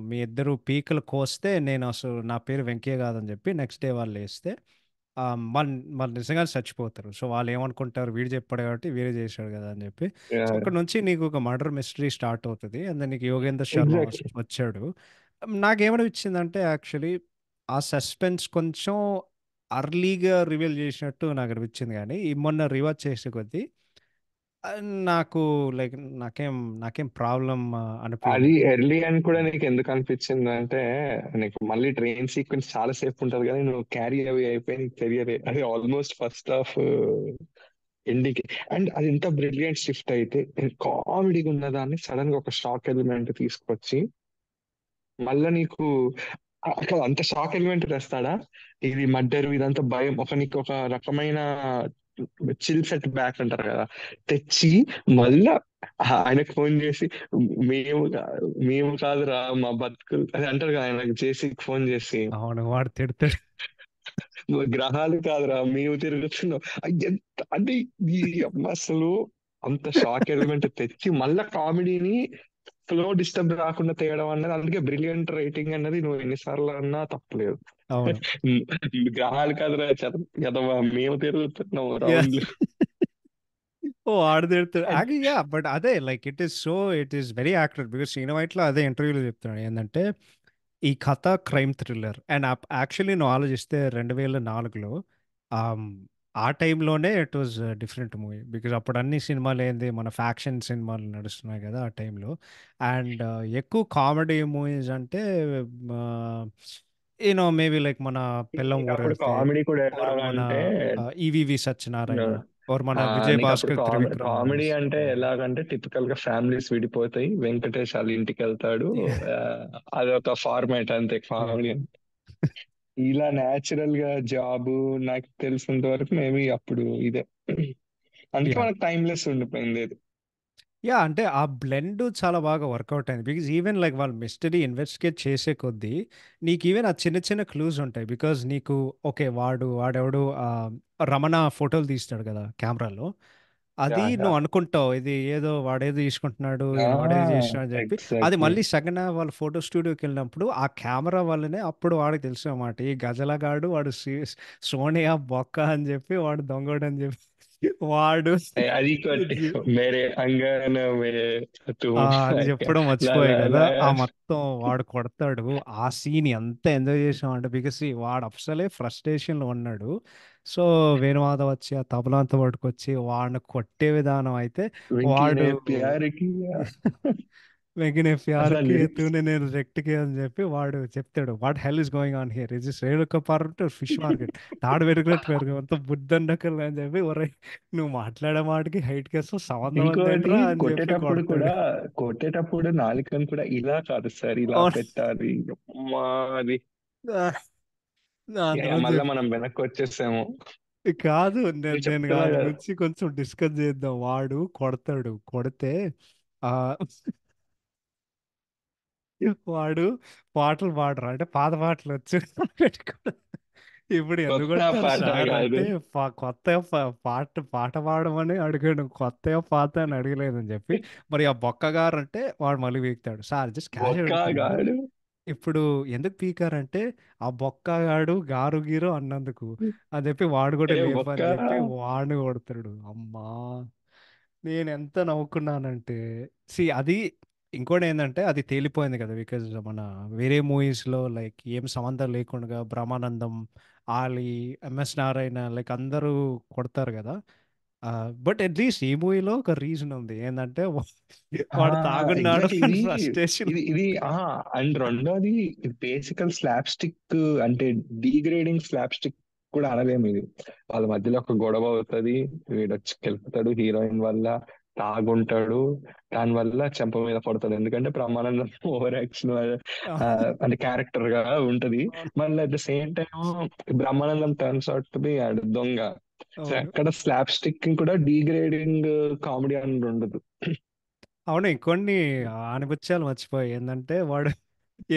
మీ ఇద్దరు పీకలు కోస్తే నేను అసలు నా పేరు వెంకయ్య కాదని చెప్పి నెక్స్ట్ డే వాళ్ళు వేస్తే వాళ్ళు వాళ్ళు నిజంగా చచ్చిపోతారు సో వాళ్ళు ఏమనుకుంటారు వీడు చెప్పాడు కాబట్టి వీడే చేశాడు కదా అని చెప్పి సో అక్కడ నుంచి నీకు ఒక మర్డర్ మిస్టరీ స్టార్ట్ అవుతుంది అండ్ నీకు యోగేంద్ర శర్మ
ఎగ్జాక్ట్లీ.
వచ్చాడు నాకేమనిపించిందంటే యాక్చువల్లీ ఆ సస్పెన్స్ కొంచెం అర్లీగా రివీల్ చేసినట్టు నాకు అనిపించింది కానీ ఈ మొన్న రివాచ్ చేసే కొద్దీ ఆ, నాకు లైక్ నాకేం ప్రాబ్లం
అది
అనిపించలేదు
ఎర్లీ అని కూడా నీకు ఎందుకు అనిపించింది అంటే, నీకు మళ్ళీ ట్రైన్ సీక్వెన్స్ చాలా సేపు ఉంటది కానీ నువ్వు క్యారీ అవి అయిపోయి నీకు తెలియదు అది almost first half ending. And అది ఎంత బ్రిలియంట్ షిఫ్ట్ అయితే, కామెడీగా ఉన్నదాన్ని సడన్ గా ఒక షాక్ ఎలిమెంట్ తీసుకొచ్చి మళ్ళా నీకు అక్కడ అంత షాక్ ఎలిమెంట్ తెస్తాడా. ఇది మర్డర్ ఇదంతా భయం, నీకు ఒక రకమైన చిల్ సెట్ బ్యాక్ అంటారు కదా, తెచ్చి మళ్ళా ఆయనకు ఫోన్ చేసి మేము కాదురా మా బతుకులు అది అంటారు కదా, ఆయనకు జేసీకి ఫోన్ చేసి
అవును వాడు తిడతాడు
గ్రహాలు కాదురా మేము తిరుగుతున్నాం. అంటే ఈ అమ్మ అసలు అంత షాక్ ఎలిమెంట్ తెచ్చి మళ్ళా కామెడీని ఫ్లో డిస్టర్బ్ రాకుండా తేయడం అన్నది, అందుకే బ్రిలియంట్ రైటింగ్ అన్నది నువ్వు ఎన్నిసార్లు అన్నా తప్పలేదు.
అవును
గ్రహాలు కాదురా చదవా మేము తిరుగుతున్నాం
యా
రౌండ్లు.
ఓ ఆడు తిడతాడు యా బట్ అదే like it is very accurate because Sreenu వైట్లో అదే ఇంటర్వ్యూలో చెప్తున్నాడు ఏంటంటే ఈ కథ క్రైమ్ థ్రిల్లర్ అండ్ యాక్చువల్లీ నువ్వు ఆలోచిస్తే 2004లో ఆమ్, ఆ టైంలోనే it was different movie because అప్పుడు అన్ని సినిమాలు ఏంది మన ఫ్యాక్షన్ సినిమాలు నడుస్తున్నాయి కదా ఆ టైంలో అండ్ ఎక్కువ కామెడీ మూవీస్ అంటే మేబీ లైక్ మన పెళ్ళం
నీకు అప్పుడు
ఊరెళ్తే
కామెడీ కూడా
ఓర్ మన
ఎలాగంటే,
ఈవివి సత్యనారాయణ ఓర్ మన
ఆ,
విజయ్
నీకు అప్పుడు
భాస్కర్ త్రివిక్రమ్
కామెడీ
మూవీస్
అంటే ఎలాగంటే టిపికల్ గా ఫ్యామిలీస్ విడిపోతాయి, వెంకటేష్ వాళ్ళ ఇంటికి వెళ్తాడు, ఆ, అదొక ఫార్మాట్ అంతే కామెడీ. ఇలా న్యాచురల్ గా జాబ్ నాకు తెలిసినంత వరకు మేబీ అప్పుడు ఇదే, అందుకే
యా
మనకు టైమ్లెస్ ఉండిపోయింది ఇది.
యా అంటే ఆ బ్లెండ్ చాలా బాగా వర్కౌట్ అయింది బికాజ్ ఈవెన్ లైక్ వాళ్ళు మిస్టరీ ఇన్వెస్టిగేట్ చేసే కొద్దీ నీకు ఈవెన్ ఆ చిన్న చిన్న క్లూస్ ఉంటాయి బికాజ్ నీకు ఓకే వాడెవడు రమణ ఫోటోలు తీస్తాడు కదా కెమెరాలో
యా
అది
యా
నువ్వు అనుకుంటావు ఇది ఏదో వాడేదో తీసుకుంటున్నాడు వాడేదో చేస్తున్నాడు అని చెప్పి అది
ఎగ్జాక్ట్లీ.
మళ్ళీ సగన వాళ్ళ ఫోటో స్టూడియోకి వెళ్ళినప్పుడు ఆ కెమెరా వల్లనే అప్పుడు వాడికి తెలుసు అన్నమాట ఈ గజలగాడు వాడు సోనియా బొక్క అని చెప్పి వాడు దొంగడు అని చెప్పి వాడు
అది కొట్టి మేరే అంగన మేరే
ఆ
తుమ్
అని చెప్పడం
లా
మర్చిపోయి
లా
కదా
లా.
ఆ మొత్తం వాడు కొడతాడు ఆ సీన్ ఎంత ఎంజాయ్ చేసాం అంటే బికాస్ వాడు అసలే ఫ్రస్ట్రేషన్ లో ఉన్నాడు సో వేణుమాధవ్ వచ్చి ఆ తబలా అంతా పట్టుకొచ్చి వాడిని కొట్టే విధానం అయితే
వెంకీ నే
వాడు
ప్యార్ కియా.
వెంకినే
అసలు
ప్యార్కి
లిరిక్స్
తూనే నేను రెక్ట్కి అని చెప్పి వాడు చెప్తాడు what hell is going on here is this Renuka park fish market తాడు పెరిగినట్టు పెరుగు అంత బుద్ధండకల్ అని చెప్పి ఒరే నువ్వు మాట్లాడే మాటకి హైట్ కేసు సంబంధం
ఇంకోటి,
అంతేంట్రా అని చెప్పి
కొట్టేటప్పుడు
కొడతాడు
కూడా కొట్టేటప్పుడు నాలుకను కూడా ఇలా కాదు సార్ ఇలా
అవును.
పెట్టాలి. అమ్మా అది
అందులో
మళ్ళా
చెప్
మనం వెనక్కి వచ్చేసాము.
కాదు
నేను
నేను
చెప్తున్నా
దాని
కదా.
గురించి కొంచెం డిస్కస్ చేద్దాం వాడు కొడతాడు కొడితే ఆ వాడు పాటలు పాడరు అంటే పాత పాటలు వచ్చు పెట్టుకో ఇప్పుడు ఎందుకు
కొత్త
కొడతారు
పాట
సార్
కాదు.
అంటే కొత్త పాట పాడమని అడిగాడు కొత్త పాత అని అడగలేదని చెప్పి మరి ఆ బొక్క గారు అంటే వాడు మళ్ళీ వీక్తాడు సార్ జస్ట్
ఒక్క
క్యాజువల్ అడుగుతున్నాను
గాడు
ఇప్పుడు ఎందుకు పీకారంటే ఆ బొక్కగాడు గారు గీరు అన్నందుకు అని చెప్పి వాడు కూడా
ఏ
లేపు
ఒక్క
అని చెప్పి వాడిని కొడతాడు. అమ్మా, నేను ఎంత నవ్వుకున్నానంటే, అది ఇంకోటి ఏంటంటే అది తేలిపోయింది కదా, బికాజ్ మన వేరే మూవీస్లో లైక్ ఏం సంబంధం లేకుండా బ్రహ్మానందం, ఆలీ, ఎంఎస్ నారాయణ లైక్ అందరూ కొడతారు కదా. బట్ అట్లీస్ట్ ఈ మూవీలో ఒక రీజన్ ఉంది ఏంటంటే వాడు తాగున్నాడు
ఎగ్జాక్ట్లీ
అని
ఇది
ఫ్రస్ట్రేషన్.
ఇది ఇది అండ్ రెండోది బేసికల్ స్లాప్ స్టిక్, అంటే డీగ్రేడింగ్ స్లాప్ స్టిక్ కూడా అనలేము ఇది. వాళ్ళ మధ్యలో ఒక గొడవ అవుతుంది, వీడు వచ్చి గెలుపుతాడు హీరోయిన్ వల్ల, తాగుంటాడు, దాని వల్ల చెంప మీద పడుతుంది ఎందుకంటే బ్రహ్మానందం ఓవర్ యాక్షన్ అంటే క్యారెక్టర్ గా ఉంటది. మళ్ళీ at the same time Brahmanandam turns out to be దొంగ. సో
అవును.
ఎక్కడ స్లాప్ స్టిక్ కూడా డీగ్రేడింగ్ కామెడీ అని ఉండదు.
అవును, ఇంకొన్ని ఆనిముత్యాలు మర్చిపోయి ఏంటంటే వాడు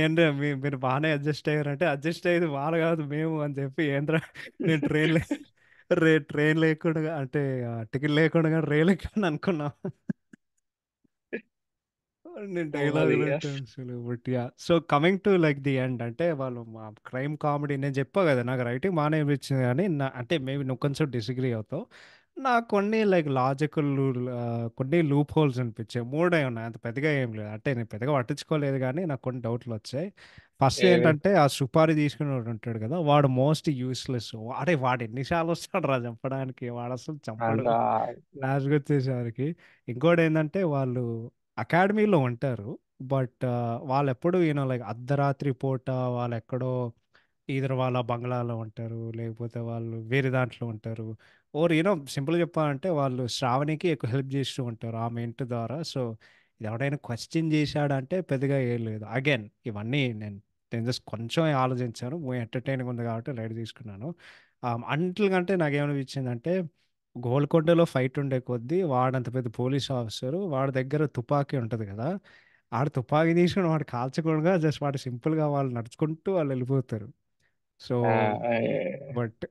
ఏంద్రా మీరు బాగానే అడ్జస్ట్ అయ్యారంటే, అడ్జస్ట్ అయ్యేది వాళ్ళు కాదు మేము అని చెప్పి, ఏంద్రా నేను ట్రైన్ లేకుండా అంటే టికెట్ లేకుండా రైలు ఎక్కాను అనుకున్నా. నేను
అది
డైలాగులు అంటే అసలు but yeah. So coming to like the end అంటే వాళ్ళు మా క్రైమ్ కామెడీ నేను చెప్పా కదా, నాకు రైటింగ్ బాగానే అనిపించింది కానీ అంటే మేబీ నువ్వు కొంచెం డిసగ్రీ అవుతావు. నాకు కొన్ని లైక్ లాజికల్ కొన్ని లూప్ హోల్స్ అనిపించాయి. మూడే ఉన్నాయి, అంత పెద్దగా ఏం లేదు, అంటే నేను పెద్దగా పట్టించుకోలేదు కానీ నాకు కొన్ని డౌట్లు వచ్చాయి. ఫస్ట్
ఏవి
ఏంటంటే ఆ సుపారీ తీసుకుని వాడు ఉంటాడు కదా, వాడు మోస్ట్ యూస్లెస్. అరే వాడు ఎన్నిసార్లు వస్తాడు రా చంపడానికి, వాడు అసలు చంపడు
అలా
లాస్ట్కి వచ్చేసరికి. ఇంకోటి ఏంటంటే వాళ్ళు అకాడమీలో ఉంటారు, బట్ వాళ్ళు ఎప్పుడు లైక్ అర్ధరాత్రి పూట వాళ్ళు ఎక్కడో ఈధర్ వాళ్ళ బంగ్లాలో ఉంటారు, లేకపోతే వాళ్ళు వేరే దాంట్లో ఉంటారు. ఓర్ సింపుల్ చెప్పాలంటే వాళ్ళు శ్రావణికి ఎక్కువ హెల్ప్ చేస్తూ ఉంటారు ఆమె ఇంటి ద్వారా. సో ఇది ఎవడైనా క్వశ్చన్ చేశాడంటే పెద్దగా ఏం లేదు. అగైన్ ఇవన్నీ నేను జస్ట్ కొంచెం ఆలోచించాను, మూవీ ఎంటర్టైనింగ్ ఉంది కాబట్టి లైట్ తీసుకున్నాను. అంటిల్ కంటే నాకేమనిపించిందంటే, గోల్కొండలో ఫైట్ ఉండే కొద్దీ వాడంత పెద్ద పోలీస్ ఆఫీసరు వాడి దగ్గర తుపాకీ ఉంటుంది కదా, ఆడు తుపాకీ తీసుకుని వాడు కాల్చకుండా జస్ట్ వాడు సింపుల్గా వాళ్ళు నడుచుకుంటూ వాళ్ళు వెళ్ళిపోతారు. సో బట్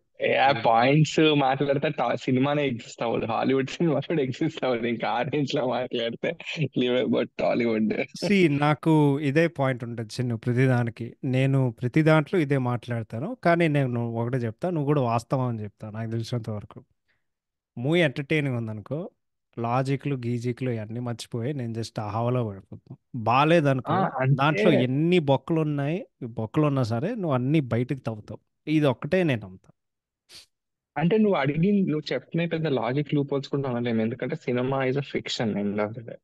ఆ పాయింట్స్ మాట్లాడితే సినిమానే ఎగ్జిస్ట్ అవ్వదు, హాలీవుడ్ సినిమా కూడా ఎగ్జిస్ట్ అవ్వదు ఇంకా ఆ రేంజ్ లో మాట్లాడితే. Leave about Tollywood.
నాకు ఇదే పాయింట్ ఉంటుంది చిన్న ప్రతిదానికి. నేను ప్రతి దాంట్లో ఇదే మాట్లాడతాను, కానీ నేను ఒకటే చెప్తా, నువ్వు కూడా వాస్తవం అని చెప్తా నాకు తెలిసినంత వరకు. మూవీ ఎంటర్టైనింగ్ ఉందనుకో, లాజిక్లు గీజిక్లు ఇవన్నీ మర్చిపోయి నేను జస్ట్ ఆ హవాలో పడిపోతాను. బాగాలేదనుకో,
అంటే
దాంట్లో ఎన్ని బొక్కలు ఉన్నాయి, బొక్కలు ఉన్నా సరే నువ్వు అన్ని బయటికి తవ్వుతావు. ఇది ఒక్కటే నేను నమ్ముతా.
అంటే నువ్వు చెప్పిన పెద్ద లాజిక్ లూప్ హోల్స్ కూడా అనలేము, ఎందుకంటే cinema is a fiction end of the day.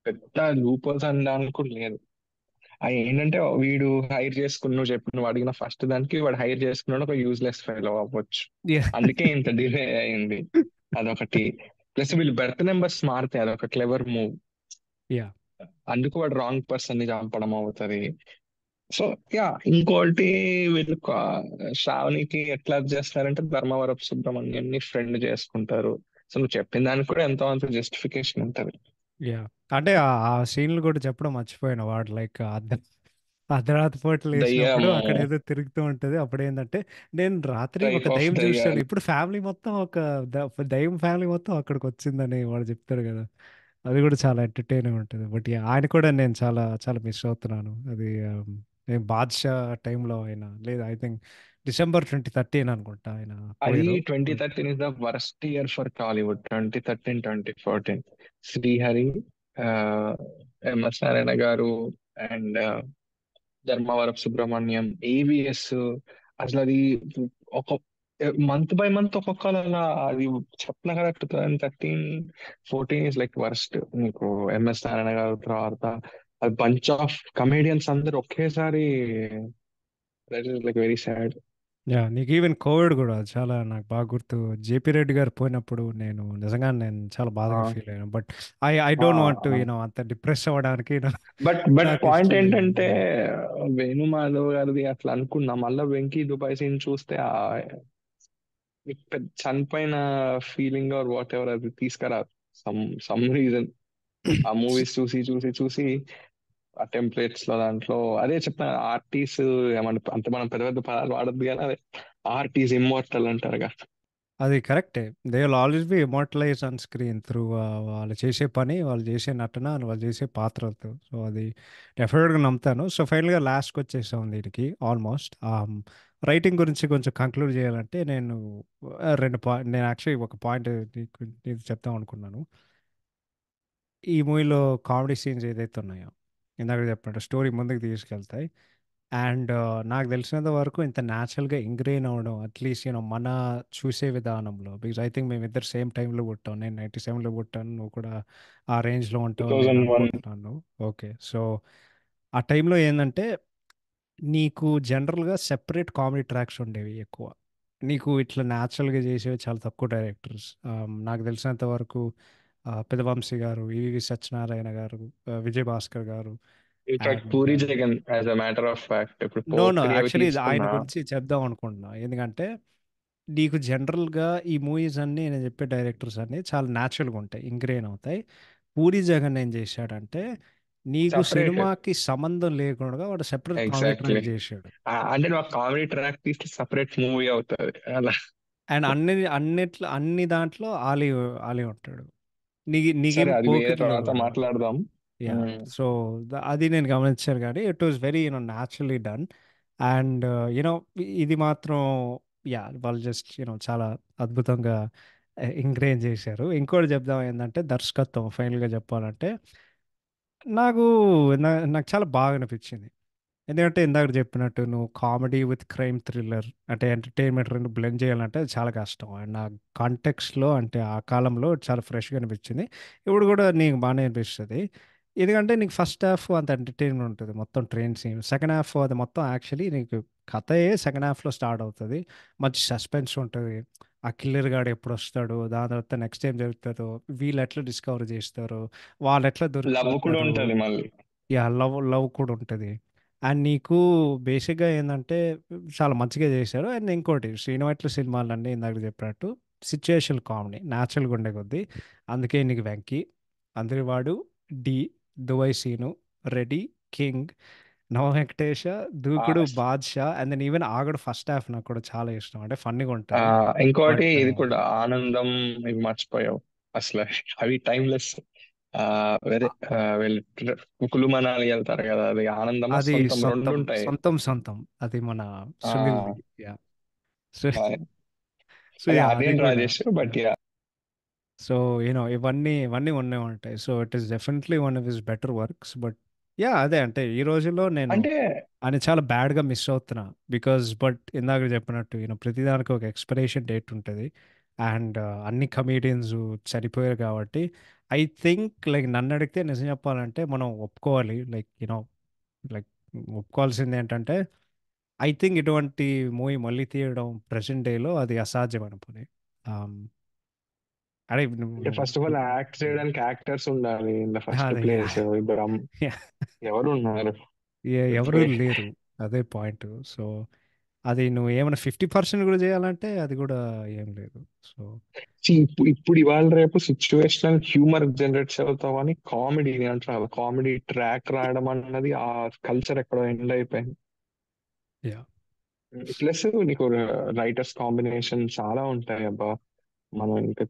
పెద్ద లూప్ హోల్స్ అనడానికి కూడా లేదు. అది ఏంటంటే వీడు హైర్ చేసుకుని, నువ్వు అడిగిన ఫస్ట్ దానికి వాడు హైర్ చేసుకున్నాడు ఒక యూజ్లెస్ ఫెలో అవ్వచ్చు,
యా.
అందుకే ఇంత డిలే అయింది. అదొకటి. ప్లస్ వీళ్ళు బెర్త్ నెంబర్స్ మారితే అదొక క్లెవర్ మూవ్,
యా.
అందుకు వాడు రాంగ్ పర్సన్ ని చంపడం అవుతుంది. సో యా, ఇంకోటి వీళ్ళు శ్రావణికి ఎట్లా చేస్తారంటే ధర్మవరపు సుబ్రహ్మణ్యాన్ని ఫ్రెండ్ చేసుకుంటారు. సో నువ్వు చెప్పిన దానికి కూడా ఎంతో అంత జస్టిఫికేషన్ ఉంటది.
యా. అంటే ఆ సీన్లు కూడా చెప్పడం మర్చిపోయాను. వాడు లైక్ అర్ధరాత్రి పూటలు వేసినప్పుడు
దయ్యము,
అక్కడ ఏదో తిరుగుతూ ఉంటది. అప్పుడు ఏంటంటే నేను రాత్రి ఒక
టైప్ ఆఫ్
దయ్యం చూశాను,
దయ్యాలు.
ఇప్పుడు ఫ్యామిలీ మొత్తం దయ్యం ఫ్యామిలీ మొత్తం అక్కడికి వచ్చిందని వాడు చెప్తాడు కదా. అది కూడా చాలా ఎంటర్టైనింగ్ ఉంటుంది. బట్ ఆయన కూడా నేను చాలా చాలా మిస్ అవుతున్నాను. అది నేను బాద్షా టైంలో ఆయన లేదు, ఐ థింక్ December 2013 అనుకుంటా ఆయన
అది
పోయారు.
2013 is the worst year for Tollywood. 2013, 2014 Srihari, MS Narayana గారు, అండ్ ధర్మవరపు సుబ్రహ్మణ్యం, ఏవిఎస్. అసలు అది ఒక మంత్ బై మంత్ ఒక్కొక్కరు అలా, అది చెప్పిన కదా 2013, 14 ఇస్ లైక్ వర్స్ట్. నీకు ఎంఎస్ నారాయణ గారు తర్వాత బంచ్ ఆఫ్ కమేడియన్స్ అందరు ఒకేసారి, that is like very sad.
Yeah, నీకు ఈవెన్ కోవిడ్ కూడా చాలా నాకు బాగా గుర్తు. జేపీ రెడ్డి గారు పోయినప్పుడు నిజంగా నేను చాలా బాధగా ఫీల్ అయ్యాను. But I don't want to అంత డిప్రెస్ అవ్వడానికి
బట్
నాకు
పాయింట్
ఇష్టం లేదు.
ఏంటంటే వేణుమాధవ్ గారిది అట్లా అనుకున్నా, మళ్ళీ వెంకీ దుబాయ్ సీన్ చూస్తే మీకు పెద్ద చనిపోయిన ఫీలింగ్ ఆర్ వాట్ ఎవర్ అది తీసుకురా. సమ్ రీజన్ ఆ మూవీస్ చూసి చూసి చూసి ఆ టెంప్లెట్స్ లో దాంట్లో అదే చెప్తాను, ఆర్టీస్ ఏమంటే అంత మనం పెద్ద పెద్ద పదాలు వాడద్దు కానీ అదే ఆర్టీస్ ఇమ్మోర్టల్ అంటారుగా.
అది కరెక్టే. They will always be immortalize on screen through వాళ్ళు చేసే పని, వాళ్ళు చేసే నటన, and వాళ్ళు చేసే పాత్రలతో. సో, అది డెఫినెట్‌గా నమ్ముతాను. సో, ఫైనల్‌గా లాస్ట్‌కొచ్చేసాం దీనికి ఆల్మోస్ట్. రైటింగ్ గురించి కొంచెం కంక్లూడ్ చేయాలంటే నేను 2 నేను యాక్చువల్లీ ఒక పాయింట్ నీకు చెప్దాం అనుకున్నాను. ఈ మూవీలో కామెడీ సీన్స్ ఏదైతే ఉన్నాయో, ఇందాక చెప్పినట్టు స్టోరీ ముందుకు తీసుకెళ్తాయి. అండ్ నాకు తెలిసినంత వరకు ఇంత న్యాచురల్‌గా ఇంగ్రెయిన్ అవ్వడం అట్‌లీస్ట్ మన చూసే విధానంలో బికాజ్ ఐ థింక్ మేమిద్దరు సేమ్ టైమ్‌లో పుట్టాం. నేను 97లో పుట్టాను. నువ్వు కూడా ఆ రేంజ్‌లో ఉంటావని నేను
2001.
అనుకుంటున్నాను. ఓకే. సో, ఆ టైంలో ఏందంటే నీకు జనరల్‌గా సెపరేట్ కామెడీ ట్రాక్స్ ఉండేవి ఎక్కువ. నీకు ఇట్లా న్యాచురల్‌గా చేసేవి చాలా తక్కువ డైరెక్టర్స్. నాకు తెలిసినంత వరకు పెదవంశీ గారు, ఈవీవి సత్యనారాయణ గారు, విజయ్ భాస్కర్ గారు
in fact
and
puri Jagan as a matter of fact ఇప్పుడు
నో.
పోకిరి అవి
యాక్చువల్లీ ఇది ఆయన
తీసుకున్నా.
గురించి చెప్దాం అనుకుంటున్నా. ఎందుకంటే నీకు జనరల్‌గా ఈ మూవీస్ అన్నీ నేను చెప్పే డైరెక్టర్స్ అన్నీ చాలా న్యాచురల్‌గా ఉంటాయి. ఇంగ్రెయిన్ అవుతాయి. 'పూరి జగన్' ఏం చేశాడంటే నీకు
సపరేట్.
సినిమాకి సంబంధం లేకుండా వాడు సెపరేట్ కామెడీ
ఎగ్జాక్ట్లీ.
ట్రాక్ చేశాడు.
అంటే నువ్వు కామెడీ ట్రాక్ తీస్తే సపరేట్ మూవీ అవుతుంది అలా.
అండ్ అన్ని దాంట్లో ఆలీ ఉంటాడు.
సరే,
నీకేమో
అది వేరే
'పోకిరి'లో
తర్వాత
కూడా.
మాట్లాడదాం.
యాహ్! సో, అది నేను గమనించాను గానీ, it was very naturally done. And you know ఇది మాత్రం వాళ్ళు జస్ట్ చాలా అద్భుతంగా ఇంగ్రేన్ చేశారు. ఇంకోటి చెప్దాం ఏందంటే దర్శకత్వం ఫైనల్‌గా చెప్పాలంటే, నాకు నాకు చాలా బాగా అనిపించింది. ఎందుకంటే ఇందాక చెప్పినట్టు నువ్వు కామెడీ విత్ క్రైమ్ థ్రిల్లర్ అంటే ఎంటర్‌టైన్‌మెంట్ 2 బ్లెండ్ చేయాలంటే అది చాలా కష్టం. అండ్ నా కాంటెక్స్ట్‌లో అంటే ఆ కాలంలో చాలా ఫ్రెష్‌గా అనిపించింది. ఇప్పుడు కూడా నీకు బానే అనిపిస్తది. ఎందుకంటే నీకు ఫస్ట్ హాఫ్ అంత ఎంటర్‌టైన్‌మెంట్ ఉంటది. మొత్తం ట్రైన్ సీన్. సెకండ్ హాఫ్ అది మొత్తం యాక్చువల్లీ నీకు కథయే సెకండ్ హాఫ్‌లో స్టార్ట్ అవుతది. మంచి సస్పెన్స్ ఉంటది. ఆ కిల్లర్ గాడు ఎప్పుడొస్తాడు? దాని తర్వాత నెక్స్ట్ ఏం జరుగుతదో? వీళ్ళు ఎట్లా డిస్కవర్ చేస్తారో? వాళ్ళు ఎట్లా
లవ్ కూడా
దొరికిపోతారు?
ఉంటది మళ్ళీ.
లవ్ లవ్ కూడా ఉంటది. అండ్ నీకు బేసిక్‌గా ఏందంటే చాలా మంచిగా చేశారు. అండ్ ఇంకోటి 'శ్రీను వైట్ల' సినిమాలన్నీ ఇందాక చెప్పినట్టు సిట్యుయేషనల్ కామెడీ న్యాచురల్‌గా ఉండే కొద్దీ అందుకే నీకు 'వెంకి', 'అందరివాడు', 'ఢీ', 'దుబాయ్ సీను', 'రెడీ', 'కింగ్', 'నవ వెంకటేశ',
ఆ
'Dookudu', 'Baadshah' and then even 'Aagadu' first half నాకు కూడా చాలా ఇష్టం. అంటే ఫన్నీగా
ఆ,
ఉంటది.
ఇంకోటి
బట్
ఇది కూడా ఆనందం. ఇవి మర్చిపోయావు అసలు. అవి టైమ్లెస్. ఆ వేరే వీళ్ళు కులు మనాలి వెళ్తారు కదా, అది ఆనందమా
అది
సొంతం రెండు
సొంతం,
ఉంటాయి.
సొంతం, సొంతం. అది మన సునీల్‌ది.
ఆ,
యాహ్! సో, సో
అది
అది
ఆర్యన్
కూడా.
Rajesh, but yeah.
సో, ఇవన్నీ ఉండే ఉంటాయి. So, it is definitely one of his better works. But అదే అంటే ఈ రోజుల్లో నేను
అంటే
ఆయన చాలా బ్యాడ్‌గా మిస్ అవుతున్నా. బట్ ఇందాక చెప్పినట్టు ప్రతి దానికి ఒక ఎక్స్‌పైరేషన్ డేట్ ఉంటది. అండ్ అన్ని కమెడియన్స్ చనిపోయారు కాబట్టి ఐ థింక్ లైక్ నన్నడిగితే నిజం చెప్పాలంటే మనం ఒప్పుకోవాలి. లైక్ ఒప్పుకోవాల్సిందేంటంటే ఐ థింక్ ఇటువంటి మూవీ మళ్ళీ తీయడం ప్రెజెంట్ డేలో అది అసాధ్యమైన పని. ఆహ్, అరే నువ్వు
అంటే
నువ్వు
ఫస్ట్ ఆఫ్ ఆల్
నువ్వు
యాక్ట్ చేయడానికి యాక్టర్స్ ఉండాలి ఇన్ ద ఫస్ట్
అదే
ప్లేస్. ఇద్దరు ఎవరు ఉన్నారు
ఎవరు
ఇప్పుడు?
లేరు. అదే పాయింట్. సో, అది నువ్వు ఏమైనా 50% కూడా చేయాలంటే అది కూడా ఏం లేదు. సో,
ఇప్పుడు ఇవాళ రేపు సిచ్యువేషనల్ హ్యూమర్ జనరేట్ అవుతామని కామెడీ అంటారు. కామెడీ ట్రాక్ రాయడం అన్నది ఆ కల్చర్ ఎక్కడో ఎండ్ అయిపోయింది.
యాహ్!
ప్లస్ నీకు రైటర్స్ కాంబినేషన్ చాలా ఉంటాయి అబ్బా. మనం ఇంకా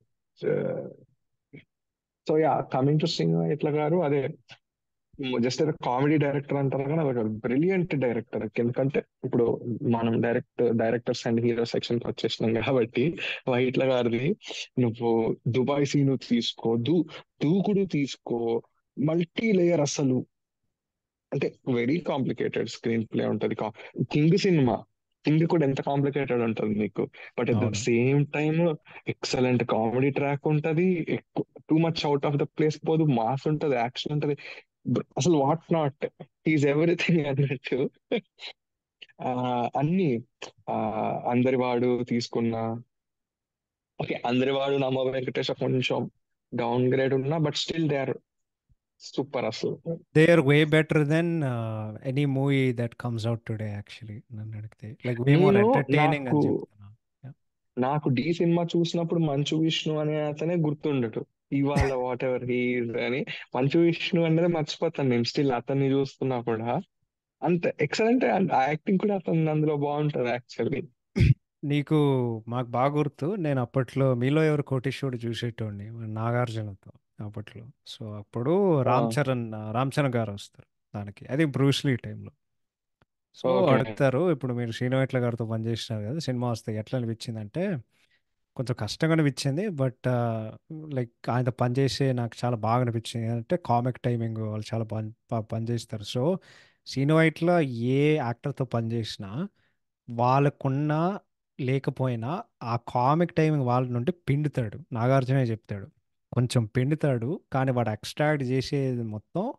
so yeah, coming to sing ఇట్లా గారు అదే జస్ట్ ఏదో కామెడీ డైరెక్టర్ అంటారు కానీ అదొక బ్రిలియంట్ డైరెక్టర్. ఎందుకంటే ఇప్పుడు మనం డైరెక్టర్స్ అండ్ హీరో సెక్షన్ కి వచ్చేసినాం కాబట్టి వైట్ల గారిది నువ్వు దుబాయ్ సీను తీసుకో, దూకుడు తీసుకో, మల్టీ లేయర్ అసలు. అంటే వెరీ కాంప్లికేటెడ్ స్క్రీన్ ప్లే ఉంటది. కింగ్ సినిమా, కింగ్ కూడా ఎంత కాంప్లికేటెడ్ ఉంటది నీకు. బట్ అట్ ద
అవును.
Same time excellent comedy track ఉంటది. Too much out of the place పోదు, మాస్ ఉంటది, యాక్షన్ ఉంటది. అసలు వాట్ నాట్, ఈజ్ ఎవ్రీథింగ్ అన్నట్టు. ఆ అన్ని ఆ అందరివాడు తీసుకున్న, ఓకే అందరివాడు నమ్మ వెంకటేష్ కొంచెం డౌన్ గ్రేడ్ ఉన్నా but still they are super అసలు.
They are way better than any movie that comes out today actually నన్నడిగితే. లైక్ వే మోర్
నేను
ఎంటర్‌టైనింగ్
నాకు
అని చెప్తున్నా. యాహ్!
నాకు డి సినిమా చూసినప్పుడు మంచు విష్ణు అనే అతనే గుర్తుండడు. ఇవాళ వాట్ ఎవర్ హీస్ అని మంచు విష్ణు అనేది మర్చిపోతాను నేను స్టిల్ అతన్ని చూస్తున్నా కూడా. అంత ఎక్సలెంట్. అండ్ యాక్టింగ్ కూడా అతను అందులో బాగుంటది యాక్చువల్లీ.
నీకు మాకు బాగా గుర్తు. నేను అప్పట్లో మీలో ఎవరు కోటీశ్వరుడు చూసేటోడిని నాగార్జునతో అప్పట్లో. సో అప్పుడు రామ్
ఆ,
చరణ్ రామ్ చరణ్ గారు వస్తారు దానికి. అది బ్రూస్లీ టైంలో. So
okay.
అడుగుతారు, ఇప్పుడు మీరు శ్రీను గారితో పనిచేసినారు కదా, సినిమా వస్తే ఎట్లా అనిపించిందంటే కొంచెం కష్టంగా అనిపించింది. బట్ లైక్ ఆయన పనిచేసే నాకు చాలా బాగా అనిపించింది. అంటే కామిక్ టైమింగ్ వాళ్ళు చాలా పనిచేస్తారు. సో సీను వైట్ల ఏ యాక్టర్తో పనిచేసినా వాళ్ళకున్న లేకపోయినా ఆ కామిక్ టైమింగ్ వాళ్ళ నుండి పిండుతాడు. నాగార్జునే చెప్తాడు, కొంచెం పిండుతాడు, కానీ వాడు ఎక్స్ట్రాక్ట్ చేసేది మొత్తం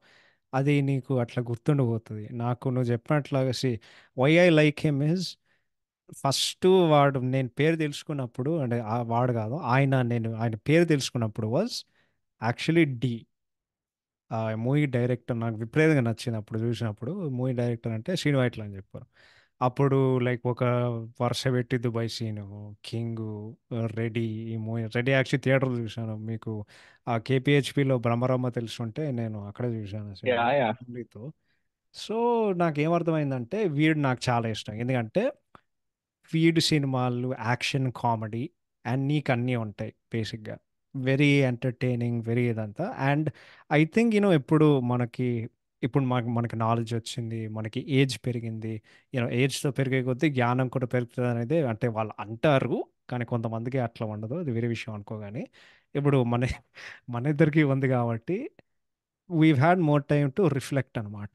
అది నీకు అట్లా గుర్తుండిపోతుంది. నాకు నువ్వు చెప్పినట్లాగా why I like him is, first వాడు నేను పేరు తెలుసుకున్నప్పుడు, అంటే వాడు కాదు ఆయన, నేను ఆయన పేరు తెలుసుకున్నప్పుడు వాజ్ యాక్చువల్లీ డి. ఆ మూవీ డైరెక్టర్ నాకు విపరీతంగా నచ్చింది అప్పుడు చూసినప్పుడు. మూవీ డైరెక్టర్ అంటే శ్రీను వైట్ల అని చెప్పారు. అప్పుడు లైక్ ఒక వర్ష పెట్టి దుబాయ్ సీను, కింగ్, రెడీ, ఈ మూవీ రెడీ యాక్చువల్లీ థియేటర్లో చూశాను. మీకు ఆ కేపీహెచ్పిలో బ్రహ్మరమ్మ తెలుసుంటే నేను అక్కడే చూశాను
యా,
సినిమా
యా.
ఫ్యామిలీతో. సో నాకేమర్థమైందంటే వీడు నాకు చాలా ఇష్టం. ఎందుకంటే ఫీడ్ సినిమాలు యాక్షన్ కామెడీ అండ్ నీకు అన్నీ ఉంటాయి బేసిక్గా. వెరీ ఎంటర్టైనింగ్, వెరీ ఇదంతా. అండ్ ఐ థింక్ ఇప్పుడు మనకి నాలెడ్జ్ వచ్చింది, మనకి ఏజ్ పెరిగింది. ఏజ్తో పెరిగే కొద్దీ జ్ఞానం కూడా పెరుగుతుంది అనేది అంటే వాళ్ళు అంటారు. కానీ కొంతమందికి అట్లా ఉండదు, అది వేరే విషయం అనుకోగాని. ఇప్పుడు మన ఇద్దరికి ఉంది కాబట్టి we had more time to reflect అనమాట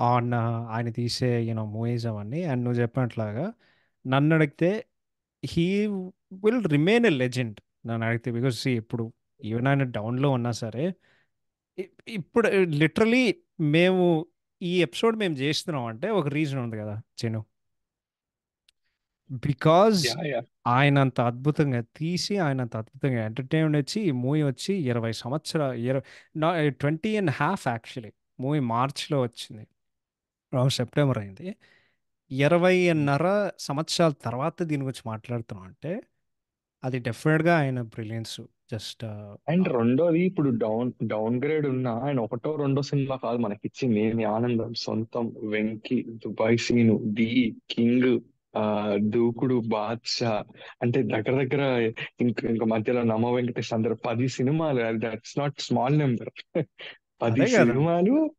ఆన్ ఆయన తీసే మూవీస్ అవన్నీ. అండ్ నువ్వు చెప్పినట్లాగా నన్ను అడిగితే he will remain a legend. నన్ను అడిగితే బికాస్ ఇప్పుడు ఈవెన్ ఆయన డౌన్లో ఉన్నా సరే, ఇ- ఇప్పుడు లిటరలీ మేము ఈ ఎపిసోడ్ మేము చేస్తున్నాం అంటే ఒక రీజన్ ఉంది కదా చెను. Because
yeah, yeah.
ఆయన అంత అద్భుతంగా తీసి, ఆయన అంత అద్భుతంగా ఎంటర్టైన్మెంట్ వచ్చి, ఈ మూవీ వచ్చి 20 సంవత్సరాలు 20.5 యాక్చువల్లీ. మూవీ మార్చ్లో వచ్చింది, సెప్టెంబర్ అయింది. 20.5 సంవత్సరాల తర్వాత దీని గురించి మాట్లాడుతున్నాం అంటే అది డెఫినెట్గా ఆయన బ్రిలియన్స్. జస్ట్
అండ్ రెండోది, ఇప్పుడు డౌన్ డౌన్ గ్రేడ్ ఉన్న ఆయన ఒకటో రెండో సినిమా కాదు మనకిచ్చింది. ఏమి ఆనందం, సొంతం, వెంకీ, దుబాయ్ సీను, డి, కింగ్, ఆ దూకుడు, బాద్షా, అంటే దగ్గర దగ్గర ఇంకా మధ్యలో నమ వెంకటేష్, అందరు 10 సినిమాలు. That's not small number. పది
అదే కదా.
సినిమాలు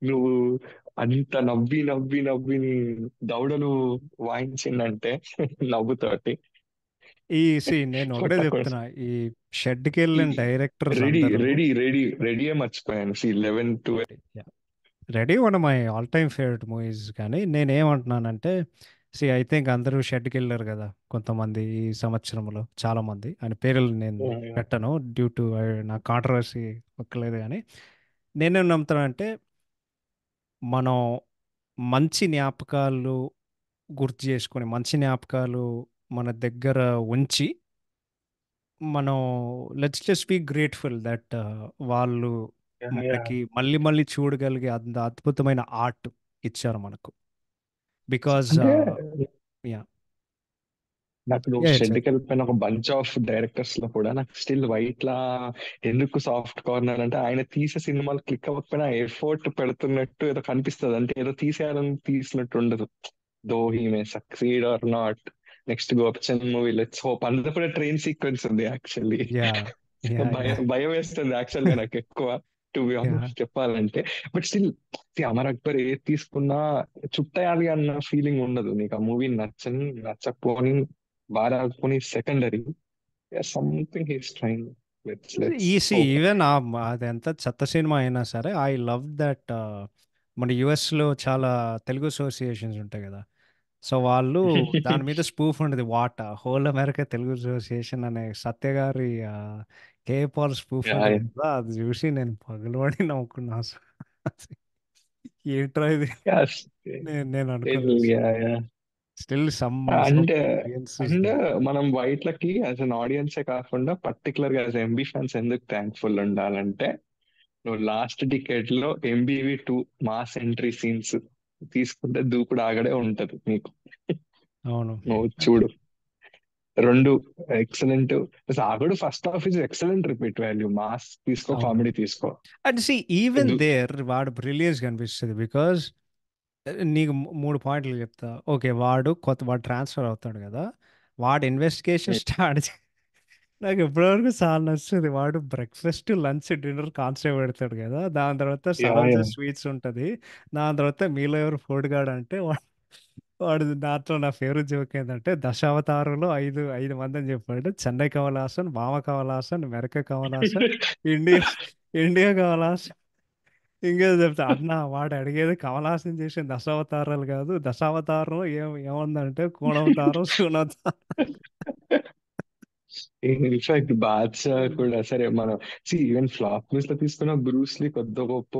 నువ్వు అంత నవ్వి నవ్వి నవ్విని దౌడలు వాయించిందంటే నవ్వుతోటి
నేను ఒకటే
కొట్టకు.
చెప్తున్నా, ఈ షెడ్కి వెళ్ళిన డైరెక్టర్స్
రెడీ
అందరూ.
రెడీ రెడీ రెడీయే మర్చిపోయాను. 11, 12.
Ready one my all time favourite movies. కానీ నేనేమంటున్నానంటే ఐ థింక్ అందరూ షెడ్కి వెళ్ళారు కదా కొంతమంది ఈ సంవత్సరంలో, చాలా మంది. ఆయన పేర్లు నేను పెట్టను డ్యూ టు నా కాంట్రవర్సీ ఒక్కలేదు. కానీ నేనేం నమ్ముతానంటే మనం మంచి జ్ఞాపకాలు గుర్తు చేసుకొని, మంచి జ్ఞాపకాలు మన దగ్గర ఉంచి, మనం let's just be grateful that వాళ్ళు మనకి మళ్ళీ మళ్ళీ చూడగలిగే అంత అద్భుతమైన ఆర్ట్ ఇచ్చారు మనకు. బికాజ్
అంటే
యా
నాకు నువ్వు
యా
షెడ్కి
చెప్పు.
వెళ్ళిపోయిన ఒక బంచ్ ఆఫ్ డైరెక్టర్స్ లో కూడా నాకు స్టిల్ వైట్ లా ఎందుకు సాఫ్ట్ కార్నర్ అంటే, ఆయన తీసే సినిమాలు క్లిక్ అవ్వకపోయినా ఎఫర్ట్ పెడుతున్నట్టు ఏదో కనిపిస్తుంది. అంటే ఏదో తీసేయాలని తీసినట్టు ఉండదు. Though he may succeed are not. Next Gopichand movie let's hope అందులో కూడా ట్రైన్ సీక్వెన్స్ ఉంది యాక్చువల్లీ.
యా యా యా
భయం భయం వేస్తుంది యాక్చువల్ గా నాకు ఎక్కువ, టు బి
యా
ఆనెస్ట్ చెప్పాలంటే. బట్ స్టిల్ అమర్ అక్బర్ ఏది తీసుకున్నా చుట్టయాలి అన్న ఫీలింగ్ ఉండదు. నీకు ఆ మూవీ నచ్చని నచ్చకపోని బాగా రాకపోని secondary. Something he's trying. Let's hope.
Even అది ఎంత చెత్త సినిమా అయినా సరే ఐ లవ్ దట్. మన యుఎస్లో చాలా తెలుగు అసోసియేషన్స్ ఉంటాయి కదా. సో వాళ్ళు దాని మీద స్పూఫ్ ఉండేది, వాటా హోల్ అమెరికా తెలుగు అసోసియేషన్ అనే సత్య గారి కే పాల్ స్పూఫ్ ఉంటుంది కదా. అది చూసి నేను పగలబడి నవ్వుకున్నా అసలు. ఏంట్రా ఇది, నేను అనుకున్నాను. Still some
and
brilliance is
and
there.
మనం వైట్లకి యాజ్ అన్ ఆడియన్సే కాకుండా పర్టికులర్ గా యాజ్ ఎంబీ ఫ్యాన్స్ ఎందుకు థ్యాంక్ఫుల్ ఉండాలంటే, నువ్వు లాస్ట్ డికేడ్ లో MBV2 మాస్ ఎంట్రీ సీన్స్ తీసుకుంటే దూకుడు ఆగడే ఉంటది నీకు.
అవును.
నువ్వు చూడు, రెండు excellent. Aagadu first half is excellent, repeat value, mass తీసుకో,
అవును.
కామెడీ తీసుకో.
అండ్ ఈవెన్
దు-
దేర్ వాడు బ్రిలియన్స్ కనిపిస్తుంది. బికాజ్ నీకు 3 పాయింట్లు చెప్తా. ఓకే, వాడు ట్రాన్స్ఫర్ అవుతాడు కదా, వాడు ఇన్వెస్టిగేషన్ స్టార్ట్ నాకు ఎప్పటివరకు చాలా నచ్చుతుంది. వాడు బ్రేక్ఫాస్ట్ లంచ్ డిన్నర్ కాన్సే పెడతాడు కదా, దాని తర్వాత
యా
సరోజ
యా
స్వీట్స్ ఉంటుంది, దాని తర్వాత మీలో ఎవరు ఫుడ్ గార్డ్ అంటే వాడు దాంట్లో నా ఫేవరెట్ జోక్ ఏంటంటే దశావతారంలో ఐదు ఐదు మంది అని చెప్పాడు. చెన్నై కమల్ హాసన్, మామ కమల్ హాసన్, మెరక కమల్ హాసన్, ఇండియా ఇండియా కమల్ హాసన్. ఇంకేదో చెప్తా అన్న, వాడు అడిగేది కమల్ హాసన్ చేసిన దశావతారాలు కాదు, దశావతారం ఏముందంటే కోణవతారం, శూనవతారం.
ఇన్ఫాక్ట్ బాద్షా కూడా సరే మనం ఈవెన్ ఫ్లాప్ మూవీస్ లో తీసుకున్న బ్రూస్లీ కొద్ది గొప్ప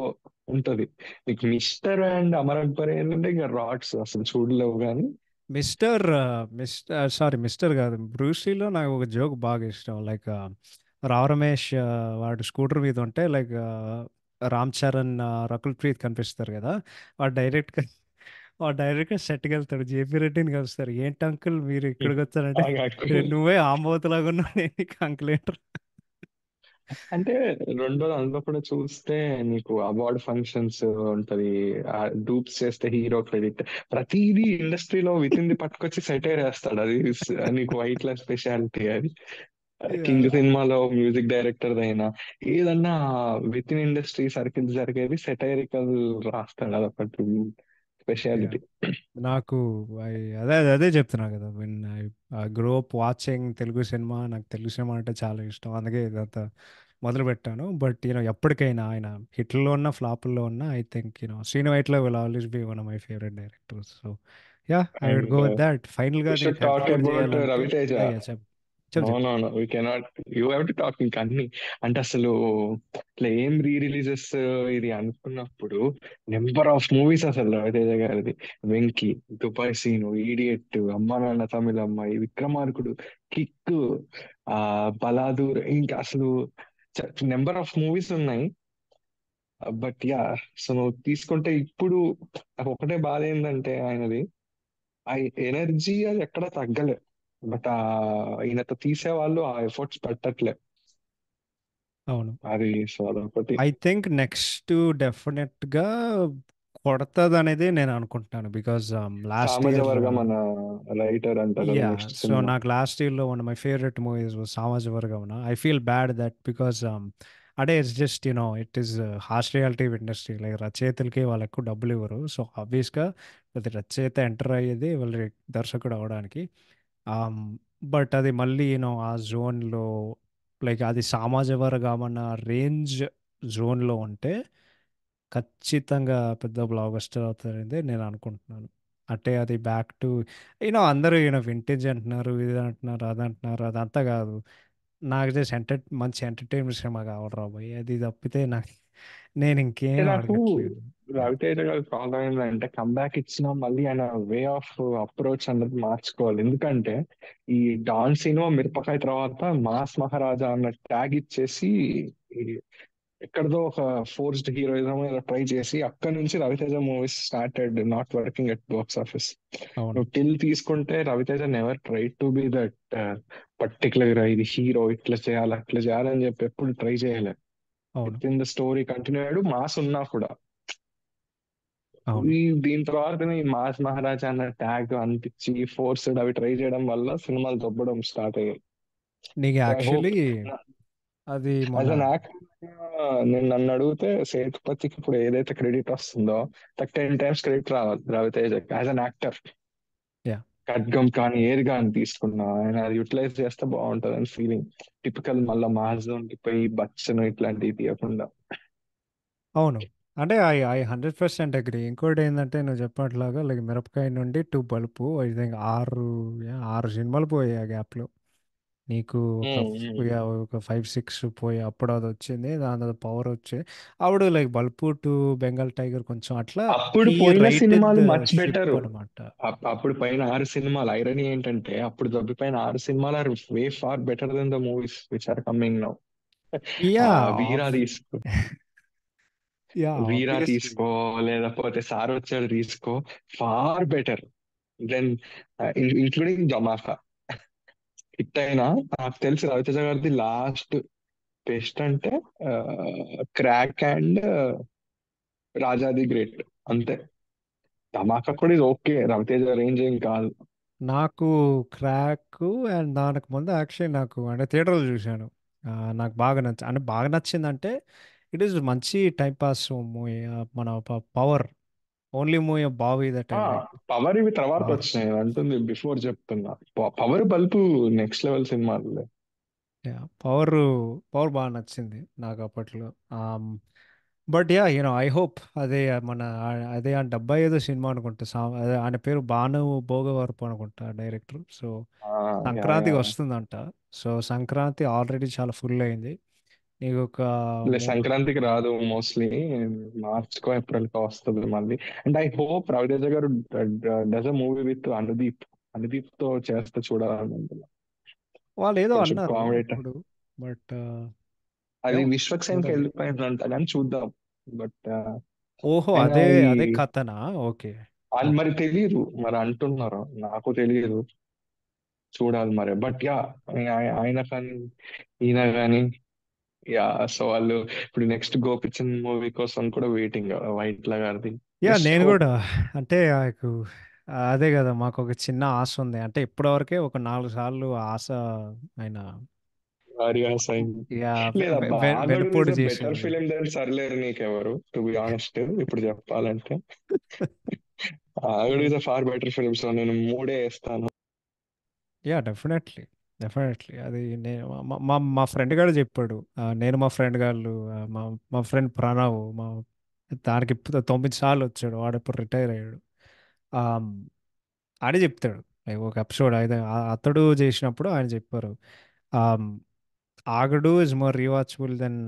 ఉంటది. నీకు మిస్టర్ అండ్ అమర్ అక్బర్ ఏంటంటే ఇంకా రాడ్స్ అసలు చూడలేవు కానీ.
మిస్టర్ సారీ మిస్టర్ కాదు, బ్రూస్లీలో నాకు ఒక జోక్ బాగా ఇష్టం. లైక్ రావ్ రమేష్ వాడు స్కూటర్ మీద ఉంటే లైక్ రామ్ చరణ్, రకుల్ ప్రీత్ కనిపిస్తారు కదా, వాడు డైరెక్ట్గా వాడు డైరెక్ట్గా సెట్కి వెళ్తాడు, జేపీ రెడ్డిని కలుస్తారు. ఏంటి అంకుల్ మీరు ఇక్కడికి వచ్చారంటే, నువ్వే ఆంబోతులాగా ఉన్నావు, నేను నీకు అంకుల్ ఏంటారు.
అంటే రెండోది అందులో కూడా చూస్తే నీకు అవార్డ్ ఫంక్షన్స్ ఉంటది. డూప్స్ చేస్తే హీరో క్రెడిట్ ప్రతిదీ ఇండస్ట్రీలో విత్ ఇన్ ది పట్టుకొచ్చి సెటైర్ వేస్తాడు. అది నీకు వైట్ ల స్పెషాలిటీ అది. కింగ్ సినిమాలో మ్యూజిక్ డైరెక్టర్ అయినా ఏదన్నా విత్ ఇన్ ఇండస్ట్రీ సర్కిల్ జరిగేది సెటైరికల్ రాస్తాడు. అదొకటి
యా
స్పెషాలిటీ.
నాకు అదే అదే చెప్తున్నా కదా, win I grow up watching Telugu cinema, నాకు తెలుగు సినిమా అంటే చాలా ఇష్టం, అందుకే ఇదంతా మొదలు పెట్టాను. బట్ ఎప్పటికైనా ఆయన హిట్లో ఉన్న ఫ్లాపుల్లో ఉన్న, I think Srinu Vaitla will always be one of my favourite directors. So yeah, I would go
and
with that. ఫైనల్గా
వి
నేను
షుడ్ టాక్
కన్క్లూడ్
అబౌట్
చేయాలంటే,
రవితేజ.
అయ్యా చెప్పు చెప్పు
నో
చెప్పు.
No no we cannot. You have to talk ఇంకా అన్ని. అంటే అసలు ఇట్లా ఏం రీ రిలీజెస్ ఇది అనుకున్నప్పుడు నెంబర్ ఆఫ్ మూవీస్ అసలు రవితేజ గారిది. వెంకీ, దుబాయ్ సీను, ఈడియట్, అమ్మా నాన్న తమిళ అమ్మాయి, విక్రమార్కుడు, కిక్, ఆ బలాదూర్, ఇంకా అసలు నెంబర్ ఆఫ్ మూవీస్ ఉన్నాయి. బట్ యా, సో నువ్వు తీసుకుంటే ఇప్పుడు నాకు ఒకటే బాధ ఏంటంటే ఆయనది ఆ ఎనర్జీ అది ఎక్కడ తగ్గలే. బట్ ఆ ఈయనతో తీసే వాళ్ళు ఆ ఎఫర్ట్స్ పెట్టట్లే.
అవును,
అది సో అదొకటి.
ఐ థింక్ నెక్స్ట్ డెఫినెట్గా కొడతది అనేది నేను అనుకుంటున్నాను. బికాజ్ లాస్ట్
సామాజ
ఇయర్,
వర్గం మన రైటర్ అంట కదా
యా,
నెక్స్ట్
సో
సినిమా.
నాకు లాస్ట్ ఇయర్లో one my favourite movies Samajavaragamana. I feel bad that because అదే it's just it is harsh reality industry. Like రచయితలకి వాళ్ళు ఎక్కువ డబ్బులు ఇవ్వరు, సో ఆబ్వియస్గా ప్రతి రచయిత ఎంటర్ అయ్యేది వాళ్ళు దర్శకుడు అవడానికి. బట్ అది మళ్ళీ ఆ జోన్లో, లైక్ అది సామాజ వర్గమన రేంజ్ జోన్లో ఉంటే ఖచ్చితంగా పెద్ద బ్లాక్ బస్టర్ అవుతారని నేను అనుకుంటున్నాను. అంటే అది బ్యాక్ టు అందరూ వింటేజ్ అంటున్నారు, ఇది అంటున్నారు, అది అంటున్నారు, అదంతా కాదు. నాకు జస్ట్ మంచి ఎంటర్టైన్మెంట్ సినిమా కావాలి రాబోయే, అది తప్పితే నాకు నేను
అంటే
ఇంకేం
నాకు
అడగట్లేదు.
రవితేజ గారి ప్రాబ్లం ఏంటంటే కంబ్యాక్ ఇచ్చినా మళ్ళీ ఆయన వే ఆఫ్ అప్రోచ్ అన్నది మార్చుకోవాలి. ఎందుకంటే ఈ డాన్ సినిమా మిరపకాయ తర్వాత మాస్ మహారాజా అన్న ట్యాగ్ ఇచ్చేసి ఎక్కడదో ఒక ఫోర్స్డ్ హీరోయిజం ఏదో ట్రై చేసి అక్కడ నుంచి Ravi Teja movies started not working at box office.
అవును,
నువ్వు టిల్ తీసుకుంటే Ravi Teja never try to be that particular ఇది హీరో ఇట్లా చేయాలి అట్లా చేయాలని చెప్పి ఎప్పుడు ట్రై చేయలేదు.
అవును,
with in the story continue అయ్యాడు మాస్ ఉన్నా కూడా.
అవును.
దీని తర్వాత ఈ మాస్ మహారాజ్ అన్న ట్యాగ్ అనిపించి ఫోర్స్డ్ అవి ట్రై చేయడం వల్ల సినిమాలు దొబ్బడం స్టార్ట్ అయ్యాయి.
నీకు
సో ఐ హోప్
యాక్చువల్లీ అది
యాజ్
మొన్న,
అన్ యాక్టర్ నేను నన్ను అడిగితే సేతుపతికి ఇప్పుడు ఏదైతే క్రెడిట్ వస్తుందో 10 times క్రెడిట్ రావాలి రవితేజకి యాజ్ అన్ యాక్టర్.
యా,
ఖడ్గం కానీ ఏది కానీ తీసుకున్నా ఆయన అది యూటిలైజ్ చేస్తే బాగుంటుంది అని ఫీలింగ్. టిపికల్ మళ్ళా మాస్ జోన్కి పోయి బచ్చను ఇట్లాంటివి తీయకుండా.
అవును. అంటే ఐ 100% అగ్రి. ఇంకోటి ఏంటంటే నువ్వు చెప్పినట్లాగా లైక్ మిరపకాయ నుండి టు బలుపు, ఐ థింక్ 6 సినిమాలు పోయాయి ఆ గ్యాప్లో. నీకు
ఉమ్, ఉమ్.
ఒక 5-6 పోయి అప్పుడు అది వచ్చింది, దాని తర్వాత పవర్ వచ్చింది. అప్పుడు like bulb to Bengal tiger కొంచెం అట్లా
అప్పుడు
హీ
పోయిన
రైటెడ్
సినిమాలు
ద
మచ్
షిప్
బెటర్.
అనమాట.
అప్పుడు పైన 6 సినిమాలు ఐరనీ ఏంటంటే అప్పుడు దొబ్బిపోయిన 6 సినిమాలు are way far better than the movies which are coming now.
Yeah,
Veera తీసుకో,
యా
వీరా
ఆబ్వియస్లీ.
తీసుకో, లేకపోతే సార్ వచ్చాడు తీసుకో, far better than including Dhamaka. Hit అయినా నాకు తెలిసి రవితేజ గారిది లాస్ట్ బెస్ట్ అంటే క్రాక్ అండ్ రాజాది గ్రేట్ అంతే. ధమాకా కూడా ఇది ఓకే, రవితేజ రేంజ్ ఏం కాదు.
నాకు క్రాక్ అండ్ దానికి ముందు యాక్చువల్లీ నాకు అంటే థియేటర్లో చూశాను. నాకు బాగా అంటే బాగా నచ్చిందంటే ఇట్ ఈస్ మంచి టైం పాస్ మూవీ. మన పవర్ ఓన్లీ మూవీ బావి దట్ ఐ
ఆ
లైక్.
పవర్ ఇవి తర్వాత
పవర్,
వచ్చినాయి, నేను అంటుంది బిఫోర్ చెప్తున్నా. పవర్ బల్పు నెక్స్ట్ లెవెల్ సినిమాలు.
పవర్ పవర్ బాగా నచ్చింది నాకు అప్పట్లో. బట్ యా ఐ హోప్ అదే మన అదే ఆ డెబ్బై ఐదో సినిమా అనుకుంటా. అదే ఆయన పేరు భాను భోగవరపు అనుకుంటా డైరెక్టర్. So
yeah yeah.
సంక్రాంతికి వస్తుందంట. సో సంక్రాంతి ఆల్రెడీ చాలా ఫుల్ అయింది. నీకు ఒక
సంక్రాంతికి రాదు మోస్ట్లీ, మార్చ్కో ఏప్రిల్కో వస్తుంది మళ్ళీ. అండ్ ఐ హోప్ రవితేజ గారు does a movie with Anudeep. Anudeep తో చేస్తే చూడాలని ఉంది.
వాళ్ళు ఏదో
కొంచెం
అన్నారు
కామెడీ.
ఇప్పుడు. బట్
అది
ఏమో
విశ్వక్సేన్కి
చూడాలి.
వెళ్ళిపోయిందంట కానీ చూద్దాం. బట్
ఓహో,
ఆయన
అదే
ఈ
అదే కథనా? ఓకే. ఓకే.
మరి తెలియదు, మరి అంటున్నారు, నాకు తెలియదు, చూడాలి మరి. బట్ యా, ఆయన కానీ ఈయన కానీ, యా. సో వాళ్ళు ఇప్పుడు నెక్స్ట్ గోపిచంద్ మూవీ కోసం కూడా వెయిటింగ్, వైట్ల గారిది.
యా
జస్ట్
నేను
హోప్.
కూడా అంటే నాకు అదే కదా, మాకు ఒక చిన్న ఆశ ఉంది. అంటే ఇప్పటివరకే ఒక 4 సార్లు ఆశ ఆయన
ఆర్యా సైన్.
యా
లేదబ్బా, ఆగడు ఇస్
వెనుపోటు
అ బెటర్
చేశారు.
Film than Sarileru Neekevvaru, to be honest ఇప్పుడు చెప్పాలంటే. Aagadu is a far better film, so నేను మూడే వేస్తాను.
Yeah definitely. డెఫినెట్లీ అది నేను మా మా మా ఫ్రెండ్ గారు చెప్పాడు. నేను మా ఫ్రెండ్ గారు మా మా ఫ్రెండ్ ప్రణవ్ దానికి ఇప్పుడు 9 సార్లు వచ్చాడు. వాడు ఇప్పుడు రిటైర్ అయ్యాడు. ఆమ్, ఆడే చెప్తాడు. like ఒక ఎపిసోడ్ అయితే అతడు చేసినప్పుడు ఆయన చెప్పారు. ఆమ్, ఆగడు ఇస్ మోర్ రీవాచబుల్ దెన్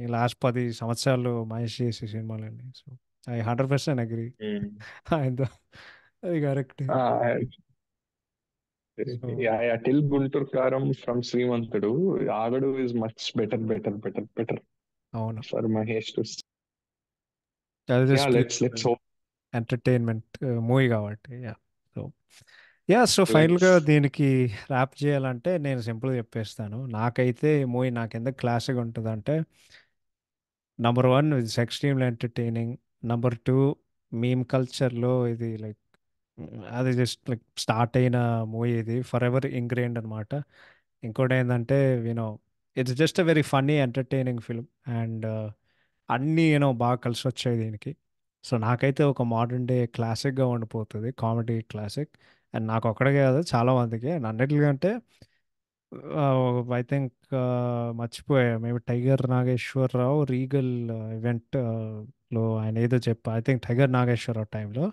ఈ లాస్ట్ 10 సంవత్సరాలు మహేష్ చేసే సినిమాలండి. సో ఐ 100% అగ్రి ఆయనతో. అది correct. So
till Guntur Kaaram from Srimanthudu, Aagadu is much better better better better
అవును.
For Mahesh too.
అది
yeah,
just
let's hope.
Entertainment movie కాబట్టి. యా. So so
let's.
ఫైనల్గా దీనికి ర్యాప్ చేయాలంటే నేను సింపుల్గా చెప్పేస్తాను. నాకైతే మూవీ నాకెందుకు క్లాసిక్ ఉంటుందంటే, నంబర్ 1 ఇది ఎక్స్ట్రీమ్లీ ఎంటర్టైనింగ్. నంబర్ 2 మీమ్ కల్చర్లో ఇది లైక్ అది జస్ట్ లైక్ స్టార్ట్ అయిన మూవీ ఇది ఫర్ ఎవర్ ఇంగ్రెయిన్డ్ అనమాట. ఇంకోటి ఏంటంటే you know it's just a very funny entertaining film. And అన్నీ బాగా కలిసి వచ్చాయి దీనికి. సో నాకైతే ఒక మోడర్న్ డే క్లాసిక్గా ఉండిపోతుంది, కామెడీ క్లాసిక్. అండ్ నాకు ఒక్కడికే కాదు, చాలా మందికి. అండ్ అన్నిటికంటే ఐ థింక్ మర్చిపోయా, మేబీ టైగర్ నాగేశ్వరరావు రీగల్ ఈవెంట్ లో ఆయన ఏదో ఐ థింక్ టైగర్ నాగేశ్వరరావు టైంలో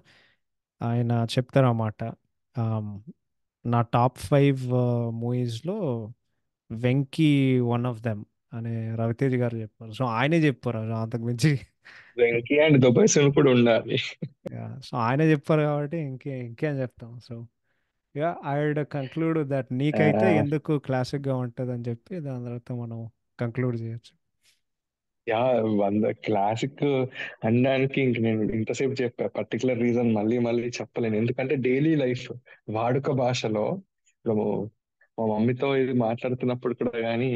ఆయన చెప్తారన్నమాట. ఆమ్, నా టాప్ 5 మూవీస్లో వెంకీ వన్ ఆఫ్ దెమ్ అని రవితేజ్ గారు చెప్పారు. సో ఆయనే చెప్పారు, సో అంతకు మించి.
వెంకీ అండ్ దుబాయ్ సినిమా కూడా ఉండాలి.
సో ఆయనే చెప్పారు కాబట్టి ఇంకేం చెప్తాం. So I would conclude that నీకైతే ఎందుకు క్లాసిక్గా ఉంటుంది అని చెప్పి దాని తర్వాత మనం కంక్లూడ్ చేయొచ్చు.
యా, వంద క్లాసిక్ అనడానికి ఇంక నేను ఇంతసేపు చెప్పా, పర్టికులర్ రీజన్ మళ్ళీ మళ్ళీ చెప్పలేను. ఎందుకంటే డైలీ లైఫ్ వాడుక భాషలో ఇప్పుడు మా మమ్మీతో ఇది మాట్లాడుతున్నప్పుడు కూడా కానీ,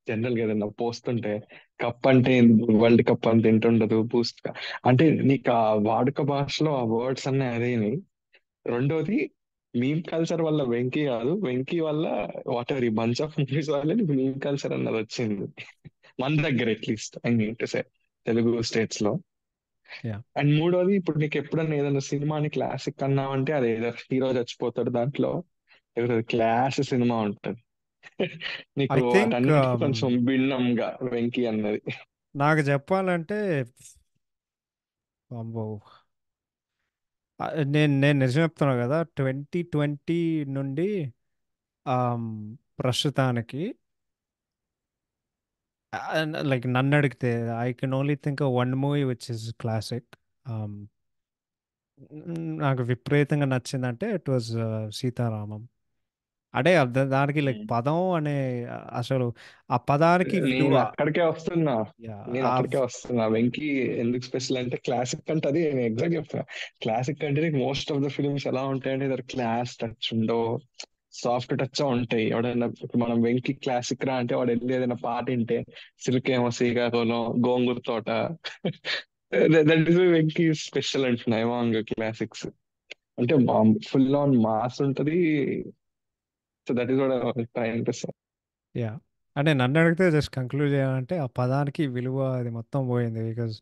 జనరల్ గా ఏదైనా పోస్తుంటే కప్ అంటే వరల్డ్ కప్ అని తింటుండదు బూస్ట్, అంటే నీకు ఆ వాడుక భాషలో ఆ వర్డ్స్ అన్నీ అదేని. రెండోది, మీమ్ కల్చర్ వల్ల వెంకీ కాదు, వెంకీ వల్ల వాట్ ఎవర్ ఈ బంచ్ ఆఫ్ మూవీస్ వల్ల నీకు మీమ్ కల్చర్ అన్నది వచ్చింది మన దగ్గర, at least I mean to say Telugu states లో.
యా
అండ్ మూడోది, ఇప్పుడు నీకు ఎప్పుడన్నా ఏదైనా సినిమాని క్లాసిక్ అన్నావంటే అది ఏదో హీరో చచ్చిపోతాడు దాంట్లో, ఏదో క్లాస్ సినిమా ఉంటది.
ఐ
నీకు
థింక్
వాటన్నిటికీ కొంచెం భిన్నంగా వెంకీ అన్నది.
నాకు చెప్పాలంటే అబ్బో, నేను నిజం చెప్తున్నా కదా, 2020 నుండి ఆమ్, ప్రస్తుతానికి లైక్ నన్ను అడిగితే I can only think 1 movie which is classic. నాకు విపరీతంగా నచ్చిందంటే ఇట్ వాజ్ సీతారామం. అంటే దానికి లైక్ పదం అనే అసలు ఆ పదానికి విలువ.
నేను అక్కడికే వస్తున్నా.
Yeah,
నేను అక్కడికే వస్తున్నా. వెంకీ ఎందుకు స్పెషల్ అంటే, క్లాసిక్ అంటే అది నేను ఎగ్జాక్ట్ చెప్తున్నా. క్లాసిక్ అంటే నీకు మోస్ట్ ఆఫ్ ద ఫిల్మ్స్ ఎలా ఉంటాయంటే ఇద్దరు క్లాస్ టచ్ ఉండో, సాఫ్ట్ టచ్ ఉంటాయి. ఎవడైనా ఇప్పుడు మనం వెంకీ క్లాసిక్ రా అంటే వాడు వెళ్ళి ఏదైనా పాట వింటే సిల్క్ ఏమో శ్రీకాకుళం గోంగూర తోట దట్ ఈస్ వెంకీ స్పెషల్ అంటున్నా ఏమాంగ క్లాసిక్స్ అంటే ఫుల్ ఆన్ మాస్ ఉంటది. So that is what try to say.
Yeah అంటే నన్ను అడిగితే జస్ట్ కంక్లూడ్ చేయాలంటే ఆ పదానికి విలువ అది మొత్తం పోయింది. బికాజ్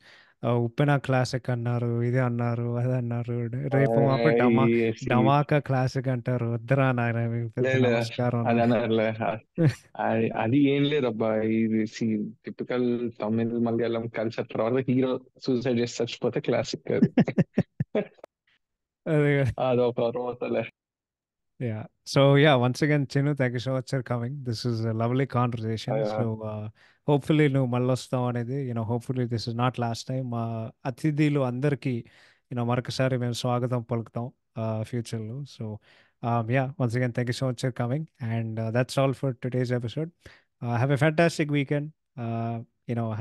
ఉప్పెన క్లాసిక్ అన్నారు, ఇది అన్నారు, అది అన్నారు, రేపు మాపు డమాకా క్లాసిక్ అంటారు. వద్దరా నాయన మీకు పెద్ద
లేదు
నమస్కారం.
అది అనర్లే. అది ఏం లేదబ్బా, ఇది టిపికల్ తమిళ్ మలయాళం కల్చర్. తర్వాత హీరో సూసైడ్ చేసి చచ్చిపోతే క్లాసిక్ అది.
అదే కదా.
అదొక రోతలే.
Yeah. So yeah, once again, Chinu, thank you so much for coming. This is a lovely conversation. So hopefully నువ్వు మళ్ళీ వస్తావు అనేది, hopefully this is not last time. మా అతిథులు అందరికీ మరొకసారి మేము స్వాగతం పలుకుతాం ఫ్యూచర్లో. So yeah, once again, thank you so much for coming. And that's all for today's episode. Have a fantastic weekend.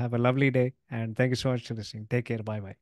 Have a lovely day. And thank you so much for listening. Take care. Bye bye.